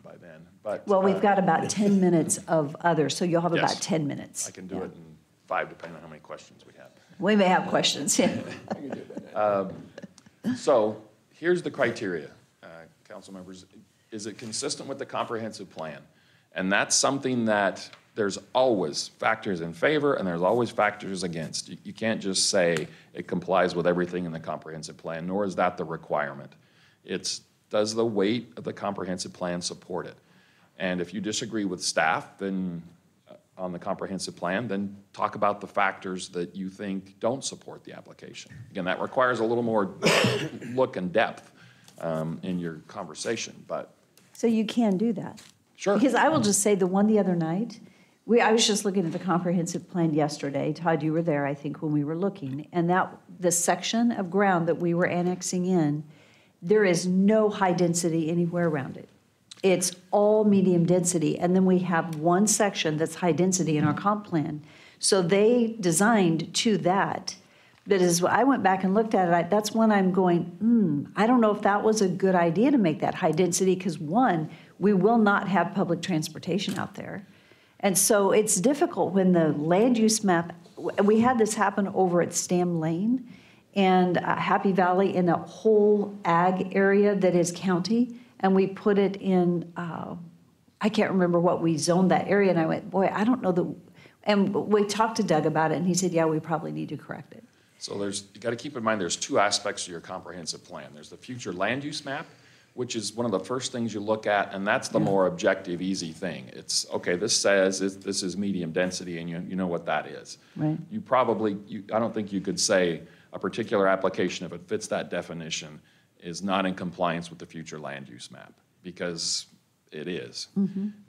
by then, but. Well, we've got about 10 minutes of others, so you'll have about Yes. 10 minutes. I can do it in 5, depending on how many questions we have. We may have questions, yeah. So here's the criteria, council members. Is it consistent with the comprehensive plan? And that's something that there's always factors in favor and there's always factors against. You can't just say it complies with everything in the comprehensive plan, nor is that the requirement. It's, does the weight of the comprehensive plan support it? And if you disagree with staff, then on the comprehensive plan, then talk about the factors that you think don't support the application. Again, that requires a little more look and depth in your conversation, but. So you can do that? Sure. Because I will just say, the one the other night, I was just looking at the comprehensive plan yesterday. Todd, you were there, I think, when we were looking. And the section of ground that we were annexing in, there is no high density anywhere around it. It's all medium density. And then we have one section that's high density in our comp plan. So they designed to that. But as I went back and looked at it, that's when I'm going, I don't know if that was a good idea to make that high density, because one, we will not have public transportation out there. And so it's difficult when the land use map, we had this happen over at Stam Lane and Happy Valley, in a whole ag area that is county, and we put it in, I can't remember what we zoned that area, and I went, boy, I don't know and we talked to Doug about it, and he said, yeah, we probably need to correct it. So you got to keep in mind, there's two aspects to your comprehensive plan. There's the future land use map, which is one of the first things you look at, and that's the more objective, easy thing. It's, okay, this says this is medium density, and you know what that is. Right. I don't think you could say a particular application, if it fits that definition, is not in compliance with the future land use map, because it is.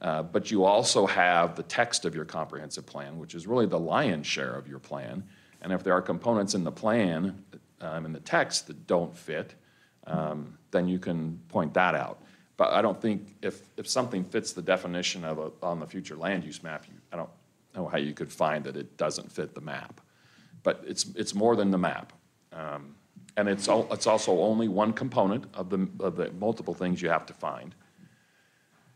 But you also have the text of your comprehensive plan, which is really the lion's share of your plan. And if there are components in the plan, in the text that don't fit, then you can point that out. But I don't think if something fits the definition of on the future land use map, I don't know how you could find that it doesn't fit the map. But it's more than the map. And it's also only one component of the multiple things you have to find.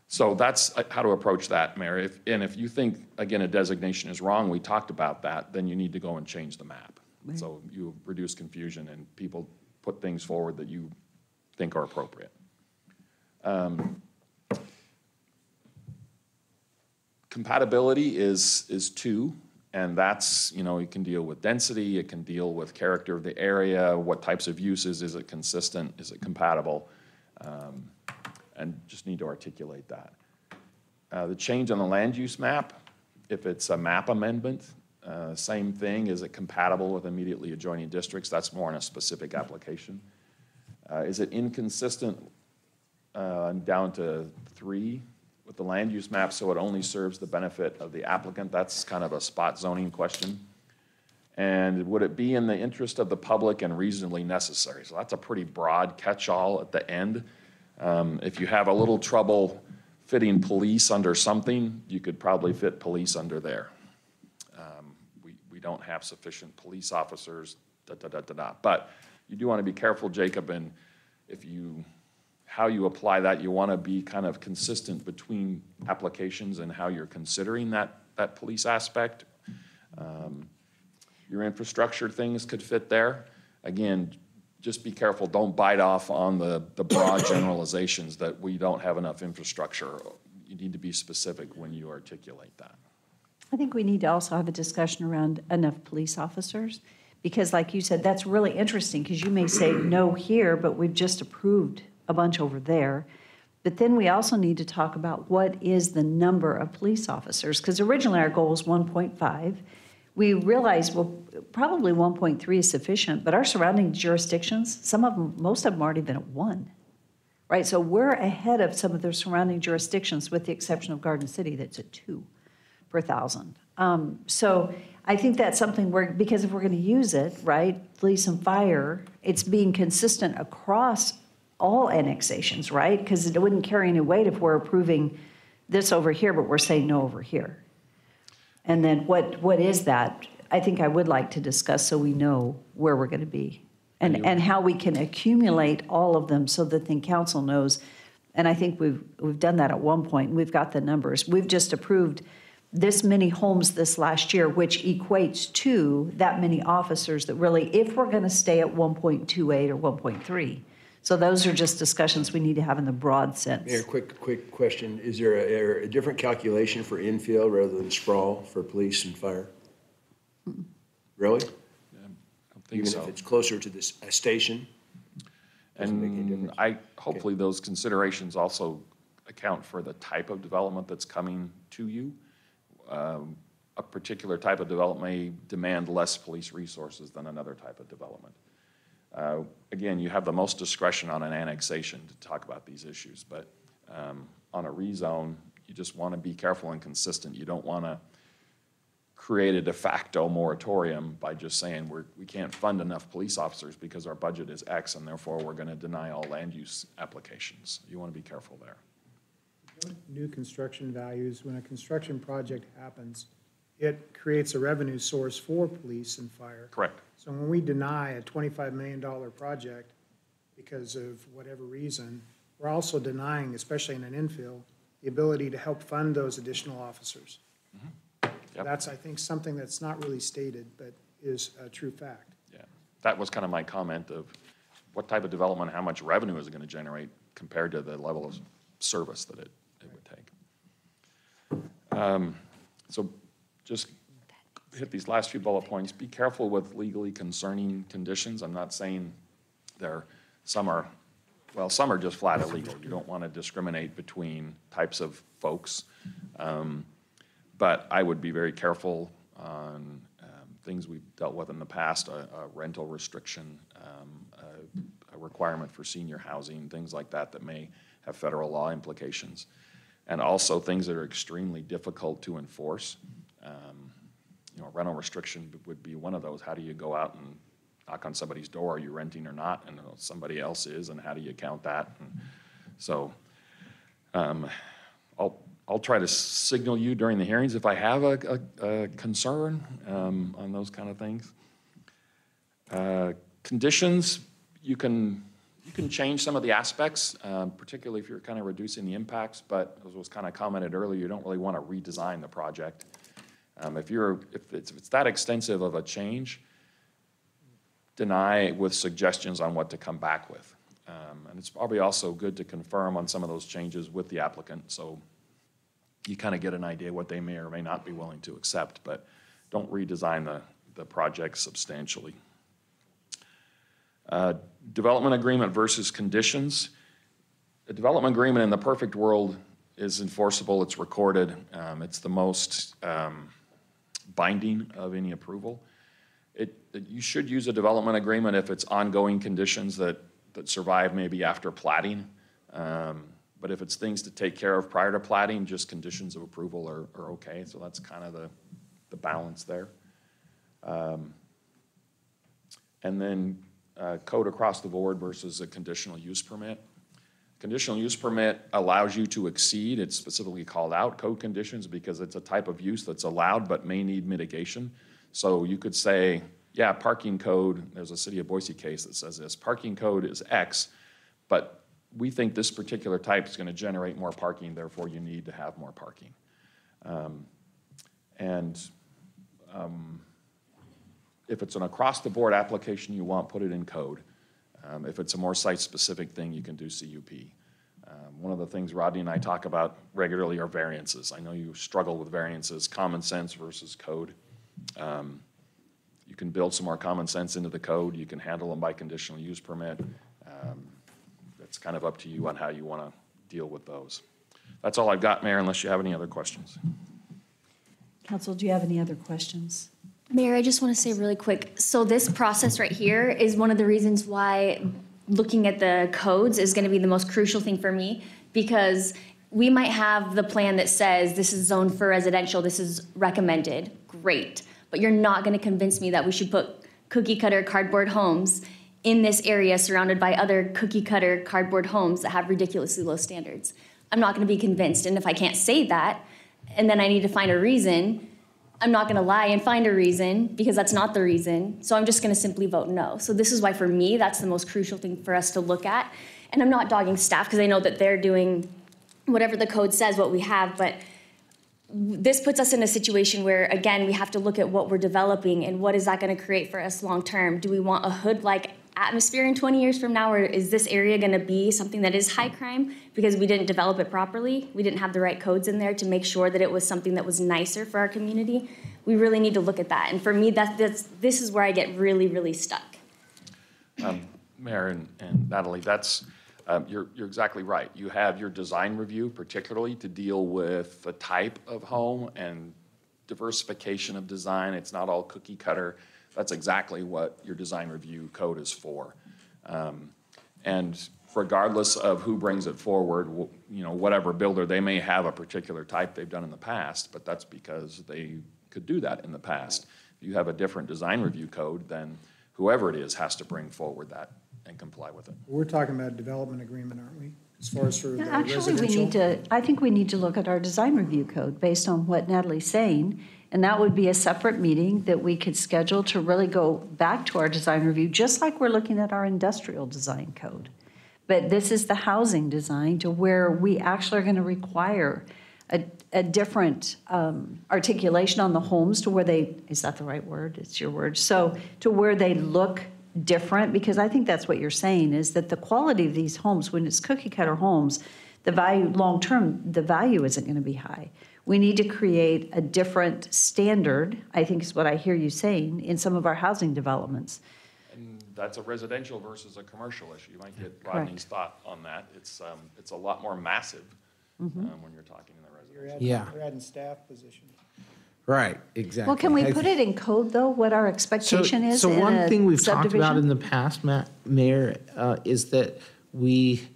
So that's how to approach that, Mayor. If you think, again, a designation is wrong, we talked about that, then you need to go and change the map. Right. So you reduce confusion and people put things forward that you think are appropriate. Compatibility is two, and that's, you can deal with density, it can deal with character of the area, what types of uses, is it consistent, is it compatible? And just need to articulate that. The change on the land use map, if it's a map amendment, same thing, is it compatible with immediately adjoining districts? That's more in a specific application. Is it inconsistent down to 3 with the land use map so it only serves the benefit of the applicant? That's kind of a spot zoning question. And would it be in the interest of the public and reasonably necessary? So that's a pretty broad catch-all at the end. If you have a little trouble fitting police under something, you could probably fit police under there. We don't have sufficient police officers, da-da-da-da-da. But you do want to be careful, Jacob, and how you apply that, you want to be kind of consistent between applications and how you're considering that police aspect. Your infrastructure things could fit there. Again, just be careful, don't bite off on the broad generalizations that we don't have enough infrastructure. You need to be specific when you articulate that. I think we need to also have a discussion around enough police officers, because like you said, that's really interesting, because you may say no here, but we've just approved a bunch over there. But then we also need to talk about what is the number of police officers, because originally our goal was 1.5. We realized, well, probably 1.3 is sufficient, but our surrounding jurisdictions, most of them already been at 1, right? So we're ahead of some of their surrounding jurisdictions, with the exception of Garden City, that's at 2 per 1,000. So I think that's something because if we're going to use it, right, police and fire, it's being consistent across all annexations, right? Because it wouldn't carry any weight if we're approving this over here, but we're saying no over here. And then what is that? I think I would like to discuss so we know where we're going to be and how we can accumulate all of them so that the council knows. And I think we've done that at one point. We've got the numbers. We've just approved this many homes this last year, which equates to that many officers that really, if we're going to stay at 1.28 or 1.3. So those are just discussions we need to have in the broad sense. Mayor, quick question. Is there a different calculation for infill rather than sprawl for police and fire? Really? I don't think Even so. if it's closer to this station? And hopefully those considerations also account for the type of development that's coming to you. A particular type of development may demand less police resources than another type of development. Again, you have the most discretion on an annexation to talk about these issues, but on a rezone, you just want to be careful and consistent. You don't want to create a de facto moratorium by just saying we can't fund enough police officers because our budget is X and therefore we're going to deny all land use applications. You want to be careful there. New construction values, when a construction project happens, it creates a revenue source for police and fire. Correct. So when we deny a $25 million project because of whatever reason, we're also denying, especially in an infill, the ability to help fund those additional officers. Mm-hmm. Yep. That's, I think, something that's not really stated, but is a true fact. Yeah, that was kind of my comment of what type of development, how much revenue is it going to generate compared to the level of service that it would take. So just hit these last few bullet points. Be careful with legally concerning conditions. I'm not saying some are just flat illegal. You don't want to discriminate between types of folks. But I would be very careful on things we've dealt with in the past, a rental restriction, a requirement for senior housing, things like that may have federal law implications. And also things that are extremely difficult to enforce. A rental restriction would be one of those. How do you go out and knock on somebody's door? Are you renting or not? And somebody else is, and how do you count that? And so I'll try to signal you during the hearings if I have a concern on those kind of things. Conditions, you can change some of the aspects, particularly if you're kind of reducing the impacts, but as was kind of commented earlier, you don't really want to redesign the project. If it's that extensive of a change, deny with suggestions on what to come back with. And it's probably also good to confirm on some of those changes with the applicant, so you kind of get an idea what they may or may not be willing to accept, but don't redesign the project substantially. Development agreement versus conditions. A development agreement in the perfect world is enforceable, it's recorded, it's the most binding of any approval. You should use a development agreement if it's ongoing conditions that survive maybe after platting, But if it's things to take care of prior to plating, just conditions of approval are okay. So that's kind of the balance there. And then code across the board versus a conditional use permit. Conditional use permit allows you to exceed, it's specifically called out, code conditions, because it's a type of use that's allowed but may need mitigation. So you could say, yeah, parking code, there's a City of Boise case that says this, parking code is X, but we think this particular type is going to generate more parking, therefore you need to have more parking. If it's an across-the-board application you want, put it in code. If it's a more site-specific thing, you can do CUP. One of the things Rodney and I talk about regularly are variances. I know you struggle with variances, common sense versus code. You can build some more common sense into the code. You can handle them by conditional use permit. It's kind of up to you on how you want to deal with those. That's all I've got, Mayor, unless you have any other questions. Council, do you have any other questions? Mayor, I just want to say really quick, so this process right here is one of the reasons why looking at the codes is going to be the most crucial thing for me, because we might have the plan that says this is zoned for residential, this is recommended, great, but you're not going to convince me that we should put cookie cutter cardboard homes in this area surrounded by other cookie cutter cardboard homes that have ridiculously low standards. I'm not going to be convinced, and if I can't say that, and then I need to find a reason, I'm not going to lie and find a reason, because that's not the reason. So I'm just going to simply vote no. So this is why, for me, that's the most crucial thing for us to look at. And I'm not dogging staff, because I know that they're doing whatever the code says, what we have. But this puts us in a situation where, again, we have to look at what we're developing and what is that going to create for us long term. Do we want a hood-like atmosphere in 20 years from now, or is this area going to be something that is high crime because we didn't develop it properly? We didn't have the right codes in there to make sure that it was something that was nicer for our community. We really need to look at that. And for me, this is where I get really, really stuck. Mayor and Natalie, that's, you're exactly right. You have your design review, particularly to deal with the type of home and diversification of design. It's not all cookie cutter. That's exactly what your design review code is for. And regardless of who brings it forward, whatever builder, they may have a particular type they've done in the past, but that's because they could do that in the past. If you have a different design review code, then whoever it is has to bring forward that and comply with it. We're talking about a development agreement, aren't we? As far as for the Actually, residential? I think we need to look at our design review code based on what Natalie's saying. And that would be a separate meeting that we could schedule to really go back to our design review, just like we're looking at our industrial design code. But this is the housing design, to where we actually are going to require a different articulation on the homes, to where they, is that the right word? It's your word. So to where they look different, because I think that's what you're saying, is that the quality of these homes, when it's cookie cutter homes, the value, long-term, the value isn't going to be high. We need to create a different standard, I think is what I hear you saying, in some of our housing developments. And that's a residential versus a commercial issue. You might get Rodney's thought on that. It's a lot more massive when you're talking in the residential. You're adding staff positions. Right, exactly. Well, can we put it in code, though, what our expectation is So in one thing a we've talked about subdivision? in the past, Mayor, is that we,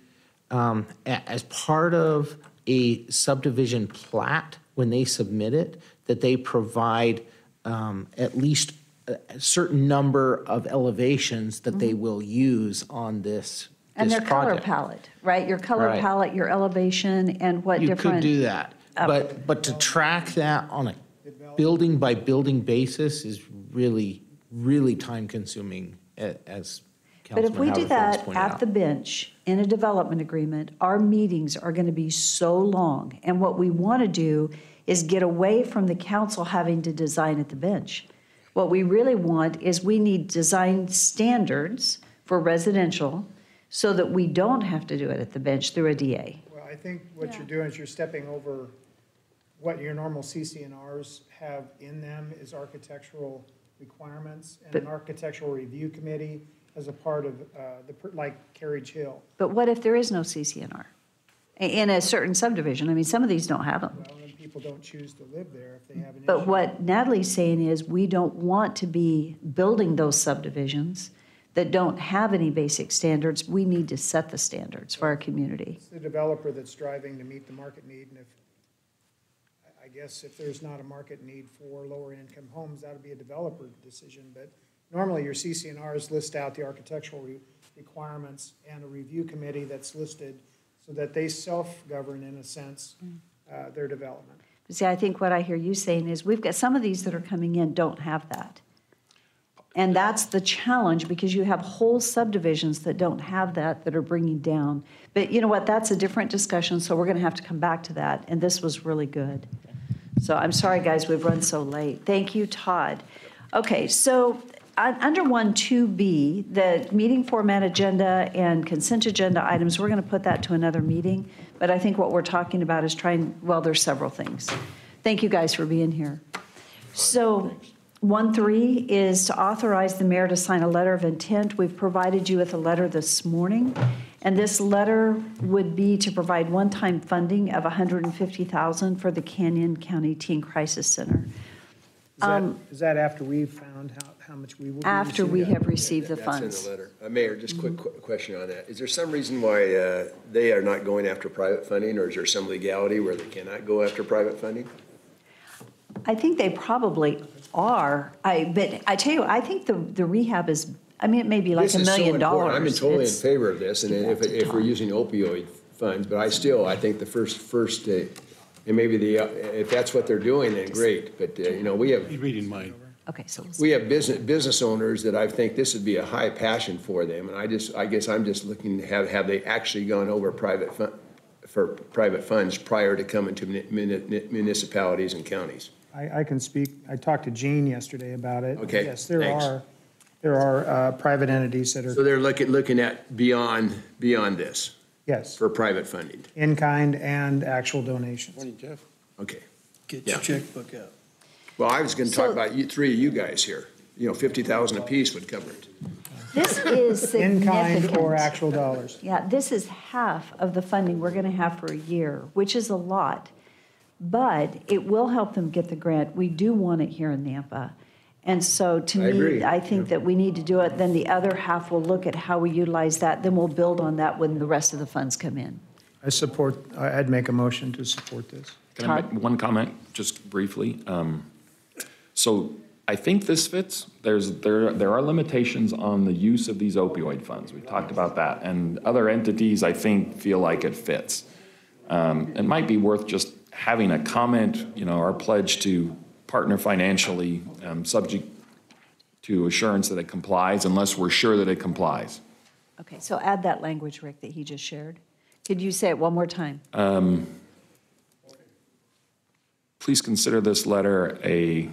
as part of a subdivision plat, when they submit it, that they provide at least a certain number of elevations that they will use on this And their color project. palette, right? Your color Right. palette, your elevation, and what You different. could do that, but to track that on a building by building basis is really, really time consuming, as But if Councilman we do Haverford has that pointed at out. the bench in a development agreement, our meetings are going to be so long. And what we want to do is get away from the council having to design at the bench. What we really want is we need design standards for residential so that we don't have to do it at the bench through a DA. Well, I think what you're doing is you're stepping over what your normal CCNRs have in them is architectural requirements, and an architectural review committee as a part of like Carriage Hill. But what if there is no CCNR in a certain subdivision? I mean, some of these don't have them. Well, then people don't choose to live there if they have an issue. But what Natalie's saying is, we don't want to be building those subdivisions that don't have any basic standards, we need to set the standards for our community. It's the developer that's driving to meet the market need, and I guess if there's not a market need for lower income homes, that'll be a developer decision, but normally your CCNRs list out the architectural requirements and a review committee that's listed so that they self-govern, in a sense, their development. See, I think what I hear you saying is we've got some of these that are coming in don't have that. And that's the challenge, because you have whole subdivisions that don't have that are bringing down. But you know what, that's a different discussion, so we're going to have to come back to that. And this was really good. So I'm sorry, guys, we've run so late. Thank you, Todd. Okay, so under 1.2b, the meeting format agenda and consent agenda items, we're going to put that to another meeting. But I think what we're talking about is well, there's several things. Thank you guys for being here. So 1.3 is to authorize the mayor to sign a letter of intent. We've provided you with a letter this morning. And this letter would be to provide one-time funding of $150,000 for the Canyon County Teen Crisis Center. Is that after we've found how much we will be After we receiving? have received the That's funds. in the letter. Mayor, just quick question on that. Is there some reason why they are not going after private funding, or is there some legality where they cannot go after private funding? I think they probably are. But I tell you, I think the rehab is, I mean, it may be like This $1 is so million. important. I'm totally in It's- favor of this, and Give that to if we're Tom. using opioid funds, but I think the first, and maybe if that's what they're doing, then great. But, we have. He's reading mine. Okay, so We have business owners that I think this would be a high passion for them, and I guess I'm just looking to have they actually gone over for private funds prior to coming to municipalities and counties? I can speak, I talked to Gene yesterday about it. Okay, Yes, thanks. there are private entities that So are, they're looking at beyond this yes, for private funding. in-kind and actual donations. Morning, Jeff. Okay. Get Yeah. your checkbook out. Well, I was going to talk So- about three of you guys here. 50,000 apiece would cover it. this is In-kind significant. or actual dollars. Yeah, this is half of the funding we're going to have for a year, which is a lot. But it will help them get the grant. We do want it here in Nampa. And so to I agree. me, I think that we need to do it. Then the other half will look at how we utilize that. Then we'll build on that when the rest of the funds come in. I'd make a motion to support this. Can I make one comment, just briefly? So I think this fits. There are limitations on the use of these opioid funds. We talked about that. And other entities, I think, feel like it fits. It might be worth just having a comment, our pledge to partner financially, subject to assurance that it complies, unless we're sure that it complies. Okay, so add that language, Rick, that he just shared. Could you say it one more time? Please consider this letter a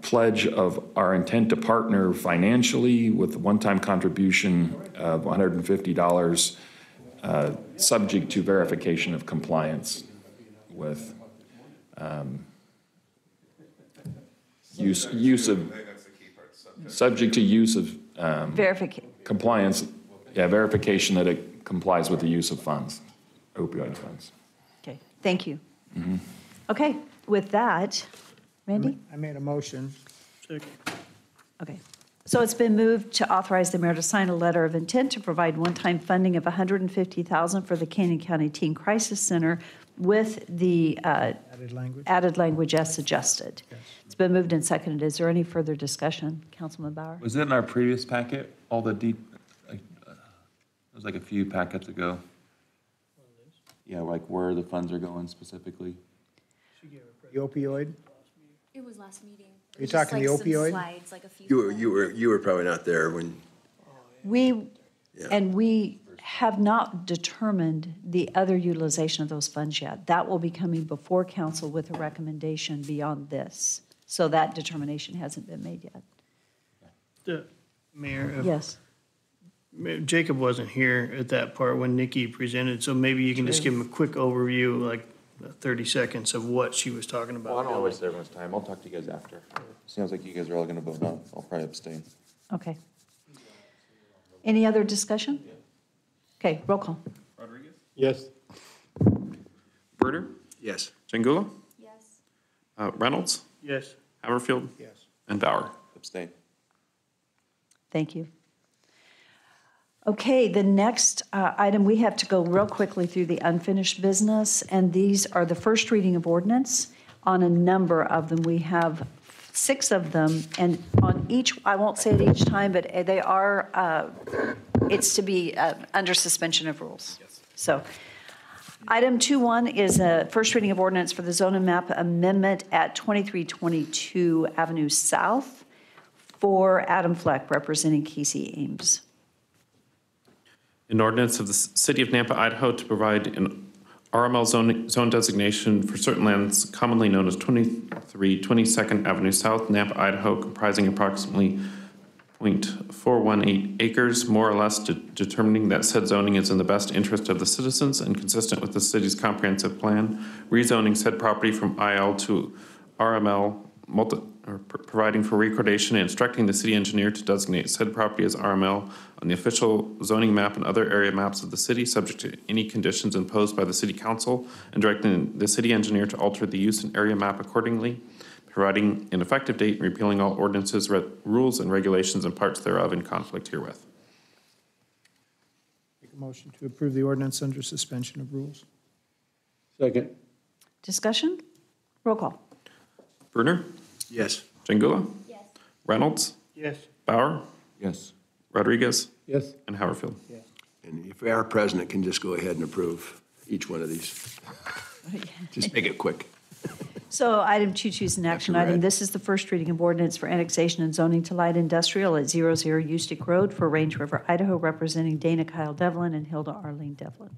pledge of our intent to partner financially with a one-time contribution of $150, subject to verification of compliance with use of, subject to use of Verification. compliance, verification that it complies with the use of funds, opioid funds. Okay, thank you. Okay, with that, Randy? I made a motion. Okay. So it's been moved to authorize the mayor to sign a letter of intent to provide one-time funding of $150,000 for the Canyon County Teen Crisis Center with the added language as suggested. It's been moved and seconded. Is there any further discussion? Councilman Bauer? Was it in our previous packet, all the it was like a few packets ago? Yeah, like where the funds are going specifically? The opioid? It was last meeting. You're talking the opioid? Slides, like a few. You were probably not there when. We have not determined the other utilization of those funds yet. That will be coming before council with a recommendation beyond this. So that determination hasn't been made yet. The Mayor, Yes. Jacob wasn't here at that part when Nikki presented, so maybe you can just give him a quick overview, like 30 seconds of what she was talking about. Well, I don't want to waste everyone's time. I'll talk to you guys after. Sounds like you guys are all going to vote no. I'll probably abstain. Okay. Any other discussion? Okay, roll call. Rodriguez? Yes. Berner? Yes. Jangula? Yes. Reynolds? Yes. Haverfield? Yes. And Bauer? Abstain. Thank you. Okay, the next item, we have to go real quickly through the unfinished business, and these are the first reading of ordinance on a number of them. We have 6 of them, and on each, I won't say it each time, but they are, it's to be under suspension of rules. Yes. So, item 2.1 is a first reading of ordinance for the zoning map amendment at 2322 Avenue South for Adam Fleck, representing Casey Ames. An ordinance of the City of Nampa, Idaho to provide an RML zone designation for certain lands commonly known as 2322nd Avenue South, Nampa, Idaho, comprising approximately 0.418 acres, more or less, determining that said zoning is in the best interest of the citizens and consistent with the city's comprehensive plan, rezoning said property from IL to RML, providing for recordation and instructing the city engineer to designate said property as RML on the official zoning map and other area maps of the city, subject to any conditions imposed by the city council, and directing the city engineer to alter the use and area map accordingly, providing an effective date and repealing all ordinances, rules, and regulations and parts thereof in conflict herewith. Make a motion to approve the ordinance under suspension of rules. Second. Discussion? Roll call. Brunner? Yes. Jangula? Yes. Reynolds? Yes. Bauer? Yes. Rodriguez? Yes. And Haverfield. And if our president can just go ahead and approve each one of these. Just make it quick. So item 2.2 is an action item. This is the first reading of ordinance for annexation and zoning to light industrial at 00 Ustick Road for Range River, Idaho, representing Dana Kyle Devlin and Hilda Arlene Devlin.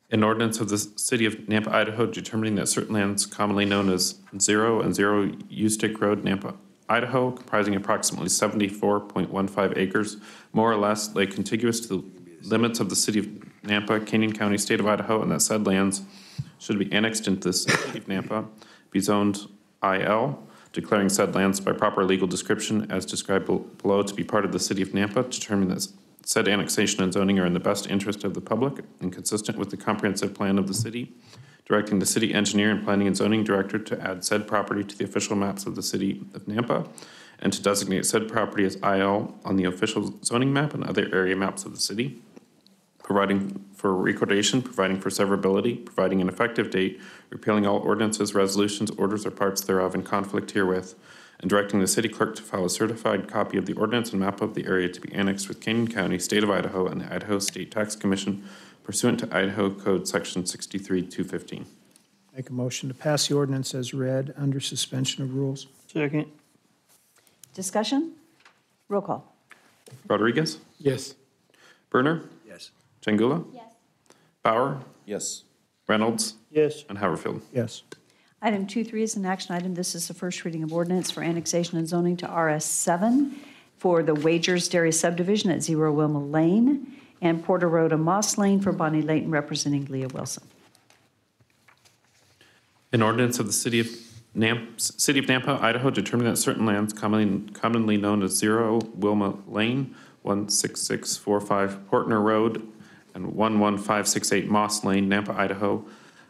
An ordinance of the City of Nampa, Idaho, determining that certain lands commonly known as 0 and 0 Ustick Road, Nampa, Idaho, comprising approximately 74.15 acres, more or less, lay contiguous to the limits of the City of Nampa, Canyon County, State of Idaho, and that said lands should be annexed into the City of Nampa, be zoned IL, declaring said lands by proper legal description as described below to be part of the City of Nampa, determining that said annexation and zoning are in the best interest of the public and consistent with the comprehensive plan of the city, directing the city engineer and planning and zoning director to add said property to the official maps of the City of Nampa, and to designate said property as IL on the official zoning map and other area maps of the city, providing for recordation, providing for severability, providing an effective date, repealing all ordinances, resolutions, orders, or parts thereof in conflict herewith, and directing the city clerk to file a certified copy of the ordinance and map of the area to be annexed with Canyon County, State of Idaho, and the Idaho State Tax Commission pursuant to Idaho Code Section 63-215. Make a motion to pass the ordinance as read under suspension of rules. Second. Discussion? Roll call. Rodriguez? Yes. Brunner? Yes. Jangula? Yes. Bauer? Yes. Reynolds? Yes. And Haverfield. Yes. Item 2.3 is an action item. This is the first reading of ordinance for annexation and zoning to RS7 for the Wagers Dairy subdivision at 0 Wilma Lane and Porter Road and Moss Lane for Bonnie Layton, representing Leah An ordinance of the City of Nampa, Idaho, determining that certain lands commonly known as 0 Wilma Lane, 16645 Portner Road, and 11568 Moss Lane, Nampa, Idaho,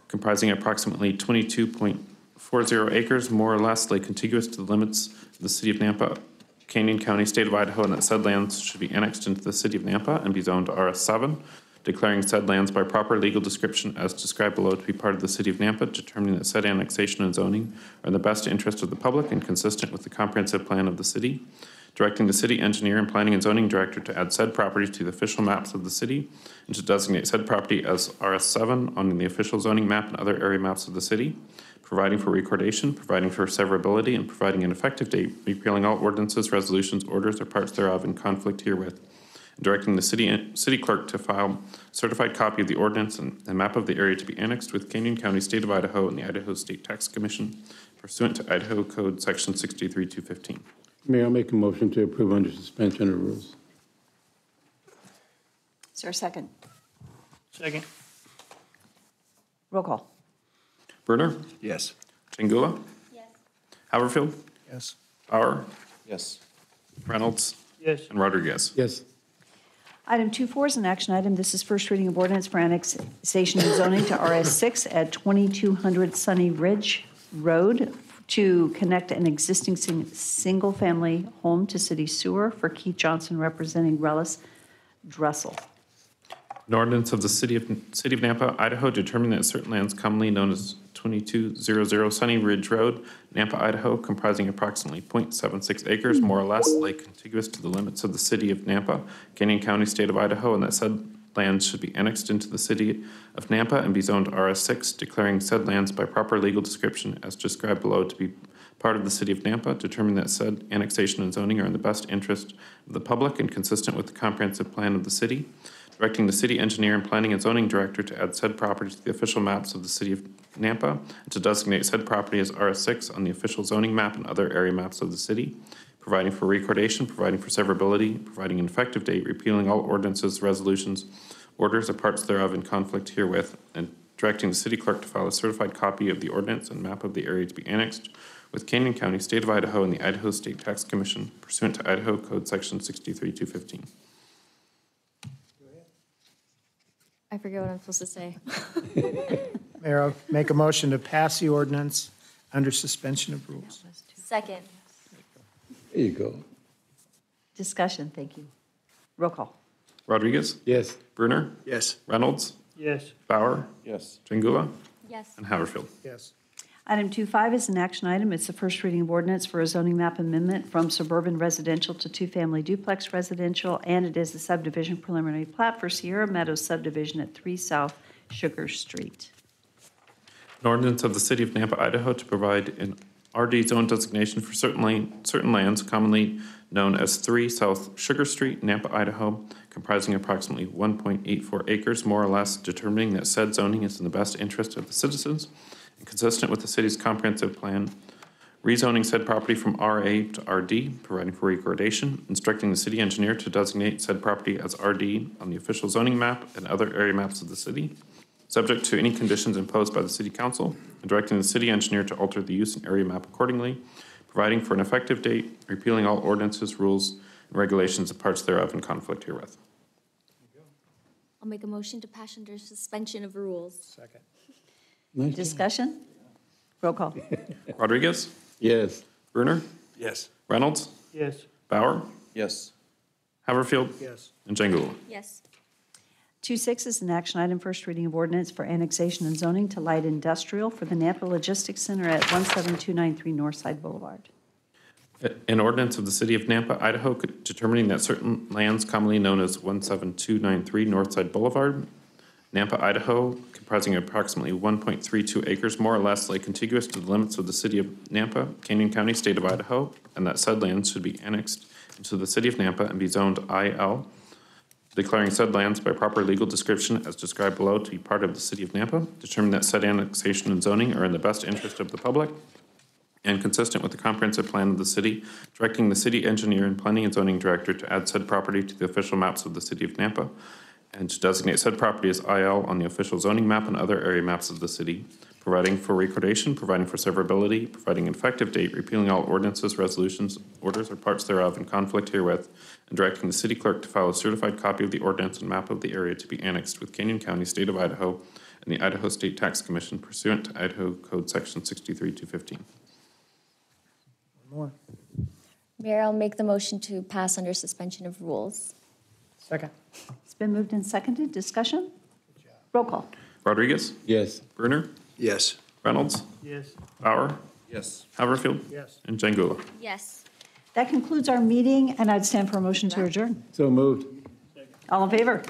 comprising approximately 22.40 acres, more or less, lay contiguous to the limits of the City of Nampa, Canyon County, State of Idaho, and that said lands should be annexed into the City of Nampa and be zoned RS7, declaring said lands by proper legal description as described below to be part of the City of Nampa, determining that said annexation and zoning are in the best interest of the public and consistent with the comprehensive plan of the city, directing the city engineer and planning and zoning director to add said property to the official maps of the city and to designate said property as RS7 on the official zoning map and other area maps of the city, providing for recordation, providing for severability, and providing an effective date, repealing all ordinances, resolutions, orders, or parts thereof in conflict herewith, and directing the city clerk to file certified copy of the ordinance and a map of the area to be annexed with Canyon County, State of Idaho, and the Idaho State Tax Commission pursuant to Idaho Code Section 63-215. Mayor, I'll make a motion to approve under suspension of rules. Is there a second? Second. Roll call. Brunner? Yes. Jangula? Yes. Haverfield? Yes. Bauer? Yes. Reynolds? Yes. And Rodriguez. Yes. Item 2.4 is an action item. This is first reading of ordinance for annexation and zoning to RS6 at 2200 Sunny Ridge Road to connect an existing single-family home to city sewer for Keith Johnson representing Rellis Dressel. An ordinance of the City of Nampa, Idaho, determining that certain lands commonly known as 2200 Sunny Ridge Road, Nampa, Idaho, comprising approximately 0.76 acres, more or less, lay contiguous to the limits of the City of Nampa, Canyon County, State of Idaho, and that said lands should be annexed into the City of Nampa and be zoned RS6, declaring said lands by proper legal description as described below to be part of the City of Nampa, determining that said annexation and zoning are in the best interest of the public and consistent with the comprehensive plan of the city, directing the city engineer and planning and zoning director to add said property to the official maps of the City of Nampa and to designate said property as RS6 on the official zoning map and other area maps of the city, providing for recordation, providing for severability, providing an effective date, repealing all ordinances, resolutions, orders, or parts thereof in conflict herewith, and directing the city clerk to file a certified copy of the ordinance and map of the area to be annexed with Canyon County, State of Idaho, and the Idaho State Tax Commission pursuant to Idaho Code Section 63215. I forget what I'm supposed to say. Mayor, I'll make a motion to pass the ordinance under suspension of rules. Second. There you go. Discussion, thank you. Roll call. Rodriguez? Yes. Brunner? Yes. Reynolds? Yes. Bauer? Yes. Jangula? Yes. And Haverfield. Yes. Item 2.5 is an action item. It's the first reading of ordinance for a zoning map amendment from suburban residential to two-family duplex residential, and it is the subdivision preliminary plat for Sierra Meadows subdivision at 3 South Sugar Street. An ordinance of the City of Nampa, Idaho, to provide an RD zone designation for certain lands commonly known as 3 South Sugar Street, Nampa, Idaho, comprising approximately 1.84 acres, more or less, determining that said zoning is in the best interest of the citizens and consistent with the city's comprehensive plan, rezoning said property from RA to RD, providing for recordation, instructing the city engineer to designate said property as RD on the official zoning map and other area maps of the city, subject to any conditions imposed by the city council, and directing the city engineer to alter the use and area map accordingly, providing for an effective date, repealing all ordinances, rules, and regulations of parts thereof in conflict herewith. I'll make a motion to pass under suspension of rules. Second. Discussion? Roll call. Rodriguez? Yes. Brunner? Yes. Reynolds? Yes. Bauer? Yes. Haverfield? Yes. And Jangula? Yes. 2.6 is an action item, first reading of ordinance for annexation and zoning to light industrial for the Nampa Logistics Center at 17293 Northside Boulevard. An ordinance of the City of Nampa, Idaho, determining that certain lands commonly known as 17293 Northside Boulevard, Nampa, Idaho, comprising approximately 1.32 acres, more or less, lay contiguous to the limits of the City of Nampa, Canyon County, State of Idaho, and that said lands should be annexed into the City of Nampa and be zoned IL, declaring said lands by proper legal description as described below to be part of the City of Nampa, determine that said annexation and zoning are in the best interest of the public and consistent with the comprehensive plan of the city, directing the city engineer and planning and zoning director to add said property to the official maps of the City of Nampa and to designate said property as IL on the official zoning map and other area maps of the city, providing for recordation, providing for severability, providing an effective date, repealing all ordinances, resolutions, orders, or parts thereof in conflict herewith, and directing the city clerk to file a certified copy of the ordinance and map of the area to be annexed with Canyon County, State of Idaho, and the Idaho State Tax Commission pursuant to Idaho Code Section 63215. One more. Mayor, I'll make the motion to pass under suspension of rules. Second. It's been moved and seconded. Discussion? Roll call. Rodriguez? Yes. Brunner? Yes. Reynolds? Yes. Bauer? Yes. Haverfield? Yes. And Jangula? Yes. That concludes our meeting, and I'd stand for a motion to adjourn. So moved. All in favor?